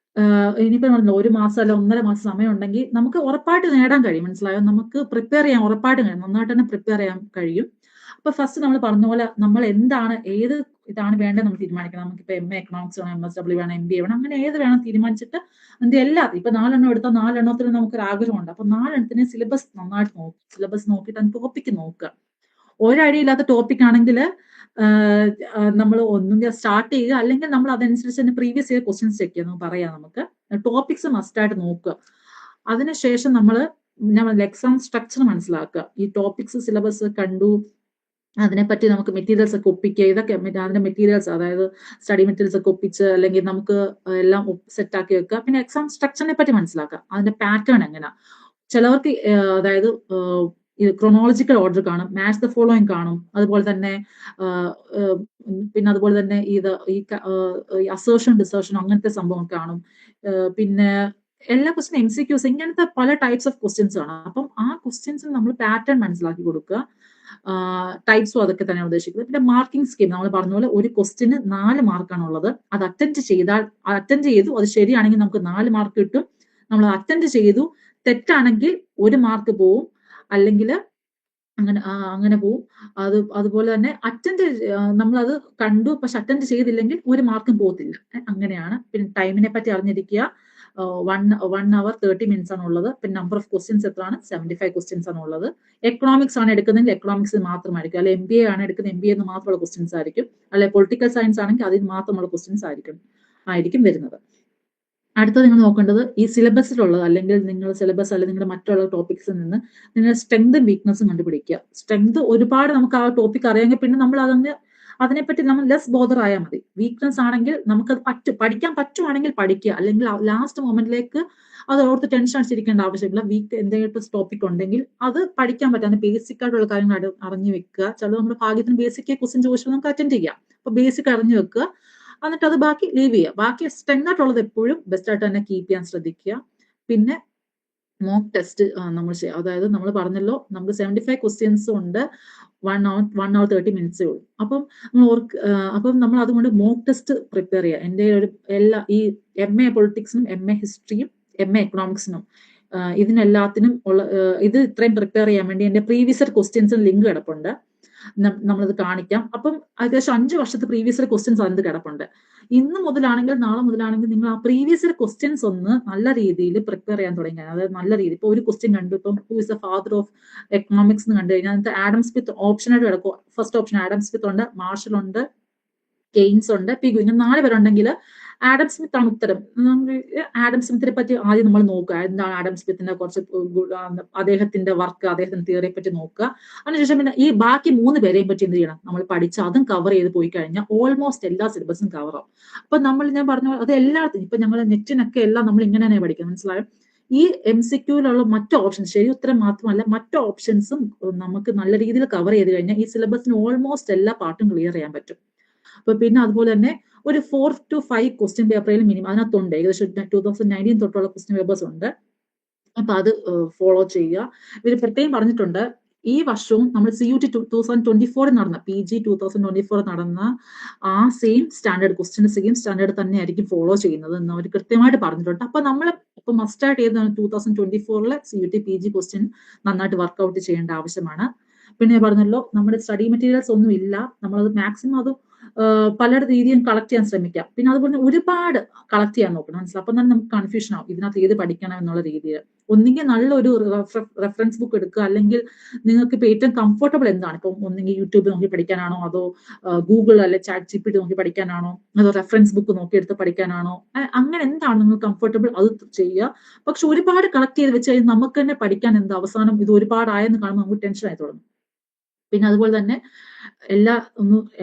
ഇനിയിപ്പോ 1 മാസം അല്ല 1.5 മാസം സമയം ഉണ്ടെങ്കിൽ നമുക്ക് ഉറപ്പായിട്ട് നേടാൻ കഴിയും. മനസ്സിലായോ? നമുക്ക് പ്രിപ്പയർ ചെയ്യാൻ ഉറപ്പായിട്ട് കഴിയും, നന്നായിട്ട് തന്നെ പ്രിപ്പയർ ചെയ്യാൻ കഴിയും. അപ്പൊ ഫസ്റ്റ് നമ്മൾ പറഞ്ഞ പോലെ നമ്മൾ ഏത് ഇതാണ് വേണ്ടത് നമ്മൾ തീരുമാനിക്കണം. നമുക്കിപ്പോ MA എക്കണോമിക്സ് വേണം, MSW വേണം, MBA വേണം, അങ്ങനെ ഏത് വേണം തീരുമാനിച്ചിട്ട് അതിന്റെ ഇപ്പൊ 4 എടുത്താൽ 4 നമുക്കൊരു ആഗ്രഹമുണ്ട്. അപ്പൊ 4 സിലബസ് നന്നായിട്ട് നോക്കും. സിലബസ് നോക്കിയിട്ട് അതിന് ടോപ്പിക്ക് നോക്കുക. ഒരടിയില്ലാത്ത ടോപ്പിക് ആണെങ്കിൽ നമ്മൾ ഒന്നുകിൽ സ്റ്റാർട്ട് ചെയ്യുക, അല്ലെങ്കിൽ നമ്മൾ അതനുസരിച്ച് തന്നെ പ്രീവിയസ് ഇയർ ക്വസ്റ്റ്യൻസ് ചെക്ക് ചെയ്യാം. പറയാം, നമുക്ക് ടോപ്പിക്സ് മസ്റ്റ് ആയിട്ട് നോക്കുക. അതിനുശേഷം നമ്മൾ എക്സാം സ്ട്രക്ചർ മനസ്സിലാക്കുക. ഈ ടോപ്പിക്സ് സിലബസ് കണ്ടു, അതിനെപ്പറ്റി നമുക്ക് മെറ്റീരിയൽസ് ഒക്കെ ഒപ്പിക്കുക. ഇതൊക്കെ അതിന്റെ മെറ്റീരിയൽസ്, അതായത് സ്റ്റഡി മെറ്റീരിയൽസ് ഒക്കെ ഒപ്പിച്ച് അല്ലെങ്കിൽ നമുക്ക് എല്ലാം സെറ്റ് ആക്കി വെക്കുക. പിന്നെ എക്സാം സ്ട്രക്ചറിനെ പറ്റി മനസ്സിലാക്കുക, അതിന്റെ പാറ്റേൺ എങ്ങനെയാ. ചിലവർക്ക് അതായത് ക്രോണോളജിക്കൽ ഓർഡർ കാണും, മാച്ച് ദ ഫോളോയിങ് കാണും, അതുപോലെ തന്നെ പിന്നെ അതുപോലെ തന്നെ ഈ അസേർഷൻ ഡിസേർഷൻ അങ്ങനത്തെ സംഭവം കാണും. പിന്നെ എല്ലാ ക്വസ്റ്റ്യൻ MCQs, ഇങ്ങനത്തെ പല ടൈപ്സ് ഓഫ് ക്വസ്റ്റ്യൻസ് ആണ്. അപ്പം ആ ക്വസ്റ്റ്യൻസിന് നമ്മൾ പാറ്റേൺ മനസ്സിലാക്കി കൊടുക്കുക. ടൈപ്സും അതൊക്കെ തന്നെയാണ് ഉദ്ദേശിക്കുന്നത്. പിന്നെ മാർക്കിംഗ് സ്കീം നമ്മൾ പറഞ്ഞ പോലെ ഒരു ക്വസ്റ്റ്യന് 4 മാർക്കാണുള്ളത്. അത് അറ്റൻഡ് ചെയ്തു, അത് ശരിയാണെങ്കിൽ നമുക്ക് 4 മാർക്ക് കിട്ടും. നമ്മൾ അറ്റൻഡ് ചെയ്തു, തെറ്റാണെങ്കിൽ 1 മാർക്ക് പോവും, അല്ലെങ്കിൽ അങ്ങനെ പോവും. അതുപോലെ തന്നെ നമ്മളത് കണ്ടു പക്ഷെ അറ്റൻഡ് ചെയ്തില്ലെങ്കിൽ 1 മാർക്കും പോകത്തില്ല. അങ്ങനെയാണ്. പിന്നെ ടൈമിനെ പറ്റി അറിഞ്ഞിരിക്കുക. 1 hour 30 minutes ആണ് ഉള്ളത്. പിന്നെ നമ്പർ ഓഫ് ക്വസ്റ്റ്യൻസ് എത്രയാണ്? 75 ക്വസ്റ്റ്യൻസ് ആണ് ഉള്ളത്. എക്കണോമിക്സ് ആണ് എടുക്കുന്നതെങ്കിൽ എക്കണോമിക്സ് മാത്രമായിരിക്കും, അല്ലെ MBA ആണ് എടുക്കുന്നത് MBA എന്ന് മാത്രമുള്ള ക്വസ്റ്റ്യൻസ് ആയിരിക്കും, അല്ലെ പൊളിറ്റിക്കൽ സയൻസ് ആണെങ്കിൽ അതിന് മാത്രമുള്ള ക്വസ്റ്റ്യൻസ് ആയിരിക്കും വരുന്നത്. അടുത്ത നിങ്ങൾ നോക്കേണ്ടത് ഈ സിലബസിലുള്ളത്, അല്ലെങ്കിൽ നിങ്ങൾ സിലബസ് അല്ലെങ്കിൽ നിങ്ങളുടെ മറ്റുള്ള ടോപ്പിക്സിൽ നിന്ന് നിങ്ങളുടെ സ്ട്രെങ്തും വീക്ക്നസും കണ്ടുപിടിക്കുക. സ്ട്രെങ്ത് ഒരുപാട് നമുക്ക് ആ ടോപ്പിക് അറിയാമെങ്കിൽ പിന്നെ നമ്മൾ അതിനെപ്പറ്റി നമ്മൾ ലെസ് ബോദർ ആയാൽ മതി. വീക്ക്നസ് ആണെങ്കിൽ നമുക്കത് പഠിക്കാൻ പറ്റുവാണെങ്കിൽ പഠിക്കുക, അല്ലെങ്കിൽ ലാസ്റ്റ് മൊമെന്റിലേക്ക് അത് ഓർത്ത് ടെൻഷൻ അടിച്ചിരിക്കേണ്ട ആവശ്യമില്ല. എന്തെങ്കിലും ടോപ്പിക് ഉണ്ടെങ്കിൽ അത് പഠിക്കാൻ പറ്റും, ബേസിക് ആയിട്ടുള്ള കാര്യങ്ങൾ അറിഞ്ഞു വെക്കുക. ചിലത് നമ്മുടെ ഭാഗ്യത്തിന് ബേസിക് ക്വസ്റ്റ്യൻ ചോദിച്ചാൽ നമുക്ക് അറ്റൻഡ് ചെയ്യാം. അപ്പൊ ബേസിക് അറിഞ്ഞു വെക്കുക, എന്നിട്ട് അത് ബാക്കി ലീവ് ചെയ്യുക. ബാക്കി സ്ട്രെങ്ത് ആയിട്ടുള്ളത് എപ്പോഴും ബെസ്റ്റ് ആയിട്ട് തന്നെ കീപ്പ് ചെയ്യാൻ ശ്രദ്ധിക്കുക. പിന്നെ മോക്ക് ടെസ്റ്റ് നമ്മൾ ചെയ്യുക. അതായത് നമ്മൾ പറഞ്ഞല്ലോ, നമുക്ക് 75 ക്വസ്റ്റ്യൻസ് ഉണ്ട്, 1 hour 30 minutes ഉള്ളൂ. അപ്പം നമ്മൾ അതുകൊണ്ട് മോക്ക് ടെസ്റ്റ് പ്രിപ്പയർ ചെയ്യുക. എൻ്റെ ഈ MA പൊളിറ്റിക്സിനും MA ഹിസ്റ്ററിയും MA എക്കണോമിക്സിനും ഇതിനെല്ലാത്തിനും ഇത് ഇത്രയും പ്രിപ്പയർ ചെയ്യാൻ വേണ്ടി എൻ്റെ പ്രീവിയസ് ഇയർ ക്വസ്റ്റ്യൻസിന് ലിങ്ക് കിടപ്പുണ്ട്, നമ്മളത് കാണിക്കാം. അപ്പം ഏകദേശം 5 വർഷത്തെ പ്രീവിയസ് ഇയർ ക്വസ്റ്റ്യൻസ് അതിന് കിടപ്പുണ്ട്. ഇന്ന് മുതലാണെങ്കിൽ നാളെ മുതലാണെങ്കിൽ നിങ്ങൾ ആ പ്രീവിയസ് ഇയർ ക്വസ്റ്റ്യൻസ് ഒന്ന് നല്ല രീതിയിൽ പ്രിപ്പയർ ചെയ്യാൻ തുടങ്ങിയാൽ, അതായത് നല്ല രീതിയിൽ ഇപ്പൊ ഒരു ക്വസ്റ്റ്യൻ കണ്ടു, ഇപ്പം who is the father of economics എന്ന് കണ്ടു കഴിഞ്ഞാൽ അതിനകത്ത് ആഡം സ്മിത്ത് ഓപ്ഷനായിട്ട് കിടക്കും. ഫസ്റ്റ് ഓപ്ഷൻ ആഡം സ്മിത്ത് ഉണ്ട്, മാർഷൽ ഉണ്ട്, കെയ്ൻസ് ഉണ്ട്, പിഗു, ഇങ്ങനെ 4 പേരുണ്ടെങ്കിൽ ആഡം സ്മിത്ത് ആണ് ഉത്തരം. ആഡം സ്മിത്തിനെ പറ്റി ആദ്യം നമ്മൾ നോക്കുക, എന്താണ് ആഡം സ്മിത്തിന്റെ കുറച്ച് അദ്ദേഹത്തിന്റെ വർക്ക്, അദ്ദേഹത്തിന്റെ തിയറിയെ പറ്റി നോക്കുക. അതിനുശേഷം പിന്നെ ഈ ബാക്കി 3 പേരെയും പറ്റി എന്ത് ചെയ്യണം, നമ്മൾ പഠിച്ച് അതും കവർ ചെയ്ത് പോയി കഴിഞ്ഞാൽ ഓൾമോസ്റ്റ് എല്ലാ സിലബസും കവർ ആവും. അപ്പൊ ഞാൻ പറഞ്ഞ അത് എല്ലാത്തിനും ഇപ്പൊ ഞങ്ങൾ നെറ്റിനൊക്കെ എല്ലാം നമ്മൾ ഇങ്ങനെ തന്നെ പഠിക്കുന്നത്. മനസ്സിലായോ? ഈ MCQയിലുള്ള മറ്റു ഓപ്ഷൻസ്, ശരി ഉത്തരം മാത്രമല്ല മറ്റു ഓപ്ഷൻസും നമുക്ക് നല്ല രീതിയിൽ കവർ ചെയ്ത് കഴിഞ്ഞാൽ ഈ സിലബസിന് ഓൾമോസ്റ്റ് എല്ലാ പാർട്ടും ക്ലിയർ ചെയ്യാൻ പറ്റും. അപ്പൊ പിന്നെ അതുപോലെ തന്നെ ഒരു 4 to 5 ക്വസ്റ്റ്യൻ പേപ്പറിലും മിനിമം അതിനകത്തുണ്ട്, ഏകദേശം 2019 തൊട്ടുള്ള ക്വസ്റ്റ്യൻ പേപ്പേഴ്സ് ഉണ്ട്. അപ്പൊ അത് ഫോളോ ചെയ്യുക. ഇവർ പ്രത്യേകം പറഞ്ഞിട്ടുണ്ട്, ഈ വർഷവും നമ്മൾ CUT 2024 നടന്ന PG 2024 നടന്ന ആ same standard question same standard തന്നെ ആയിരിക്കും ഫോളോ ചെയ്യുന്നത് എന്ന് അവർ കൃത്യമായിട്ട് പറഞ്ഞിട്ടുണ്ട്. അപ്പൊ നമ്മൾ ഇപ്പൊ മസ്റ്റായിട്ട് ചെയ്ത് 2024 CUT PG ക്വസ്റ്റ്യൻ നന്നായിട്ട് വർക്ക്ഔട്ട് ചെയ്യേണ്ട ആവശ്യമാണ്. പിന്നെ ഞാൻ പറഞ്ഞല്ലോ, നമ്മുടെ സ്റ്റഡി മെറ്റീരിയൽസ് ഒന്നും ഇല്ല, നമ്മളത് മാക്സിമം അത് പല രീതിയും കളക്ട് ചെയ്യാൻ ശ്രമിക്കാം. പിന്നെ അതുപോലെ ഒരുപാട് കളക്ട് ചെയ്യാൻ നോക്കണം, മനസ്സിലാവും. അപ്പം തന്നെ നമുക്ക് കൺഫ്യൂഷൻ ആവും ഇതിനകത്ത് ഏത് പഠിക്കണം എന്നുള്ള രീതിയിൽ. ഒന്നുകിൽ നല്ലൊരു റെഫറൻസ് ബുക്ക് എടുക്കുക, അല്ലെങ്കിൽ നിങ്ങൾക്ക് ഇപ്പൊ ഏറ്റവും കംഫർട്ടബിൾ എന്താണ്, ഇപ്പം ഒന്നെങ്കിൽ യൂട്യൂബ് നോക്കി പഠിക്കാനാണോ, അതോ ഗൂഗിൾ അല്ലെ ChatGPT നോക്കി പഠിക്കാനാണോ, അതോ റെഫറൻസ് ബുക്ക് നോക്കി എടുത്ത് പഠിക്കാനാണോ, അങ്ങനെ എന്താണ് നിങ്ങൾ കംഫർട്ടബിൾ അത് ചെയ്യുക. പക്ഷെ ഒരുപാട് കളക്ട് ചെയ്ത് വെച്ച് കഴിഞ്ഞാൽ നമുക്ക് തന്നെ പഠിക്കാൻ എന്താ അവസാനം ഇത് ഒരുപാടായെന്ന് കാണുമ്പോൾ നമുക്ക് ടെൻഷൻ ആയി തുടങ്ങും. പിന്നെ അതുപോലെ തന്നെ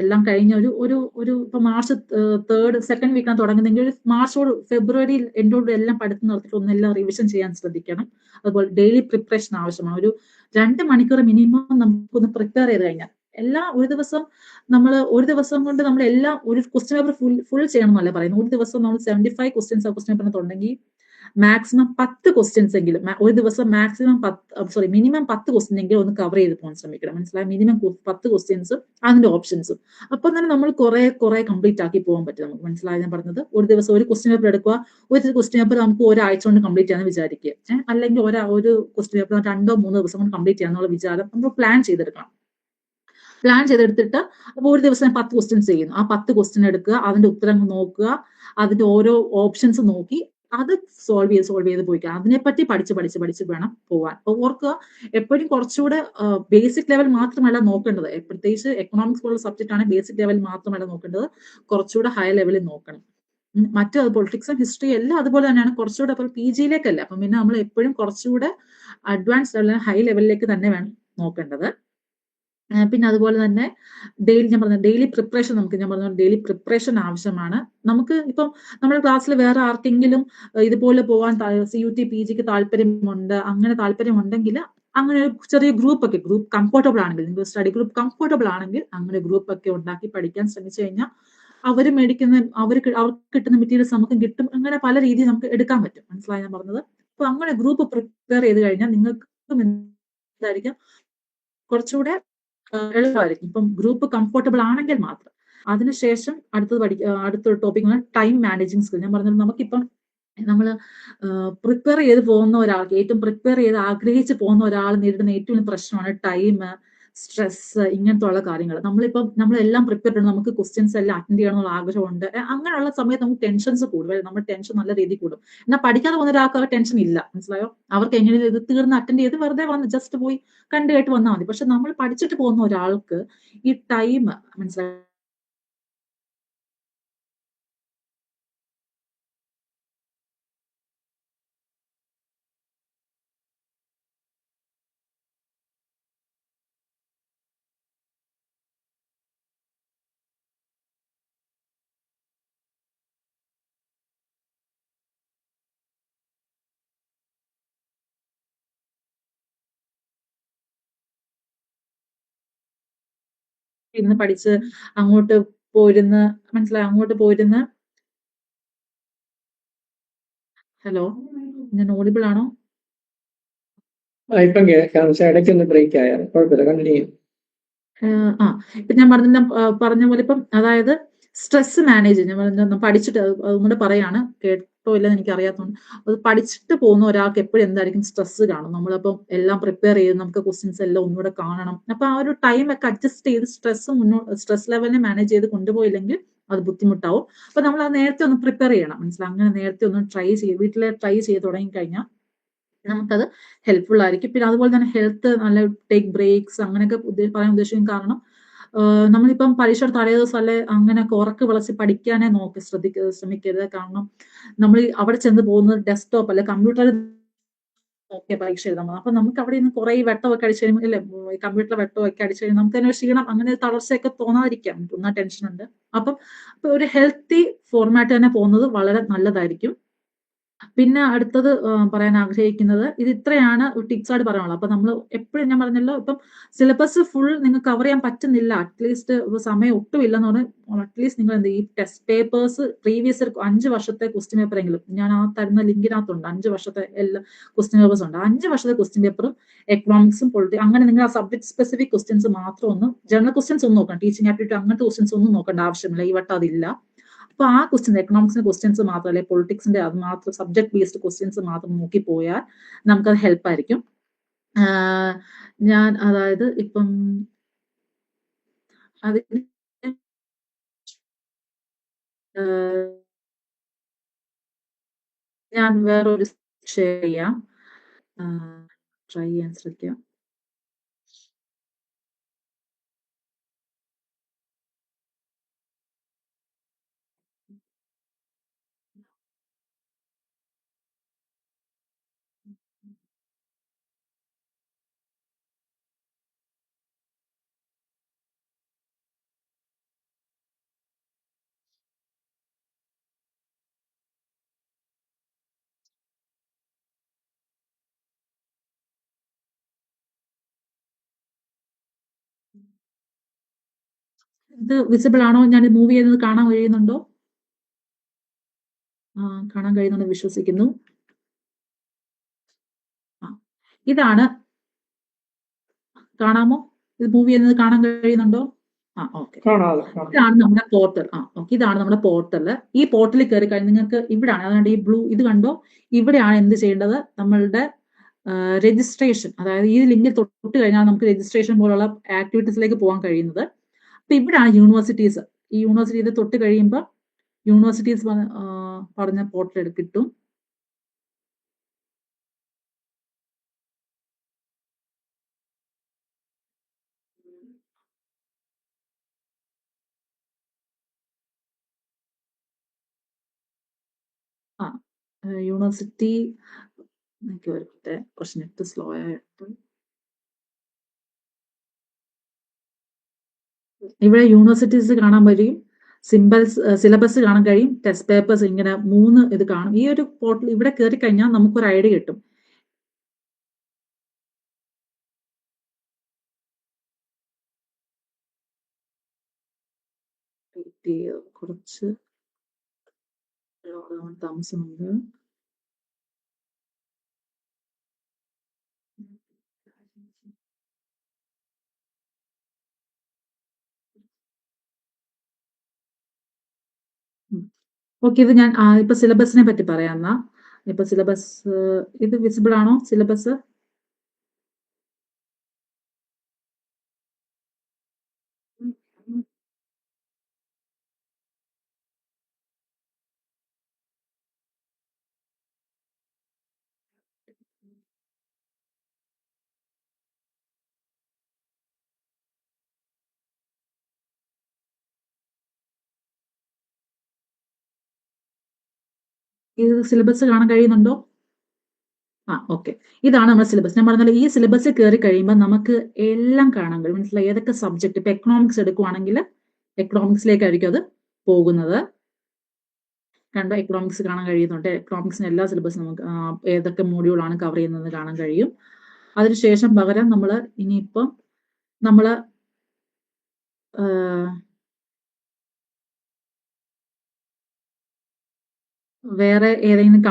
എല്ലാം കഴിഞ്ഞ ഒരു ഇപ്പൊ മാർച്ച് 3rd 2nd വീക്കാണ് തുടങ്ങുന്നതെങ്കിൽ ഒരു മാർച്ചോട് ഫെബ്രുവരി എൻഡോട് എല്ലാം പഠിത്തം നടത്തിയിട്ട് ഒന്നെല്ലാം റിവിഷൻ ചെയ്യാൻ ശ്രദ്ധിക്കണം. അതുപോലെ ഡെയിലി പ്രിപ്പറേഷൻ ആവശ്യമാണ്. ഒരു 2 മണിക്കൂർ മിനിമം നമുക്കൊന്ന് പ്രിപ്പയർ ചെയ്ത് കഴിഞ്ഞാൽ ഒരു ദിവസം കൊണ്ട് നമ്മൾ എല്ലാം ഒരു ക്വസ്റ്റ്യൻ പേപ്പർ ഫുൾ ചെയ്യണം എന്നല്ല പറയുന്നത്. ഒരു ദിവസം നമ്മൾ 75 ക്വസ്റ്റ്യൻസ് ആ ക്വസ്റ്റ്യൻ പേപ്പറിന് തുടങ്ങി മാക്സിമം 10 ക്വസ്റ്റ്യൻസ് എങ്കിലും ഒരു ദിവസം മിനിമം 10 ക്വസ്റ്റ്യൻ എങ്കിലും ഒന്ന് കവർ ചെയ്ത് പോകാൻ ശ്രമിക്കണം, മനസ്സിലായി. മിനിമം 10 ക്വസ്റ്റ്യൻസും അതിന്റെ ഓപ്ഷൻസും. അപ്പൊ തന്നെ നമ്മൾ കുറെ കംപ്ലീറ്റ് ആക്കി പോകാൻ പറ്റും നമുക്ക്, മനസ്സിലായി ഞാൻ പറഞ്ഞത്. ഒരു ദിവസം ഒരു ക്വസ്റ്റ്യൻ പേപ്പർ എടുക്കുക, ഒരു ക്വസ്റ്റ്യൻ പേപ്പർ നമുക്ക് ഒരാഴ്ച കൊണ്ട് കംപ്ലീറ്റ് ചെയ്യാന്ന് വിചാരിക്കുക, അല്ലെങ്കിൽ ഒരു ക്വസ്റ്റ്യൻ പേപ്പർ 2-3 ദിവസം കൊണ്ട് കംപ്ലീറ്റ് ചെയ്യാന്നുള്ള വിചാരം നമ്മൾ പ്ലാൻ ചെയ്തെടുക്കണം. പ്ലാൻ ചെയ്തെടുത്തിട്ട് അപ്പൊ ഒരു ദിവസം 10 ക്വസ്റ്റ്യൻസ് ചെയ്യുന്നു, ആ 10 ക്വസ്റ്റ്യൻ എടുക്കുക, അതിന്റെ ഉത്തരം നോക്കുക, അതിന്റെ ഓരോ ഓപ്ഷൻസ് നോക്കി അത് സോൾവ് ചെയ്ത് പോയിക്കുക. അതിനെപ്പറ്റി പഠിച്ച് വേണം പോവാൻ. അപ്പൊ ഓർക്കുക, എപ്പോഴും കുറച്ചുകൂടെ ബേസിക് ലെവൽ മാത്രമല്ല നോക്കേണ്ടത്. പ്രത്യേകിച്ച് എക്കണോമിക്സ് പോലുള്ള സബ്ജക്റ്റ് ആണ് ബേസിക് ലെവൽ മാത്രമല്ല നോക്കേണ്ടത്, കുറച്ചുകൂടെ ഹൈ ലെവലിൽ നോക്കണം. മറ്റു പൊളിറ്റിക്സും ഹിസ്റ്ററി എല്ലാം അതുപോലെ തന്നെയാണ്, കുറച്ചുകൂടെ അപ്പോൾ PG-യിലേക്കല്ല. അപ്പം പിന്നെ നമ്മൾ എപ്പോഴും കുറച്ചുകൂടെ അഡ്വാൻസ് ലെവൽ ഹൈ ലെവലിലേക്ക് തന്നെ വേണം നോക്കേണ്ടത്. പിന്നെ അതുപോലെ തന്നെ ഡെയിലി പ്രിപ്പറേഷൻ ഡെയിലി പ്രിപ്പറേഷൻ ആവശ്യമാണ്. നമുക്ക് ഇപ്പം നമ്മുടെ ക്ലാസ്സിൽ വേറെ ആർക്കെങ്കിലും ഇതുപോലെ പോകാൻ CUT PGക്ക് താല്പര്യമുണ്ടെങ്കിൽ അങ്ങനെ ഒരു ചെറിയ ഗ്രൂപ്പ് കംഫർട്ടബിൾ ആണെങ്കിൽ, നിങ്ങൾ സ്റ്റഡി ഗ്രൂപ്പ് കംഫർട്ടബിൾ ആണെങ്കിൽ അങ്ങനെ ഗ്രൂപ്പ് ഒക്കെ ഉണ്ടാക്കി പഠിക്കാൻ ശ്രമിച്ചു കഴിഞ്ഞാൽ അവർക്ക് കിട്ടുന്ന മെറ്റീരിയൽസ് നമുക്കും കിട്ടും. അങ്ങനെ പല രീതിയിൽ നമുക്ക് എടുക്കാൻ പറ്റും, മനസ്സിലായി ഞാൻ പറഞ്ഞത്. അപ്പൊ അങ്ങനെ ഗ്രൂപ്പ് പ്രിപ്പയർ ചെയ്ത് കഴിഞ്ഞാൽ നിങ്ങൾക്ക് എന്തായിരിക്കും കുറച്ചുകൂടെ എളുപ്പമായിരിക്കും. ഇപ്പം ഗ്രൂപ്പ് കംഫർട്ടബിൾ ആണെങ്കിൽ മാത്രം. അതിനുശേഷം അടുത്തൊരു ടോപ്പിക് ടൈം മാനേജിങ് സ്കിൽ. ഞാൻ പറഞ്ഞത് നമുക്കിപ്പം നമ്മൾ പ്രിപ്പയർ ചെയ്ത് പോകുന്ന ഒരാൾക്ക്, ഏറ്റവും പ്രിപ്പയർ ചെയ്ത് ആഗ്രഹിച്ച് പോകുന്ന ഒരാൾ നേരിടുന്ന ഏറ്റവും വലിയ പ്രശ്നമാണ് ടൈം, സ്ട്രെസ്, ഇങ്ങനത്തെ ഉള്ള കാര്യങ്ങൾ. നമ്മളെല്ലാം പ്രിപ്പയർ ചെയ്യണം, നമുക്ക് ക്വസ്റ്റ്യൻസ് എല്ലാം അറ്റൻഡ് ചെയ്യണമെന്നുള്ള ആഗ്രഹമുണ്ട്. അങ്ങനെയുള്ള സമയത്ത് നമുക്ക് ടെൻഷൻസ് കൂടും, നമ്മുടെ ടെൻഷൻ നല്ല രീതിയിൽ കൂടും. എന്നാൽ പഠിക്കാതെ പോകുന്ന ഒരാൾക്ക് ടെൻഷൻ ഇല്ല, മനസ്സിലായോ. അവർക്ക് എങ്ങനെ ഇത് തീർന്ന് അറ്റൻഡ് ചെയ്ത് വെറുതെ വന്ന് ജസ്റ്റ് പോയി കണ്ടു കേട്ട് വന്നാൽ മതി. പക്ഷെ നമ്മൾ പഠിച്ചിട്ട് പോകുന്ന ഒരാൾക്ക് ഈ ടൈം മനസ്സിലായോ, ഇരുന്ന് പഠിച്ച് അങ്ങോട്ട് പോയിരുന്ന് ഹലോ, ഞാൻ ഓഡിബിൾ ആണോ? ഇപ്പം കേൾക്കാം, പക്ഷെ ഇടയ്ക്കൊന്ന് ബ്രേക്ക് ആയാൽ കുഴപ്പമില്ല, കണ്ടിന്യൂ ചെയ്യും. ഇപ്പൊ ഞാൻ പറഞ്ഞ പോലെ ഇപ്പം അതായത് സ്ട്രെസ് മാനേജ് ഞാൻ പഠിച്ചിട്ട് അതുകൊണ്ട് പറയാണ്, കേട്ടോ ഇല്ലെന്ന് എനിക്ക് അറിയാത്തതുകൊണ്ട്. അത് പഠിച്ചിട്ട് പോകുന്ന ഒരാൾക്ക് എപ്പോഴും എന്തായിരിക്കും സ്ട്രെസ് കാണും. നമ്മളപ്പം എല്ലാം പ്രിപ്പയർ ചെയ്ത് നമുക്ക് ക്വസ്റ്റ്യൻസ് എല്ലാം ഒന്നുകൂടെ കാണണം. അപ്പൊ ആ ഒരു ടൈം ഒക്കെ അഡ്ജസ്റ്റ് ചെയ്ത് സ്ട്രെസ് ലെവലിനെ മാനേജ് ചെയ്ത് കൊണ്ടുപോയില്ലെങ്കിൽ അത് ബുദ്ധിമുട്ടാവും. അപ്പൊ നമ്മൾ അത് നേരത്തെ ഒന്ന് പ്രിപ്പയർ ചെയ്യണം, മനസ്സിലാവും. അങ്ങനെ നേരത്തെ ഒന്ന് വീട്ടിലെ ട്രൈ ചെയ്ത് തുടങ്ങിക്കഴിഞ്ഞാൽ നമുക്കത് ഹെൽപ്ഫുൾ ആയിരിക്കും. പിന്നെ അതുപോലെ തന്നെ ഹെൽത്ത്, നല്ല ടേക്ക് ബ്രേക്സ് അങ്ങനെയൊക്കെ പറയാൻ ഉദ്ദേശിക്കും. കാരണം നമ്മളിപ്പം പരീക്ഷയുടെ തലേ ദിവസം അല്ലെ അങ്ങനെയൊക്കെ ഉറക്ക് വിളച്ച് പഠിക്കാനേ ശ്രമിക്കരുത്. കാരണം നമ്മൾ അവിടെ ചെന്ന് പോകുന്നത് ഡെസ്ക്ടോപ്പ് അല്ലെ കമ്പ്യൂട്ടറിൽ നോക്കിയ പരീക്ഷ എഴുതാൻ പോകുന്നത്. അപ്പൊ നമുക്ക് അവിടെ നിന്ന് കുറെ വെട്ടമൊക്കെ അടിച്ചു കഴിയുമ്പോൾ അല്ലെ കമ്പ്യൂട്ടറിലെ വെട്ടമൊക്കെ അടിച്ചു കഴിയുമ്പോൾ നമുക്ക് തന്നെ ക്ഷീണം, അങ്ങനെ തളർച്ചയൊക്കെ തോന്നാതിരിക്കാം, ഒന്നാ ടെൻഷൻ ഉണ്ട്. അപ്പം ഒരു ഹെൽത്തി ഫോർമാറ്റ് തന്നെ പോകുന്നത് വളരെ നല്ലതായിരിക്കും. പിന്നെ അടുത്തത് പറയാൻ ആഗ്രഹിക്കുന്നത് ഇത് ഇത്രയാണ് ടിപ്സ് ആയിട്ട് പറയാനുള്ളത്. അപ്പൊ നമ്മൾ എപ്പോഴും ഞാൻ പറഞ്ഞല്ലോ, ഇപ്പം സിലബസ് ഫുൾ നിങ്ങൾക്ക് കവർ ചെയ്യാൻ പറ്റുന്നില്ല, അറ്റ്ലീസ്റ്റ് സമയം ഒട്ടും ഇല്ലെന്ന് പറഞ്ഞാൽ അറ്റ്ലീസ്റ്റ് നിങ്ങൾ എന്ത് ഈ ടെസ്റ്റ് പേപ്പേഴ്സ് പ്രീവിയസ് 5 വർഷത്തെ ക്വസ്റ്റ്യൻ പേപ്പർ എങ്കിലും, ഞാൻ ആ തരുന്ന ലിങ്കിനകത്തുണ്ട് 5 വർഷത്തെ എല്ലാ ക്വസ്റ്റ്യൻ പേപ്പേഴ്സ് ഉണ്ട്. 5 വർഷത്തെ ക്വസ്റ്റ്യൻ പേപ്പറും എക്കണോമിക്സും പൊളിറ്റിക്സ് അങ്ങനെ നിങ്ങൾ ആ സബ്ജക്ട് സ്പെസിഫിക് ക്വസ്റ്റ്യൻസ് മാത്രം ഒന്ന്, ജനറൽ ക്വസ്റ്റ്യൻസ് ഒന്നും നോക്കണം, ടീച്ചിങ് ആപ്റ്റിറ്റ്യൂഡ് അങ്ങനത്തെ ക്വസ്റ്റ്യൻസ് ഒന്നും നോക്കേണ്ട ആവശ്യമില്ല, ഈ വട്ടം അതില്ല. അപ്പൊ ആ ക്വസ്റ്റ്യൻ എക്കണോമിക്സിന്റെ ക്വസ്റ്റ്യൻസ് മാത്രം, അല്ലെങ്കിൽ പൊളിറ്റിക്സിന്റെ അത് മാത്രം സബ്ജക്ട് ബേസ്ഡ് ക്വസ്റ്റ്യൻസ് മാത്രം നോക്കി പോയാൽ നമുക്കത് ഹെൽപ്പ് ആയിരിക്കും. ഞാൻ അതായത് ഇപ്പം അതിന് ഞാൻ വേറൊരു ഷെയർ ചെയ്യാം, ട്രൈ ചെയ്യാൻ ശ്രമിക്കാം. ഇത് വിസിബിൾ ആണോ? ഞാൻ മൂവ് ചെയ്യുന്നത് കാണാൻ കഴിയുന്നുണ്ടോ? കാണാൻ കഴിയുന്നുണ്ട് വിശ്വസിക്കുന്നു. ഇതാണ്, കാണാമോ? ഇത് മൂവ് ചെയ്യുന്നത് കാണാൻ കഴിയുന്നുണ്ടോ? ഓക്കെ. ഇതാണ് നമ്മുടെ പോർട്ടൽ. ഓക്കെ, ഇതാണ് നമ്മുടെ പോർട്ടല്. ഈ പോർട്ടലിൽ കയറി കഴിഞ്ഞാൽ നിങ്ങൾക്ക് ഇവിടെയാണ്, അതുകൊണ്ട് ഈ ബ്ലൂ ഇത് കണ്ടോ, ഇവിടെയാണ് എന്ത് ചെയ്യേണ്ടത്, നമ്മളുടെ രജിസ്ട്രേഷൻ, അതായത് ഈ ലിങ്കിൽ തൊട്ട് കഴിഞ്ഞാൽ നമുക്ക് രജിസ്ട്രേഷൻ പോലുള്ള ആക്ടിവിറ്റീസിലേക്ക് പോകാൻ കഴിയുന്നത്. അപ്പൊ ഇവിടെയാണ് യൂണിവേഴ്സിറ്റീസ്. ഈ യൂണിവേഴ്സിറ്റി തൊട്ട് കഴിയുമ്പോൾ യൂണിവേഴ്സിറ്റീസ് പറഞ്ഞ പോർട്ടൽ കിട്ടും. യൂണിവേഴ്സിറ്റി എനിക്ക് വരട്ടെ, കുറച്ച് നെറ്റ് സ്ലോ ആയിട്ട്. ഇവിടെ യൂണിവേഴ്സിറ്റീസ് കാണാൻ കഴിയും, സിലബസ് കാണാൻ കഴിയും, ടെസ്റ്റ് പേപ്പേഴ്സ്, ഇങ്ങനെ 3 ഇത് കാണും. ഈ ഒരു പോർട്ടൽ ഇവിടെ കയറി കഴിഞ്ഞാൽ നമുക്കൊരു ഐഡിയ കിട്ടും. കുറച്ച് താമസമുണ്ട്. ഓക്കെ, ഇത് ഞാൻ ഇപ്പൊ സിലബസിനെ പറ്റി പറയാം. എന്നാ ഇപ്പൊ സിലബസ് ഇത് വിസിബിൾ ആണോ? സിലബസ് ഇത് സിലബസ് കാണാൻ കഴിയുന്നുണ്ടോ? ഓക്കെ, ഇതാണ് നമ്മുടെ സിലബസ്. ഞാൻ പറഞ്ഞാൽ ഈ സിലബസ് കയറി കഴിയുമ്പോൾ നമുക്ക് എല്ലാം കാണാൻ കഴിയും. മനസ്സിലായി? ഏതൊക്കെ സബ്ജക്ട്, ഇപ്പൊ എക്കണോമിക്സ് എടുക്കുവാണെങ്കിൽ എക്കണോമിക്സിലേക്കായിരിക്കും അത് പോകുന്നത്. കണ്ടോ, എക്കണോമിക്സ് കാണാൻ കഴിയുന്നുണ്ട്. എക്കണോമിക്സിന് എല്ലാ സിലബസും നമുക്ക് ഏതൊക്കെ മോഡ്യൂളാണ് കവർ ചെയ്യുന്നത് കാണാൻ കഴിയും. അതിനുശേഷം പകരം നമ്മൾ ഇനിയിപ്പം നമ്മൾ വേറെ ഏതെങ്കിലും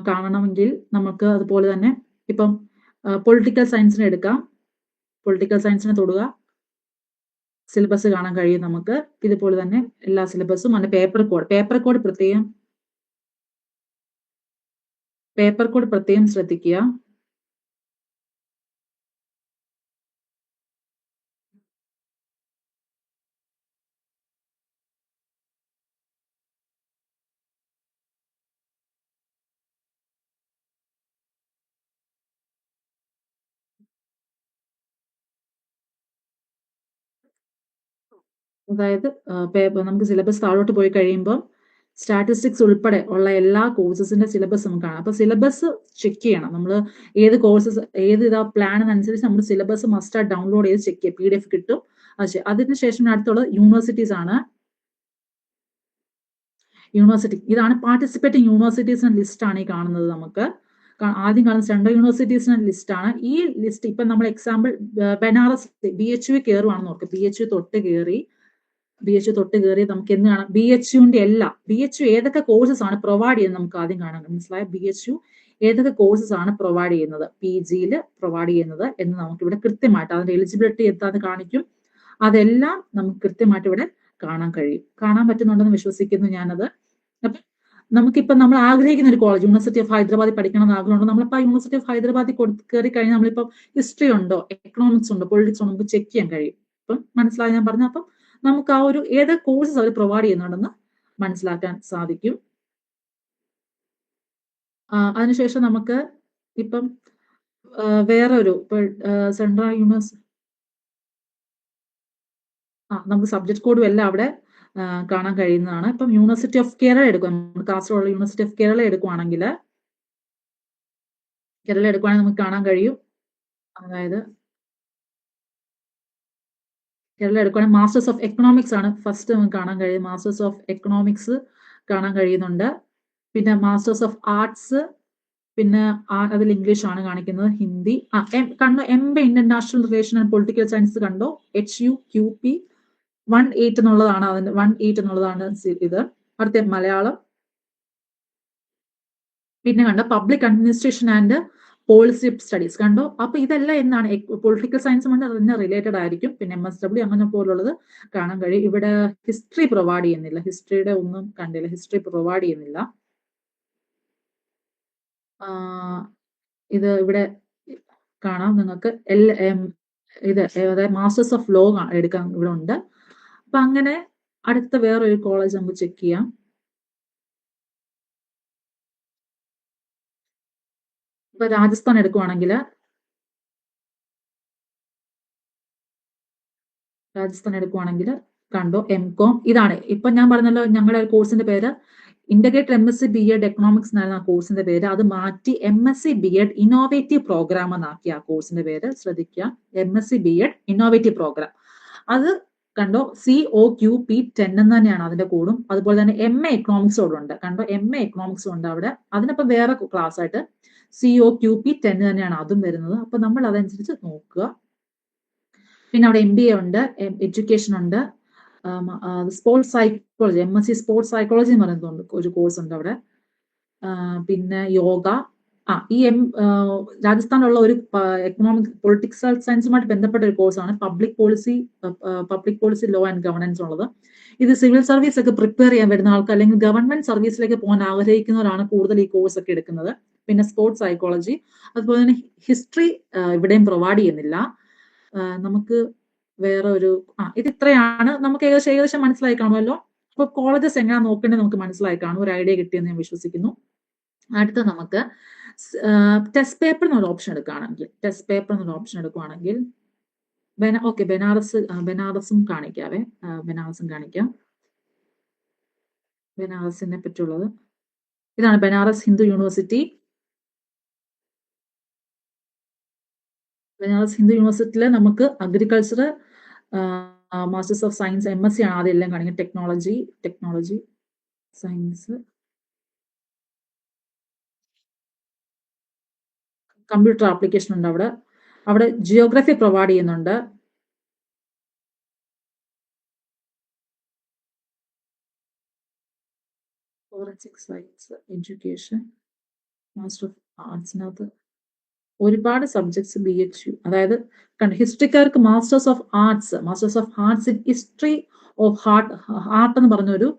കാണണമെങ്കിൽ നമുക്ക് അതുപോലെ തന്നെ ഇപ്പം പൊളിറ്റിക്കൽ സയൻസിനെ എടുക്കാം. പൊളിറ്റിക്കൽ സയൻസിനെ തൊടുക, സിലബസ് കാണാൻ കഴിയും നമുക്ക്. ഇതുപോലെ തന്നെ എല്ലാ സിലബസും അങ്ങനെ പേപ്പർ കോഡ് പ്രത്യേകം ശ്രദ്ധിക്കുക. അതായത് നമുക്ക് സിലബസ് താഴോട്ട് പോയി കഴിയുമ്പോൾ സ്റ്റാറ്റിസ്റ്റിക്സ് ഉൾപ്പെടെ ഉള്ള എല്ലാ കോഴ്സസിന്റെ സിലബസ് നമുക്ക് കാണാം. അപ്പൊ സിലബസ് ചെക്ക് ചെയ്യണം. നമ്മൾ ഏത് കോഴ്സസ് ഇതാ പ്ലാനിനനുസരിച്ച് നമ്മൾ സിലബസ് മസ്റ്റ് ഡൗൺലോഡ് ചെയ്ത് ചെക്ക് ചെയ്യുക. PDF കിട്ടും. അതിനുശേഷം അടുത്തുള്ളത് യൂണിവേഴ്സിറ്റീസ് ആണ്. യൂണിവേഴ്സിറ്റി, ഇതാണ് പാർട്ടിസിപ്പേറ്റിംഗ് യൂണിവേഴ്സിറ്റീസിന്റെ ലിസ്റ്റ് ആണ് ഈ കാണുന്നത്. നമുക്ക് ആദ്യം കാണുന്ന സെൻട്രൽ യൂണിവേഴ്സിറ്റീസിന്റെ ലിസ്റ്റ് ആണ്. ഈ ലിസ്റ്റ് ഇപ്പൊ നമ്മൾ എക്സാമ്പിൾ ബനാറസ് BHU കയറുവാണെന്ന് നോക്കുക. BHU തൊട്ട് കയറി നമുക്ക് എന്ന് കാണാം BHUവിന്റെ എല്ലാ BHU ഏതൊക്കെ കോഴ്സസ് ആണ് പ്രൊവൈഡ് ചെയ്യുന്നത് നമുക്ക് ആദ്യം കാണാൻ മനസ്സിലായ. BHU ഏതൊക്കെ കോഴ്സസ് ആണ് പ്രൊവൈഡ് ചെയ്യുന്നത്, PGയിൽ പ്രൊവൈഡ് ചെയ്യുന്നത് എന്ന് നമുക്ക് ഇവിടെ കൃത്യമായിട്ട് അതിന്റെ എലിജിബിലിറ്റി എന്താന്ന് കാണിക്കും. അതെല്ലാം നമുക്ക് കൃത്യമായിട്ട് ഇവിടെ കാണാൻ പറ്റുന്നുണ്ടെന്ന് വിശ്വസിക്കുന്നു ഞാനത്. അപ്പൊ നമുക്കിപ്പോ നമ്മൾ ആഗ്രഹിക്കുന്ന ഒരു കോളേജ് യൂണിവേഴ്സിറ്റി ഓഫ് ഹൈദരാബാദിൽ പഠിക്കണം എന്ന് ആഗ്രഹമുണ്ടോ, നമ്മളിപ്പോ യൂണിവേഴ്സിറ്റി ഓഫ് ഹൈദരാബാദിൽ കയറി കഴിഞ്ഞാൽ നമ്മളിപ്പോ ഹിസ്റ്ററി ഉണ്ടോ, എക്കണോമിക്സ് ഉണ്ടോ, പൊളിറ്റിക്സ് ഉണ്ടോ നമുക്ക് ചെക്ക് ചെയ്യാൻ കഴിയും. അപ്പം മനസ്സിലായി ഞാൻ പറഞ്ഞ. അപ്പം നമുക്ക് ആ ഒരു ഏത് കോഴ്സസ് അവർ പ്രൊവൈഡ് ചെയ്യുന്നുണ്ടെന്ന് മനസ്സിലാക്കാൻ സാധിക്കും. അതിനുശേഷം നമുക്ക് ഇപ്പം വേറൊരു സെൻട്രൽ യൂണിവേഴ്സിറ്റി നമുക്ക് സബ്ജക്ട് കോഡും എല്ലാം അവിടെ കാണാൻ കഴിയുന്നതാണ്. ഇപ്പം യൂണിവേഴ്സിറ്റി ഓഫ് കേരള എടുക്കുക, കാസർഗോഡ് യൂണിവേഴ്സിറ്റി ഓഫ് കേരള എടുക്കുവാണെങ്കിൽ നമുക്ക് കാണാൻ കഴിയും. അതായത് കേരള എടുക്കുകയാണെങ്കിൽ മാസ്റ്റേഴ്സ് ഓഫ് എക്കണോമിക്സ് ആണ് ഫസ്റ്റ് നമുക്ക് കാണാൻ കഴിയും. മാസ്റ്റേഴ്സ് ഓഫ് എക്കണോമിക്സ് കാണാൻ കഴിയുന്നുണ്ട്. പിന്നെ മാസ്റ്റേഴ്സ് ഓഫ് ആർട്സ്, പിന്നെ അതിൽ ഇംഗ്ലീഷ് ആണ് കാണിക്കുന്നത്, ഹിന്ദി. കണ്ടോ MA international relation and political science കണ്ടോ, HUQP 18 എന്നുള്ളതാണ് അതിന്റെ 18 എന്നുള്ളതാണ് ഇത്. അടുത്ത മലയാളം. പിന്നെ കണ്ടോ public administration and policy studies കണ്ടോ. അപ്പൊ ഇതെല്ലാം എന്താണ് പൊളിറ്റിക്കൽ സയൻസുമായിട്ട് അതിന് റിലേറ്റഡ് ആയിരിക്കും. പിന്നെ MSW അങ്ങനെ പോലുള്ളത് കാണാൻ കഴിയും. ഇവിടെ ഹിസ്റ്ററി പ്രൊവൈഡ് ചെയ്യുന്നില്ല, ഹിസ്റ്ററിയുടെ ഒന്നും കണ്ടില്ല, ഹിസ്റ്ററി പ്രൊവൈഡ് ചെയ്യുന്നില്ല. ഇത് ഇവിടെ കാണാം നിങ്ങൾക്ക്. ഇത് അതായത് മാസ്റ്റേഴ്സ് ഓഫ് ലോ എടുക്കാൻ ഇവിടെ ഉണ്ട്. അപ്പൊ അങ്ങനെ അടുത്ത വേറൊരു കോളേജ് നമുക്ക് ചെക്ക് ചെയ്യാം. ഇപ്പൊ രാജസ്ഥാൻ എടുക്കുവാണെങ്കിൽ കണ്ടോ MCOM. ഇതാണ് ഇപ്പൊ ഞാൻ പറഞ്ഞല്ലോ ഞങ്ങളുടെ കോഴ്സിന്റെ പേര് ഇന്റഗ്രേറ്റഡ് MSc B.Ed എക്കണോമിക്സ് എന്നായിരുന്നു ആ കോഴ്സിന്റെ പേര്. അത് മാറ്റി MSc B.Ed ഇന്നോവേറ്റീവ് പ്രോഗ്രാം എന്നാക്കി ആ കോഴ്സിന്റെ പേര്. ശ്രദ്ധിക്കുക, MSc B.Ed ഇന്നോവേറ്റീവ് പ്രോഗ്രാം. അത് കണ്ടോ COQP 10 എന്ന് തന്നെയാണ് അതിന്റെ കോഡും. അതുപോലെ തന്നെ MA എക്കണോമിക്സോടും ഉണ്ട്. കണ്ടോ MA എക്കണോമിക്സും ഉണ്ട് അവിടെ. അതിനിപ്പോ വേറെ ക്ലാസ് ആയിട്ട് COQP 10 തന്നെയാണ് അതും വരുന്നത്. അപ്പൊ നമ്മൾ അതനുസരിച്ച് നോക്കുക. പിന്നെ അവിടെ MBA ഉണ്ട്, എഡ്യൂക്കേഷൻ ഉണ്ട്, sports psychology MSc sports psychology എന്ന് പറയുന്നുണ്ട് ഒരു കോഴ്സ് ഉണ്ട് അവിടെ. പിന്നെ യോഗ. ഈ രാജസ്ഥാനിലുള്ള ഒരു എക്കണോമിക് പൊളിറ്റിക്കൽ സയൻസുമായിട്ട് ബന്ധപ്പെട്ട ഒരു കോഴ്സാണ് public policy law and governance ഉള്ളത്. ഇത് സിവിൽ സർവീസ് ഒക്കെ പ്രിപ്പയർ ചെയ്യാൻ വരുന്ന ആൾക്ക് അല്ലെങ്കിൽ ഗവൺമെന്റ് സർവീസിലേക്ക് പോകാൻ ആഗ്രഹിക്കുന്നവരാണ് കൂടുതൽ ഈ കോഴ്സ് ഒക്കെ എടുക്കുന്നത്. പിന്നെ സ്പോർട്സ് സൈക്കോളജി, അതുപോലെ തന്നെ ഹിസ്റ്ററി ഇവിടെയും പ്രൊവൈഡ് ചെയ്യുന്നില്ല. നമുക്ക് വേറെ ഒരു ഇത് ഇത്രയാണ്. നമുക്ക് ഏകദേശം മനസ്സിലായി കാണുമല്ലോ. അപ്പൊ കോളേജസ് എങ്ങനെ നോക്കേണ്ടത് നമുക്ക് മനസ്സിലായി കാണും, ഒരു ഐഡിയ കിട്ടിയെന്ന് ഞാൻ വിശ്വസിക്കുന്നു. അടുത്ത നമുക്ക് ടെസ്റ്റ് പേപ്പർ എന്നൊരു ഓപ്ഷൻ എടുക്കുകയാണെങ്കിൽ ബനാറസും കാണിക്കാവേ. ബനാറസും കാണിക്കാം. ബനാറസിനെ പറ്റിയുള്ളത് ഇതാണ് ബനാറസ് ഹിന്ദു യൂണിവേഴ്സിറ്റി. ബനാറസ് ഹിന്ദു യൂണിവേഴ്സിറ്റിയിൽ നമുക്ക് agriculture, masters of science MSc ആണ് ആദ്യം എല്ലാം കാണിക്കുന്നത്. ടെക്നോളജി സയൻസ്, കമ്പ്യൂട്ടർ ആപ്ലിക്കേഷൻ ഉണ്ട് അവിടെ ജിയോഗ്രഫി പ്രൊവൈഡ് ചെയ്യുന്നുണ്ട്. Forensic science, education, master of ആർട്സിനകത്ത് ഒരുപാട് സബ്ജക്ട്സ് BHU. അതായത് ഹിസ്റ്ററിക്കാർക്ക് masters of arts in history of heart എന്ന് പറഞ്ഞൊരു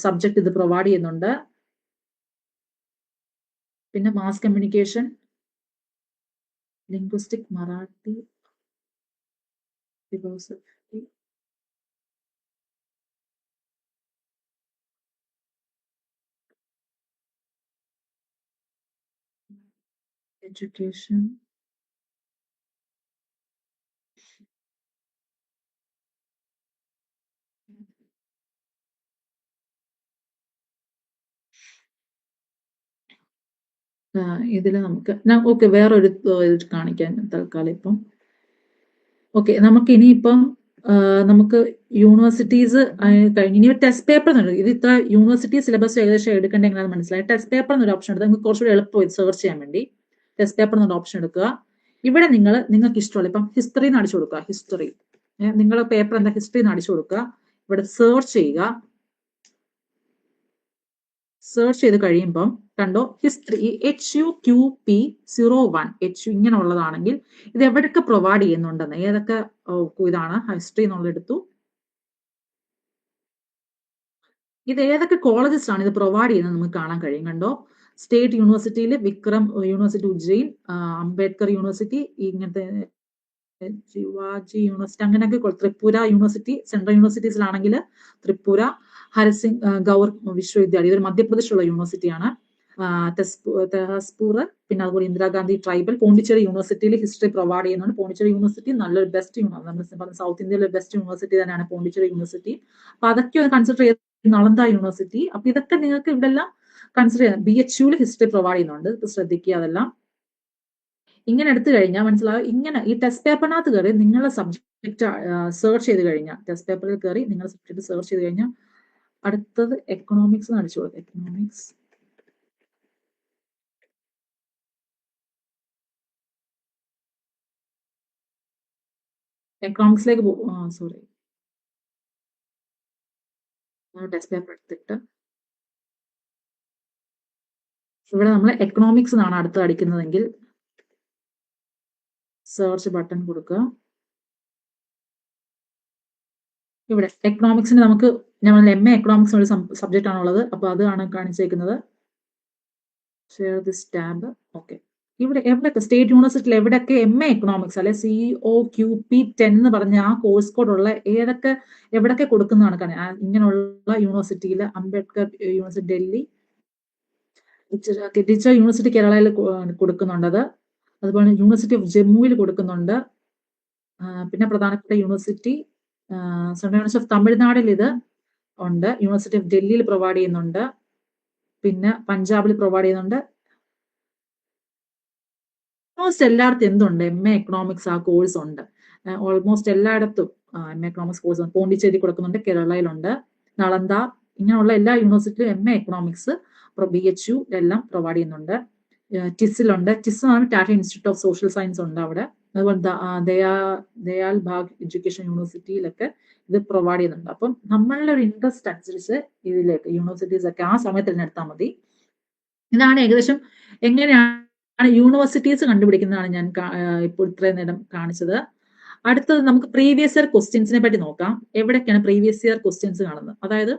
സബ്ജക്ട് ഇത് പ്രൊവൈഡ് ചെയ്യുന്നുണ്ട്. പിന്നെ mass communication, linguistic, Marathi, philosophy, education, ഇതിൽ നമുക്ക് വേറൊരു കാണിക്കാൻ തൽക്കാലം ഇപ്പം. ഓക്കെ, നമുക്ക് ഇനിയിപ്പം നമുക്ക് യൂണിവേഴ്സിറ്റീസ് കഴിഞ്ഞ് ഇനി ടെസ്റ്റ് പേപ്പർ എന്നുണ്ട്. ഇത് ഇത്ര യൂണിവേഴ്സിറ്റി സിലബസ് ഏകദേശം എടുക്കേണ്ട എങ്ങനെയാണെന്ന് മനസ്സിലായി. ടെസ്റ്റ് പേപ്പർ എന്നൊരു ഓപ്ഷൻ എടുത്ത് നിങ്ങൾക്ക് കുറച്ചുകൂടി എളുപ്പമായി സെർച്ച് ചെയ്യാൻ വേണ്ടി ടെസ്റ്റ് പേപ്പർ എന്നൊരു ഓപ്ഷൻ എടുക്കുക. ഇവിടെ നിങ്ങൾക്ക് ഇഷ്ടമുള്ള ഇപ്പം ഹിസ്റ്ററി എന്ന് അടിച്ചു കൊടുക്കുക. ഹിസ്റ്ററി നിങ്ങളുടെ പേപ്പർ എന്താ ഹിസ്റ്ററി എന്ന് അടിച്ചു കൊടുക്കുക. ഇവിടെ സെർച്ച് ചെയ്യുക. സെർച്ച് ചെയ്ത് കഴിയുമ്പം കണ്ടോ ഹിസ്റ്ററി HUQP01 ഇങ്ങനെയുള്ളതാണെങ്കിൽ ഇത് എവിടെയൊക്കെ പ്രൊവൈഡ് ചെയ്യുന്നുണ്ടെന്ന് ഏതൊക്കെ ഇതാണ് ഹിസ്റ്ററി എന്നുള്ളത് എടുത്തു. ഇത് ഏതൊക്കെ കോളേജസ് ആണ് ഇത് പ്രൊവൈഡ് ചെയ്യുന്നത് നമുക്ക് കാണാൻ കഴിയും. കണ്ടോ സ്റ്റേറ്റ് യൂണിവേഴ്സിറ്റിയിൽ വിക്രം യൂണിവേഴ്സിറ്റി ഉജ്ജയിൻ, അംബേദ്കർ യൂണിവേഴ്സിറ്റി, ഇങ്ങനത്തെ ശിവാജി യൂണിവേഴ്സിറ്റി അങ്ങനെയൊക്കെ ത്രിപുര യൂണിവേഴ്സിറ്റി, സെൻട്രൽ യൂണിവേഴ്സിറ്റീസിലാണെങ്കിൽ ത്രിപുര, ഹരസിംഗ് ഗൗർ വിശ്വവിദ്യാലയം ഇതൊരു മധ്യപ്രദേശുള്ള യൂണിവേഴ്സിറ്റിയാണ്. തെഹസ്പൂർ, പിന്നെ അതുപോലെ ഇന്ദിരാഗാന്ധി ട്രൈബൽ, പോണ്ടിച്ചേരി യൂണിവേഴ്സിറ്റിയിൽ ഹിസ്റ്ററി പ്രൊവൈഡ് ചെയ്യുന്നുണ്ട്. പോണ്ടിച്ചേരി യൂണിവേഴ്സിറ്റി നല്ലൊരു ബെസ്റ്റ് നമ്മൾ സൗത്ത് ഇന്ത്യയിലെ ബെസ്റ്റ് യൂണിവേഴ്സിറ്റി തന്നെയാണ് പോണ്ടിച്ചേരി യൂണിവേഴ്സിറ്റി. അപ്പൊ അതൊക്കെ ഒന്ന് കൺസിഡർ ചെയ്ത് നളന്ദ യൂണിവേഴ്സിറ്റി. അപ്പൊ ഇതൊക്കെ നിങ്ങൾക്ക് ഇവിടെ എല്ലാം കൺസിഡർ ചെയ്യാം. BHUവിൽ ഹിസ്റ്ററി പ്രൊവൈഡ് ചെയ്യുന്നുണ്ട്. ശ്രദ്ധിക്കുക അതെല്ലാം. ഇങ്ങനെ എടുത്തു കഴിഞ്ഞാൽ മനസ്സിലാവും. ഇങ്ങനെ ഈ ടെസ്റ്റ് പേപ്പറിനകത്ത് കയറി നിങ്ങളുടെ സബ്ജക്ട് സെർച്ച് ചെയ്ത് കഴിഞ്ഞാൽ ടെസ്റ്റ് പേപ്പറിൽ കയറി നിങ്ങളുടെ സബ്ജക്ട് സെർച്ച് ചെയ്ത് കഴിഞ്ഞാൽ അടുത്തത് എക്കണോമിക്സ് അടിച്ചു കൊടുക്കുക. എക്കണോമിക്സിലേക്ക് സോറി ടെസ്റ്റ് പേപ്പർ എടുത്തിട്ട് ഇവിടെ നമ്മൾ എക്കണോമിക്സ് എന്നാണ് അടുത്ത് അടിക്കുന്നതെങ്കിൽ സെർച്ച് ബട്ടൺ കൊടുക്കുക. ഇവിടെ എക്കണോമിക്സിന് നമുക്ക് ഞങ്ങൾ MA എക്കണോമിക്സ് ഒരു സബ്ജക്റ്റ് ആണുള്ളത്. അപ്പൊ അതാണ് കാണിച്ചേക്കുന്നത്. Share this tab. ഓക്കെ, ഇവിടെ എവിടെയൊക്കെ സ്റ്റേറ്റ് യൂണിവേഴ്സിറ്റിയിൽ എവിടെയൊക്കെ MA എക്കണോമിക്സ് അല്ലെ COQP10 എന്ന് പറഞ്ഞ ആ കോഴ്സ് കോഡുള്ള ഏതൊക്കെ എവിടെയൊക്കെ കൊടുക്കുന്നതാണ് കാണാൻ. ഇങ്ങനെയുള്ള യൂണിവേഴ്സിറ്റിയിൽ Ambedkar university Delhi, teacher university കേരളയിൽ കൊടുക്കുന്നുണ്ട്. അതുപോലെ യൂണിവേഴ്സിറ്റി ഓഫ് ജമ്മുവിൽ കൊടുക്കുന്നുണ്ട്. പിന്നെ പ്രധാനപ്പെട്ട യൂണിവേഴ്സിറ്റി സെൻട്രൽ യൂണിവേഴ്സിറ്റി ഓഫ് തമിഴ്നാടിൽ ഇത് ഉണ്ട്. യൂണിവേഴ്സിറ്റി ഓഫ് ഡൽഹിയിൽ പ്രൊവൈഡ് ചെയ്യുന്നുണ്ട്. പിന്നെ പഞ്ചാബിൽ പ്രൊവൈഡ് ചെയ്യുന്നുണ്ട്. ഓൾമോസ്റ്റ് എല്ലായിടത്തും എന്തുണ്ട് MA എക്കണോമിക്സ് ആ കോഴ്സ് ഉണ്ട്. ഓൾമോസ്റ്റ് എല്ലായിടത്തും MA എക്കണോമിക്സ് കോഴ്സ് ഉണ്ട്. പോണ്ടിച്ചേരി കൊടുക്കുന്നുണ്ട്, കേരളയിലുണ്ട്, നളന്ദ ഇങ്ങനെയുള്ള എല്ലാ യൂണിവേഴ്സിറ്റിയിലും MA എക്കണോമിക്സ് BHU എല്ലാം പ്രൊവൈഡ് ചെയ്യുന്നുണ്ട്. ടിസിലുണ്ട്. ടിസ് ആണ് Tata institute of social science ഉണ്ട് അവിടെ. അതുപോലെ ദയാൽ ബാഗ് എഡ്യൂക്കേഷൻ യൂണിവേഴ്സിറ്റിയിലൊക്കെ ഇത് പ്രൊവൈഡ് ചെയ്യുന്നുണ്ട്. അപ്പം നമ്മളുടെ ഒരു ഇൻട്രസ്റ്റ് അനുസരിച്ച് ഇതിലേക്ക് യൂണിവേഴ്സിറ്റീസ് ഒക്കെ ആ സമയത്ത് തിരഞ്ഞെടുത്താൽ മതി. ഇതാണ് ഏകദേശം എങ്ങനെയാണ് യൂണിവേഴ്സിറ്റീസ് കണ്ടുപിടിക്കുന്നതാണ് ഞാൻ ഇപ്പോൾ ഇത്രയും നേരം കാണിച്ചത്. അടുത്തത് നമുക്ക് പ്രീവിയസ് ഇയർ ക്വസ്റ്റ്യൻസിനെ പറ്റി നോക്കാം. എവിടെയൊക്കെയാണ് പ്രീവിയസ് ഇയർ ക്വസ്റ്റ്യൻസ് കാണുന്നത്? അതായത്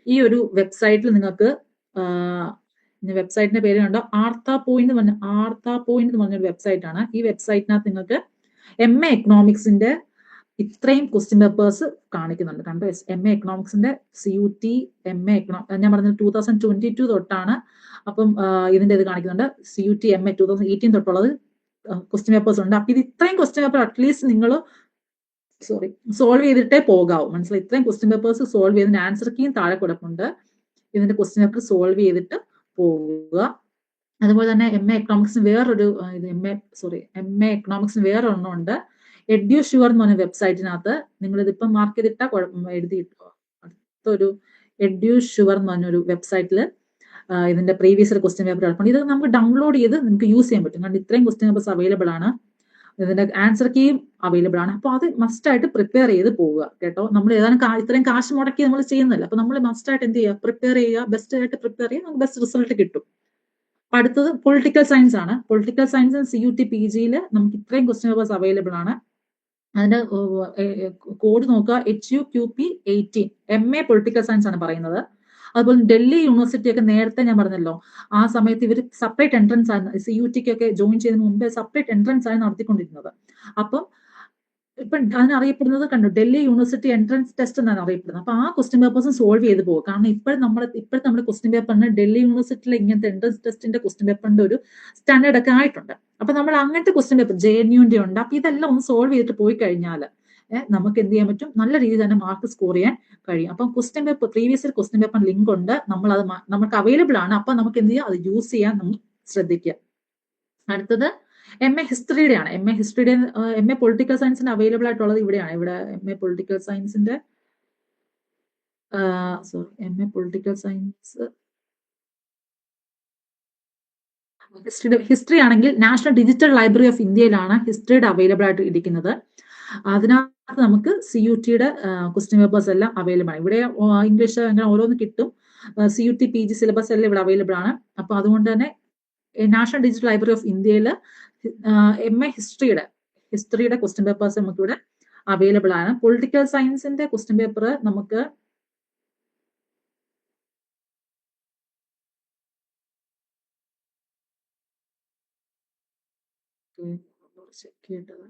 ഈ ഒരു വെബ്സൈറ്റിൽ നിങ്ങൾക്ക് വെബ്സൈറ്റിന്റെ പേര് കണ്ടോ, ആർത്ത പോയിന്റ് എന്ന് പറഞ്ഞൊരു വെബ്സൈറ്റ് ആണ്. ഈ വെബ്സൈറ്റിനകത്ത് നിങ്ങൾക്ക് MA എക്കണോമിക്സിന്റെ ഇത്രയും ക്വസ്റ്റ്യൻ പേപ്പേഴ്സ് കാണിക്കുന്നുണ്ട്. കണ്ടോ, MA എക്കണോമിക്സിന്റെ CUT MA ഞാൻ പറഞ്ഞത് 2022 തൊട്ടാണ്. അപ്പം ഇതിന്റെ ഇത് കാണിക്കുന്നുണ്ട്. CUT MA 2018 തൊട്ടുള്ളത് ക്വസ്റ്റ്യൻ പേപ്പേഴ്സ് ഉണ്ട്. അപ്പൊ ഇത് ഇത്രയും ക്വസ്റ്റ്യൻ പേപ്പർ അറ്റ്ലീസ്റ്റ് നിങ്ങൾ സോൾവ് ചെയ്തിട്ടേ പോകാവൂ. മനസ്സിലായി? ഇത്രയും ക്വസ്റ്റ്യൻ പേപ്പേഴ്സ് സോൾവ് ചെയ്തതിന്റെ ആൻസർ കീയും താഴെ കൊടുക്കുന്നുണ്ട്. ഇതിന്റെ ക്വസ്റ്റ്യൻ പേപ്പർ സോൾവ് ചെയ്തിട്ട് പോവുക. അതുപോലെ തന്നെ MA എക്കണോമിക്സിന് വേറൊരു MA എക്കണോമിക്സിന് വേറെ ഒരെണ്ണമുണ്ട്. EduSure എന്ന് പറഞ്ഞ വെബ്സൈറ്റിനകത്ത് നിങ്ങൾ ഇതിപ്പം മാർക്ക് ചെയ്തിട്ടാ എഴുതിയിട്ടോ. അടുത്തൊരു EduSure എന്ന് പറഞ്ഞൊരു വെബ്സൈറ്റിൽ ഇതിന്റെ പ്രീവിയസ് ക്വസ്റ്റ്യൻ പേപ്പർ കിടപ്പുണ്ട്. ഇത് നമുക്ക് ഡൗൺലോഡ് ചെയ്ത് നിങ്ങൾക്ക് യൂസ് ചെയ്യാൻ പറ്റും. കാരണം ഇത്രയും ക്വസ്റ്റ്യൻ പേപ്പേഴ്സ് അവൈലബിൾ ആണ്. ഇതിന്റെ ആൻസർ കീയും അവൈലബിൾ ആണ്. അപ്പൊ അത് മസ്റ്റ് ആയിട്ട് പ്രിപ്പയർ ചെയ്ത് പോവുക കേട്ടോ. നമ്മൾ ഏതാനും ഇത്രയും കാശ് മുടക്കി നമ്മൾ ചെയ്യുന്നില്ല. അപ്പൊ നമ്മൾ മസ്റ്റ് ആയിട്ട് എന്ത് ചെയ്യുക, പ്രിപ്പയർ ചെയ്യുക. ബെസ്റ്റ് ആയിട്ട് പ്രിപ്പയർ ചെയ്യുക, നമുക്ക് ബെസ്റ്റ് റിസൾട്ട് കിട്ടും. അടുത്തത് പൊളിറ്റിക്കൽ സയൻസ് ആണ്. പൊളിറ്റിക്കൽ സയൻസ് CUT PGയിൽ നമുക്ക് ഇത്രയും ക്വസ്റ്റ്യൻ പേപ്പേഴ്സ് അവൈലബിൾ ആണ്. അതിന്റെ കോഡ് നോക്കുക, HUQP18 MA പൊളിറ്റിക്കൽ സയൻസ് ആണ് പറയുന്നത്. അതുപോലെ ഡൽഹി യൂണിവേഴ്സിറ്റി ഒക്കെ നേരത്തെ ഞാൻ പറഞ്ഞല്ലോ, ആ സമയത്ത് ഇവർ സെപ്പറേറ്റ് എൻട്രൻസ് ആണ് CUTക്കൊക്കെ ജോയിൻ ചെയ്യുന്നതിന് മുമ്പേ സെപ്പറേറ്റ് എൻട്രൻസ് ആണ് നടത്തിക്കൊണ്ടിരുന്നത്. അപ്പം ഇപ്പൊ അതിനറിയപ്പെടുന്നത് കണ്ടു, ഡൽഹി യൂണിവേഴ്സിറ്റി എൻട്രൻസ് ടെസ്റ്റ് എന്നാണ് അറിയപ്പെടുന്നത്. അപ്പൊ ആ ക്വസ്റ്റ്യൻ പേപ്പേഴ്സും സോൾവ് ചെയ്ത് പോകും. കാരണം ഇപ്പോഴത്തെ നമ്മുടെ ക്വസ്റ്റ്യൻ പേപ്പറിന് ഡൽഹി യൂണിവേഴ്സിറ്റിയിലെ ഇങ്ങനത്തെ എൻട്രൻസ് ടെസ്റ്റിന്റെ ക്വസ്റ്റ്യൻ പേപ്പറിന്റെ ഒരു സ്റ്റാൻഡേർഡ് ഒക്കെ ആയിട്ടുണ്ട്. അപ്പൊ നമ്മൾ അങ്ങനത്തെ ക്വസ്റ്റ്യൻ പേപ്പർ JNUന്റെ ഉണ്ട്. അപ്പൊ ഇതെല്ലാം ഒന്ന് സോൾവ് ചെയ്തിട്ട് പോയി കഴിഞ്ഞാൽ നമുക്ക് എന്ത് ചെയ്യാൻ പറ്റും, നല്ല രീതിയിൽ തന്നെ മാർക്ക് സ്കോർ ചെയ്യാൻ കഴിയും. അപ്പം question paper previous year question paper link ഉണ്ട്, നമുക്ക് അവൈലബിൾ ആണ്. അപ്പൊ നമുക്ക് എന്ത് ചെയ്യാം, അത് യൂസ് ചെയ്യാൻ നമ്മൾ ശ്രദ്ധിക്കുക. അടുത്തത് MA ഹിസ്റ്ററിയുടെ ആണ്. MA പൊളിറ്റിക്കൽ സയൻസിന് അവൈലബിൾ ആയിട്ടുള്ളത് ഇവിടെയാണ്. ഇവിടെ MA പൊളിറ്റിക്കൽ സയൻസിന്റെ MA പൊളിറ്റിക്കൽ സയൻസ് ഹിസ്റ്ററി ആണെങ്കിൽ നാഷണൽ ഡിജിറ്റൽ ലൈബ്രറി ഓഫ് ഇന്ത്യയിലാണ് ഹിസ്റ്ററിയുടെ അവൈലബിൾ ആയിട്ട് ഇരിക്കുന്നത്. അതിനകത്ത് നമുക്ക് CUT-യുടെ ക്വസ്റ്റ്യൻ പേപ്പേഴ്സ് എല്ലാം അവൈലബിൾ ആണ്. ഇവിടെ ഇംഗ്ലീഷ് അങ്ങനെ ഓരോന്ന് കിട്ടും. CUT PG സിലബസ് എല്ലാം ഇവിടെ അവൈലബിൾ ആണ്. അപ്പൊ അതുകൊണ്ട് തന്നെ നാഷണൽ ഡിജിറ്റൽ ലൈബ്രറി ഓഫ് ഇന്ത്യയിൽ MA ഹിസ്റ്ററിയുടെ ക്വസ്റ്റ്യൻ പേപ്പേഴ്സ് നമുക്ക് ഇവിടെ അവൈലബിൾ ആണ്. പൊളിറ്റിക്കൽ സയൻസിന്റെ ക്വസ്റ്റ്യൻ പേപ്പർ നമുക്ക് ചെക്ക് ചെയ്യേണ്ടത്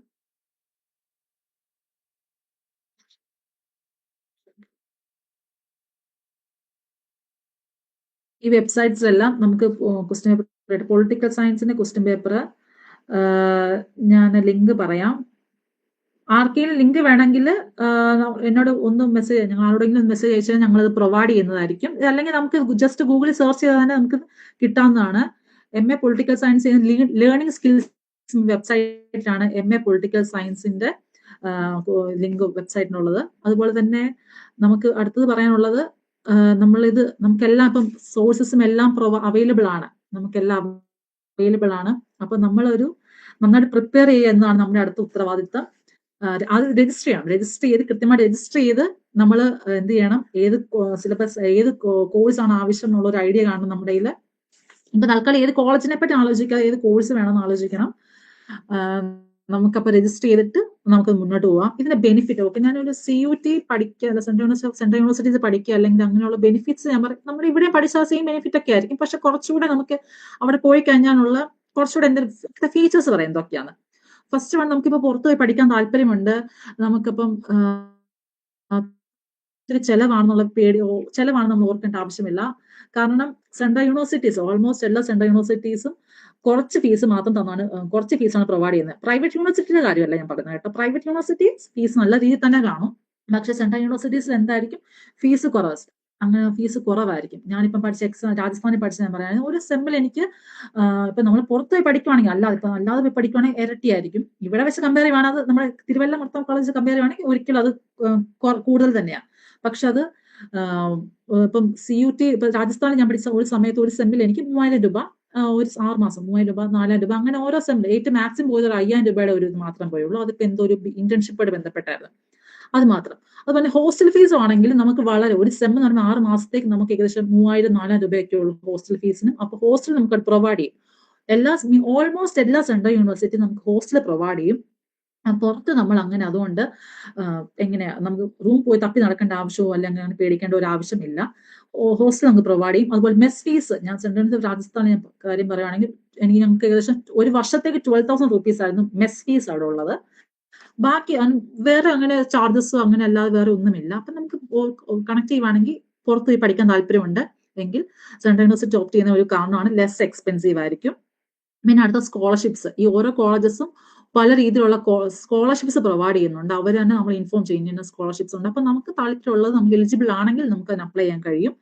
ഈ വെബ്സൈറ്റ്സിലെല്ലാം നമുക്ക് ക്വസ്റ്റ്യൻ പേപ്പർ, പൊളിറ്റിക്കൽ സയൻസിന്റെ ക്വസ്റ്റ്യൻ പേപ്പർ ഞാൻ ലിങ്ക് പറയാം. ആർക്കെങ്കിലും ലിങ്ക് വേണമെങ്കിൽ എന്നോട് ഒന്ന് മെസ്സേജ്, ഞങ്ങൾ ആരോടെങ്കിലും മെസ്സേജ് അയച്ചാൽ ഞങ്ങളത് പ്രൊവൈഡ് ചെയ്യുന്നതായിരിക്കും. അല്ലെങ്കിൽ നമുക്ക് ജസ്റ്റ് ഗൂഗിളിൽ സെർച്ച് ചെയ്താൽ തന്നെ നമുക്ക് കിട്ടാവുന്നതാണ്. MA political science learning skills വെബ്സൈറ്റിലാണ് MA പൊളിറ്റിക്കൽ സയൻസിന്റെ ലിങ്ക് വെബ്സൈറ്റിനുള്ളത്. അതുപോലെ തന്നെ നമുക്ക് അടുത്തത് പറയാനുള്ളത്, നമുക്കെല്ലാം ഇപ്പം സോഴ്സസും എല്ലാം അവൈലബിൾ ആണ്, നമുക്കെല്ലാം അവൈലബിൾ ആണ്. അപ്പൊ നമ്മളൊരു നന്നായിട്ട് പ്രിപ്പയർ ചെയ്യുക എന്നതാണ് നമ്മുടെ അടുത്ത ഉത്തരവാദിത്തം. അത് രജിസ്റ്റർ ചെയ്ത് കൃത്യമായിട്ട് രജിസ്റ്റർ ചെയ്ത് നമ്മൾ എന്ത് ചെയ്യണം, ഏത് സിലബസ് ഏത് കോഴ്സാണ് ആവശ്യം എന്നുള്ള ഒരു ഐഡിയ കാണണം നമ്മുടെ കയ്യിൽ. ഇപ്പൊ തൽക്കാലം ഏത് കോളേജിനെ പറ്റി ആലോചിക്കാതെ ഏത് കോഴ്സ് വേണമെന്ന് ആലോചിക്കണം. നമുക്കപ്പോ രജിസ്റ്റർ ചെയ്തിട്ട് നമുക്ക് മുന്നോട്ട് പോവാം. ഇതിന്റെ ബെനിഫിറ്റ്, ഓക്കെ, ഞാനൊരു CUT പഠിക്കുക, സെൻട്രൽ യൂണിവേഴ്സിറ്റീസ് പഠിക്കുക, അല്ലെങ്കിൽ അങ്ങനെയുള്ള ബെനിഫിറ്റ്സ് ഞാൻ പറയും. നമ്മൾ ഇവിടെ പഠിച്ച സെയിം ബെനിഫിറ്റ് ഒക്കെ ആയിരിക്കും, പക്ഷെ കുറച്ചുകൂടെ നമുക്ക് അവിടെ പോയി കഴിഞ്ഞാലുള്ള കുറച്ചുകൂടെ എന്തെങ്കിലും ഫീച്ചേഴ്സ് പറയാം എന്തൊക്കെയാണ്. ഫസ്റ്റ് വൺ, നമുക്കിപ്പോ പുറത്തു പോയി പഠിക്കാൻ താല്പര്യമുണ്ട്, നമുക്കിപ്പം ഇത്തിരി ചെലവാണെന്നുള്ള ചെലവാണെന്ന് നമ്മൾ ഓർക്കേണ്ട ആവശ്യമില്ല. കാരണം സെൻട്രൽ യൂണിവേഴ്സിറ്റീസ്, ഓൾമോസ്റ്റ് എല്ലാ സെൻട്രൽ യൂണിവേഴ്സിറ്റീസും കുറച്ച് ഫീസ് മാത്രം തന്നാണ്, കുറച്ച് ഫീസാണ് പ്രൊവൈഡ് ചെയ്യുന്നത്. പ്രൈവറ്റ് യൂണിവേഴ്സിറ്റിയുടെ കാര്യമല്ല ഞാൻ പറയുന്നത് കേട്ടോ. പ്രൈവറ്റ് യൂണിവേഴ്സിറ്റീസ് ഫീസ് നല്ല രീതിയിൽ തന്നെ കാണും, പക്ഷെ സെൻട്രൽ യൂണിവേഴ്സിറ്റീസിൽ എന്തായിരിക്കും ഫീസ് കുറവ്, അങ്ങനെ ഫീസ് കുറവായിരിക്കും. ഞാനിപ്പം പഠിച്ച രാജസ്ഥാനിൽ പഠിച്ച ഞാൻ പറയാം, ഒരു സെമ്മിൽ എനിക്ക് ഇപ്പൊ നമ്മൾ പുറത്ത് പോയി പഠിക്കുവാണെങ്കിൽ, അല്ലാതെ പോയി പഠിക്കുവാണെങ്കിൽ ഇരട്ടിയായിരിക്കും. ഇവിടെ വെച്ച് കമ്പയർ ചെയ്യുവാണെങ്കിൽ, അത് നമ്മുടെ തിരുവല്ല മൊത്തം കോളേജ് കമ്പയർ ചെയ്യുവാണെങ്കിൽ ഒരിക്കലും അത് കൂടുതൽ തന്നെയാണ്. പക്ഷെ അത് ഇപ്പം CUT ഇപ്പൊ രാജസ്ഥാനിൽ ഞാൻ പഠിച്ച ഒരു സമയത്ത് ഒരു സെമ്മിൽ എനിക്ക് 3000 രൂപ, ഒരു 6 മാസം 3000 രൂപ, 4000 രൂപ, അങ്ങനെ ഓരോ സെമ്മിൽ ഏറ്റവും മാക്സിമം പോയത് 5000 രൂപയുടെ ഒരു മാത്രം പോയുള്ളൂ. അതിപ്പോ എന്തോ ഒരു ഇന്റേൺഷിപ്പോട് ബന്ധപ്പെട്ടായിരുന്നു, അത് മാത്രം. അതുപോലെ ഹോസ്റ്റൽ ഫീസ് ആണെങ്കിൽ നമുക്ക് വളരെ, ഒരു സെം എന്ന് പറയുമ്പോൾ 6 മാസത്തേക്ക് നമുക്ക് ഏകദേശം 3000-4000 രൂപയൊക്കെ ഉള്ളൂ ഹോസ്റ്റൽ ഫീസിന്. അപ്പൊ ഹോസ്റ്റൽ നമുക്ക് അത് പ്രൊവൈഡ് ചെയ്യും. ഓൾമോസ്റ്റ് എല്ലാ സെൻട്രൽ യൂണിവേഴ്സിറ്റി നമുക്ക് ഹോസ്റ്റൽ പ്രൊവൈഡ് ചെയ്യും. പുറത്ത് നമ്മൾ അങ്ങനെ അതുകൊണ്ട് എങ്ങനെയാ നമുക്ക് റൂം പോയി തപ്പി നടക്കേണ്ട ആവശ്യമോ അല്ലെങ്കിൽ അങ്ങനെ പേടിക്കേണ്ട ഒരു ആവശ്യമില്ല. ഹോസ്റ്റൽ നമുക്ക് പ്രൊവൈഡ് ചെയ്യും. അതുപോലെ മെസ് ഫീസ്, ഞാൻ സെൻട്രൽ രാജസ്ഥാനിൽ കാര്യം പറയുകയാണെങ്കിൽ ഞങ്ങൾക്ക് ഏകദേശം ഒരു വർഷത്തേക്ക് 12,000 rupees ആയിരുന്നു മെസ് ഫീസ് അവിടെ ഉള്ളത്. ബാക്കി വേറെ അങ്ങനെ ചാർജസോ അങ്ങനെ അല്ലാതെ വേറെ ഒന്നുമില്ല. അപ്പൊ നമുക്ക് കണക്ട് ചെയ്യുവാണെങ്കിൽ പുറത്ത് പോയി പഠിക്കാൻ താല്പര്യമുണ്ട് എങ്കിൽ സെൻട്രൽ യൂണിവേഴ്സിറ്റി ഓപ്റ്റ് ചെയ്യുന്ന ഒരു കാരണമാണ്, ലെസ് എക്സ്പെൻസീവ് ആയിരിക്കും. പിന്നെ അടുത്ത സ്കോളർഷിപ്സ്, ഈ ഓരോ കോളേജസും പല രീതിയിലുള്ള സ്കോളർഷിപ്സ് പ്രൊവൈഡ് ചെയ്യുന്നുണ്ട്. അവർ തന്നെ നമ്മൾ ഇൻഫോം ചെയ്യുന്ന സ്കോളർഷിപ്സ് ഉണ്ട്. അപ്പൊ നമുക്ക് താല്പര്യമുള്ളത്, നമുക്ക് എലിജിബിൾ ആണെങ്കിൽ നമുക്ക് അതിന് അപ്ലൈ ചെയ്യാൻ കഴിയും.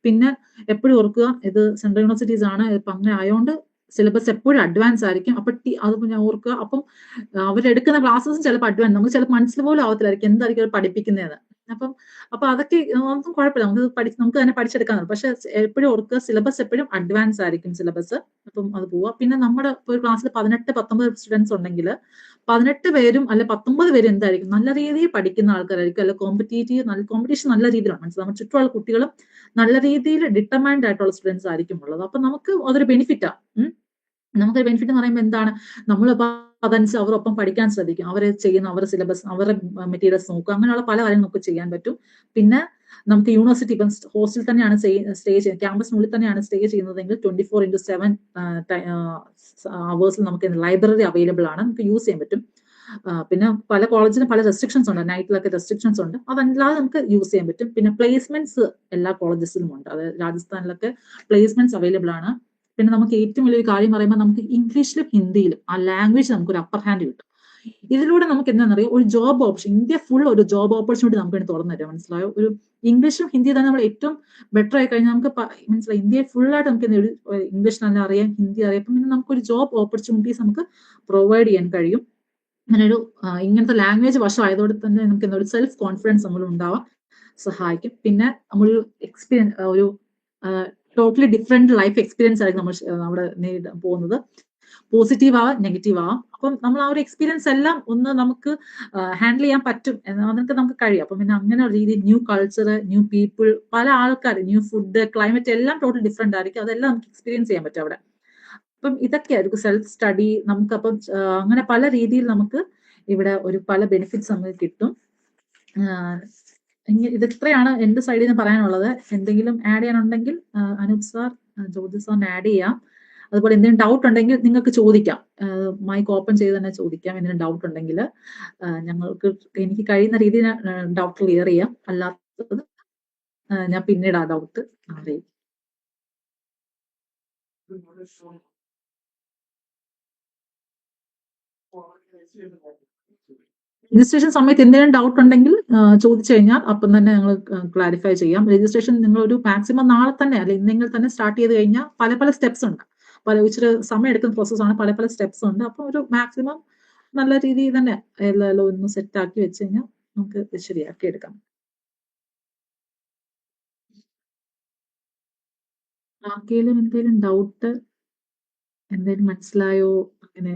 പിന്നെ എപ്പോഴും ഓർക്കുക, ഇത് സെൻട്രൽ യൂണിവേഴ്സിറ്റീസ് ആണ്, ഇപ്പൊ അങ്ങനെ ആയതുകൊണ്ട് സിലബസ് എപ്പോഴും അഡ്വാൻസ് ആയിരിക്കും. അപ്പൊ അത് ഞാൻ ഓർക്കുക. അപ്പം അവരെടുക്കുന്ന ക്ലാസ്സസും ചിലപ്പോൾ അഡ്വാൻസ്, നമുക്ക് ചിലപ്പോൾ മനസ്സിൽ പോലും ആവത്തില്ലായിരിക്കും എന്തായിരിക്കും അവർ പഠിപ്പിക്കുന്നതെന്ന്. അപ്പൊ അതൊക്കെ ഒന്നും കുഴപ്പമില്ല, നമുക്ക് തന്നെ പഠിച്ചെടുക്കാൻ. പക്ഷെ എപ്പോഴും ഓർക്കുക, സിലബസ് എപ്പോഴും അഡ്വാൻസ് ആയിരിക്കും സിലബസ്. അപ്പം അത് പോവാ. പിന്നെ നമ്മുടെ ഒരു ക്ലാസ്സിൽ 18-19 സ്റ്റുഡൻസ് ഉണ്ടെങ്കിൽ 18 പേരും അല്ലെ 19 പേരും എന്തായിരിക്കും നല്ല രീതിയിൽ പഠിക്കുന്ന ആൾക്കാരായിരിക്കും, അല്ലെ കോമ്പറ്റീഷൻ നല്ല രീതിയിലാണ്. മനസ്സിലാവും, നമ്മുടെ ചുറ്റുമുള്ള കുട്ടികളും നല്ല രീതിയിൽ ഡിറ്റർമൈൻഡ് ആയിട്ടുള്ള സ്റ്റുഡൻസ് ആയിരിക്കും ഉള്ളത്. അപ്പൊ നമുക്ക് അതൊരു ബെനിഫിറ്റാ. നമുക്കൊരു ബെനിഫിറ്റ് എന്ന് പറയുമ്പോൾ എന്താണ്, നമ്മളിപ്പോ അതനുസരിച്ച് അവരൊപ്പം പഠിക്കാൻ ശ്രദ്ധിക്കും, അവരെ ചെയ്യുന്ന അവരുടെ സിലബസ്, അവരുടെ മെറ്റീരിയൽസ് നോക്കുക, അങ്ങനെയുള്ള പല കാര്യങ്ങളും നമുക്ക് ചെയ്യാൻ പറ്റും. പിന്നെ നമുക്ക് യൂണിവേഴ്സിറ്റി ഇപ്പം ഹോസ്റ്റലിൽ തന്നെയാണ് സ്റ്റേ ചെയ്യുന്നത്, ക്യാമ്പസിനുള്ളിൽ തന്നെയാണ് സ്റ്റേ ചെയ്യുന്നതെങ്കിൽ 24/7 അവേഴ്സിൽ നമുക്ക് ലൈബ്രറി അവൈലബിൾ ആണ്, നമുക്ക് യൂസ് ചെയ്യാൻ പറ്റും. പിന്നെ പല കോളേജിലും പല റെസ്ട്രിക്ഷൻസ് ഉണ്ട്, നൈറ്റിലൊക്കെ റെസ്ട്രിക്ഷൻസ് ഉണ്ട്, അതല്ലാതെ നമുക്ക് യൂസ് ചെയ്യാൻ പറ്റും. പിന്നെ പ്ലേസ്മെന്റ്സ് എല്ലാ കോളേജസിലും ഉണ്ട്, അതായത് രാജസ്ഥാനിലൊക്കെ പ്ലേസ്മെന്റ്സ് അവൈലബിൾ ആണ്. പിന്നെ നമുക്ക് ഏറ്റവും വലിയൊരു കാര്യം പറയുമ്പോൾ, നമുക്ക് ഇംഗ്ലീഷിലും ഹിന്ദിയിലും ആ ലാംഗ്വേജ് നമുക്കൊരു അപ്പർ ഹാൻഡ് കിട്ടും. ഇതിലൂടെ നമുക്ക് എന്താണെന്നറിയോ, ഒരു ജോബ് ഓപ്ഷൻ, ഇന്ത്യ ഫുൾ ഒരു ജോബ് ഓപ്പർച്യൂണിറ്റി നമുക്ക് വേണ്ടി തുറന്നു തരാം. മനസ്സിലായോ? ഒരു ഇംഗ്ലീഷും ഹിന്ദി തന്നെ നമ്മൾ ഏറ്റവും ബെറ്റർ ആയി കഴിഞ്ഞാൽ നമുക്ക് മനസ്സിലായി, ഇന്ത്യയെ ഫുൾ ആയിട്ട് നമുക്ക് ഇംഗ്ലീഷ് നല്ല അറിയാം, ഹിന്ദി അറിയാം. അപ്പം പിന്നെ നമുക്കൊരു ജോബ് ഓപ്പർച്യൂണിറ്റീസ് നമുക്ക് പ്രൊവൈഡ് ചെയ്യാൻ കഴിയും. അങ്ങനെ ഒരു ഇങ്ങനത്തെ ലാംഗ്വേജ് വശം ആയതോടെ തന്നെ നമുക്ക് ഒരു സെൽഫ് കോൺഫിഡൻസ് നമ്മൾ ഉണ്ടാവാൻ സഹായിക്കും. പിന്നെ നമ്മളൊരു എക്സ്പീരിയൻസ്, ഒരു ടോട്ടലി ഡിഫറെന്റ് ലൈഫ് എക്സ്പീരിയൻസ് ആയിരിക്കും നമ്മൾ അവിടെ നേരിടാൻ പോകുന്നത്. പോസിറ്റീവ് ആവാം, നെഗറ്റീവ് ആവാം. അപ്പം നമ്മൾ ആ ഒരു എക്സ്പീരിയൻസ് എല്ലാം ഒന്ന് നമുക്ക് ഹാൻഡിൽ ചെയ്യാൻ പറ്റും എന്നൊക്കെ നമുക്ക് കഴിയും. അപ്പം പിന്നെ അങ്ങനെ ഒരു രീതി, ന്യൂ കൾച്ചർ, ന്യൂ പീപ്പിൾ, പല ആൾക്കാർ, ന്യൂ ഫുഡ്, ക്ലൈമറ്റ് എല്ലാം ടോട്ടൽ ഡിഫറെന്റ് ആയിരിക്കും. അതെല്ലാം നമുക്ക് എക്സ്പീരിയൻസ് ചെയ്യാൻ പറ്റും അവിടെ. അപ്പം ഇതൊക്കെയായിരിക്കും സെൽഫ് സ്റ്റഡി. നമുക്കപ്പം അങ്ങനെ പല രീതിയിൽ നമുക്ക് ഇവിടെ ഒരു പല ബെനിഫിറ്റ്സ് നമുക്ക് കിട്ടും. ഇതെത്രയാണ് എന്റെ സൈഡിൽ നിന്ന് പറയാനുള്ളത്. എന്തെങ്കിലും ആഡ് ചെയ്യാനുണ്ടെങ്കിൽ അനൂപ് സാർ, ജോർജ് സാറിന് ആഡ് ചെയ്യാം. അതുപോലെ എന്തെങ്കിലും ഡൗട്ട് ഉണ്ടെങ്കിൽ നിങ്ങൾക്ക് ചോദിക്കാം, മൈക്ക് ഓപ്പൺ ചെയ്ത് തന്നെ ചോദിക്കാം. എന്തെങ്കിലും ഡൗട്ട് ഉണ്ടെങ്കിൽ എനിക്ക് കഴിയുന്ന രീതിയിൽ ഡൗട്ട് ക്ലിയർ ചെയ്യാം. അല്ലാത്തത് ഞാൻ പിന്നീട് ആ ഡൗട്ട് അറിയിക്കും. രജിസ്ട്രേഷൻ സമയത്ത് എന്തെങ്കിലും ഡൗട്ട് ഉണ്ടെങ്കിൽ ചോദിച്ചു കഴിഞ്ഞാൽ അപ്പം തന്നെ ഞങ്ങൾ ക്ലാരിഫൈ ചെയ്യാം. രജിസ്ട്രേഷൻ നിങ്ങൾ ഒരു മാക്സിമം നാളെ തന്നെ അല്ലെങ്കിൽ ഇന്നെങ്കിൽ തന്നെ സ്റ്റാർട്ട് ചെയ്ത് കഴിഞ്ഞാൽ പല സ്റ്റെപ്സ് ഉണ്ട്. ഇച്ചിരി സമയം എടുക്കുന്ന പ്രോസസ്സാണ്, പല സ്റ്റെപ്സ് ഉണ്ട്. അപ്പോൾ ഒരു മാക്സിമം നല്ല രീതിയിൽ തന്നെ എല്ലാം ഒന്ന് സെറ്റ് ആക്കി വെച്ച് കഴിഞ്ഞാൽ നമുക്ക് ശരിയാക്കി എടുക്കാം. ആർക്കെങ്കിലും എന്തെങ്കിലും ഡൗട്ട്, എന്തെങ്കിലും മനസ്സിലായോ? അങ്ങനെ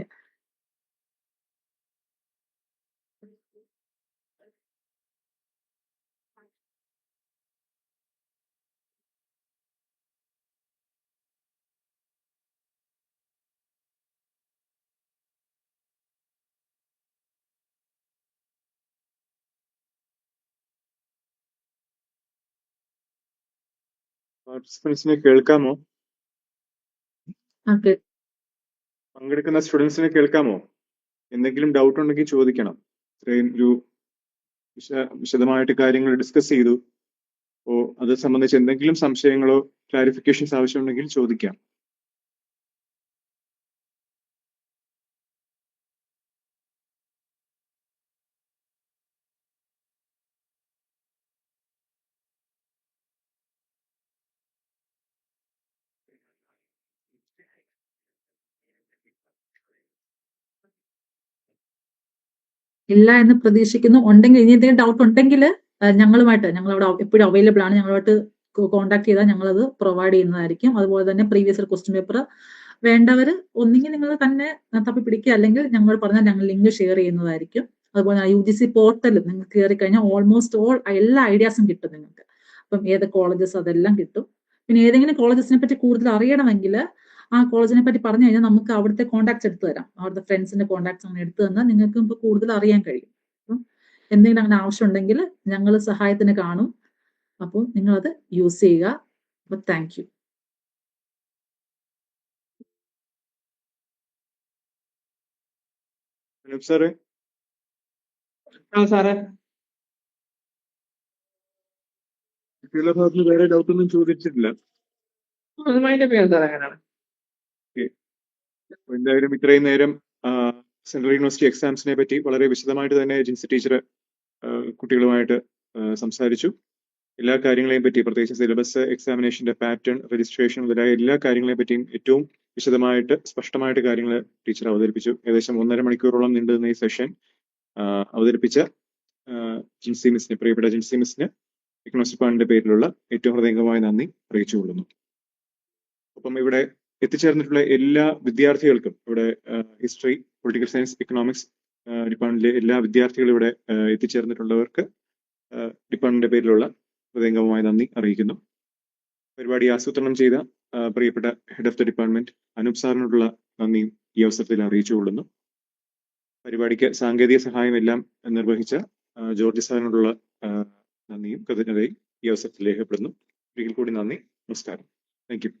പാർട്ടിസിപ്പൻസിനെ കേൾക്കാമോ? ഓക്കെ, പങ്കെടുക്കുന്ന സ്റ്റുഡൻസിനെ കേൾക്കാമോ? എന്തെങ്കിലും ഡൗട്ട് ഉണ്ടെങ്കിൽ ചോദിക്കണം. ഇത്രയും ഒരു വിശദമായിട്ട് കാര്യങ്ങൾ ഡിസ്കസ് ചെയ്തു. അപ്പോൾ അത് സംബന്ധിച്ച് എന്തെങ്കിലും സംശയങ്ങളോ ക്ലാരിഫിക്കേഷൻസ് ആവശ്യമുണ്ടെങ്കിൽ ചോദിക്കാം. ഇല്ല എന്ന് പ്രതീക്ഷിക്കുന്നു. ഉണ്ടെങ്കിൽ ഇനി എന്തെങ്കിലും ഡൗട്ട് ഉണ്ടെങ്കിൽ ഞങ്ങൾ അവിടെ എപ്പോഴും അവൈലബിൾ ആണ്. ഞങ്ങളുമായിട്ട് കോൺടാക്ട് ചെയ്താൽ ഞങ്ങളത് പ്രൊവൈഡ് ചെയ്യുന്നതായിരിക്കും. അതുപോലെ തന്നെ പ്രീവിയസ് ഇയർ ക്വസ്റ്റ്യൻ പേപ്പർ വേണ്ടവർ ഒന്നെങ്കിൽ നിങ്ങൾ തന്നെ തപ്പി പിടിക്കുക, അല്ലെങ്കിൽ ഞങ്ങൾ പറഞ്ഞാൽ ഞങ്ങൾ ലിങ്ക് ഷെയർ ചെയ്യുന്നതായിരിക്കും. അതുപോലെ UGC പോർട്ടലും നിങ്ങൾക്ക് കയറി കഴിഞ്ഞാൽ ഓൾമോസ്റ്റ് എല്ലാ ഐഡിയാസും കിട്ടും നിങ്ങൾക്ക്. അപ്പം ഏത് കോളേജസ് അതെല്ലാം കിട്ടും. പിന്നെ ഏതെങ്കിലും കോളേജസിനെ പറ്റി കൂടുതൽ അറിയണമെങ്കിൽ ആ കോളേജിനെ പറ്റി പറഞ്ഞു കഴിഞ്ഞാൽ നമുക്ക് അവിടുത്തെ കോൺടാക്ട്സ് എടുത്തു തരാം. അവിടുത്തെ ഫ്രണ്ട്സിന്റെ കോൺടാക്ട്സ് അങ്ങനെ എടുത്തു തന്നാൽ നിങ്ങൾക്ക് ഇപ്പോൾ കൂടുതൽ അറിയാൻ കഴിയും. അപ്പം എന്തെങ്കിലും അങ്ങനെ ആവശ്യമുണ്ടെങ്കിൽ ഞങ്ങൾ സഹായത്തിന് കാണും. അപ്പോൾ നിങ്ങളത് യൂസ് ചെയ്യുക. അപ്പോൾ താങ്ക് യു. സാറേ, സാറേ, കുട്ടികളുടെ ഭാഗത്ത് വേറെ ഡൗട്ട് ഒന്നും ചോദിച്ചിട്ടില്ല. എന്തായാലും ഇത്രയും നേരം സെൻട്രൽ യൂണിവേഴ്സിറ്റി എക്സാംസിനെ പറ്റി വളരെ വിശദമായിട്ട് തന്നെ ജിൻസി ടീച്ചർ കുട്ടികളുമായിട്ട് സംസാരിച്ചു. എല്ലാ കാര്യങ്ങളെയും പറ്റി, പ്രത്യേകിച്ച് സിലബസ്, എക്സാമിനേഷന്റെ പാറ്റേൺ, രജിസ്ട്രേഷൻ മുതലായ എല്ലാ കാര്യങ്ങളെയും പറ്റിയും ഏറ്റവും വിശദമായിട്ട് സ്പഷ്ടമായിട്ട് കാര്യങ്ങൾ ടീച്ചർ അവതരിപ്പിച്ചു. ഏകദേശം 1.5 മണിക്കൂറോളം നീണ്ടുനിന്ന ഈ സെഷൻ അവതരിപ്പിച്ച ജിൻസി മിസ്സിന്, പ്രിയപ്പെട്ട ജിൻസി മിസ്സിന് ഇക്കണോമിക്സ് ഡിപ്പാർട്ട്മെന്റിന്റെ പേരിലുള്ള ഏറ്റവും ഹൃദയംഗമായ നന്ദി അറിയിച്ചുകൊള്ളുന്നു. ഒപ്പം ഇവിടെ എത്തിച്ചേർന്നിട്ടുള്ള എല്ലാ വിദ്യാർത്ഥികൾക്കും, ഇവിടെ ഹിസ്റ്ററി, പൊളിറ്റിക്കൽ സയൻസ്, ഇക്കണോമിക്സ് ഡിപ്പാർട്ട്മെന്റിലെ എല്ലാ വിദ്യാർത്ഥികളും ഇവിടെ എത്തിച്ചേർന്നിട്ടുള്ളവർക്ക് ഡിപ്പാർട്ട്മെന്റിന്റെ പേരിലുള്ള ഹൃദയംഗമായ നന്ദി അറിയിക്കുന്നു. പരിപാടി ആസൂത്രണം ചെയ്ത പ്രിയപ്പെട്ട head of the department Anoop സാറിനോടുള്ള നന്ദിയും ഈ അവസരത്തിൽ അറിയിച്ചുകൊള്ളുന്നു. പരിപാടിക്ക് സാങ്കേതിക സഹായം എല്ലാം നിർവഹിച്ച ജോർജ് സാറിനോടുള്ള നന്ദിയും കൃതജ്ഞതയും ഈ അവസരത്തിൽ രേഖപ്പെടുന്നു. ഒരിക്കൽ കൂടി നന്ദി, നമസ്കാരം. Thank you.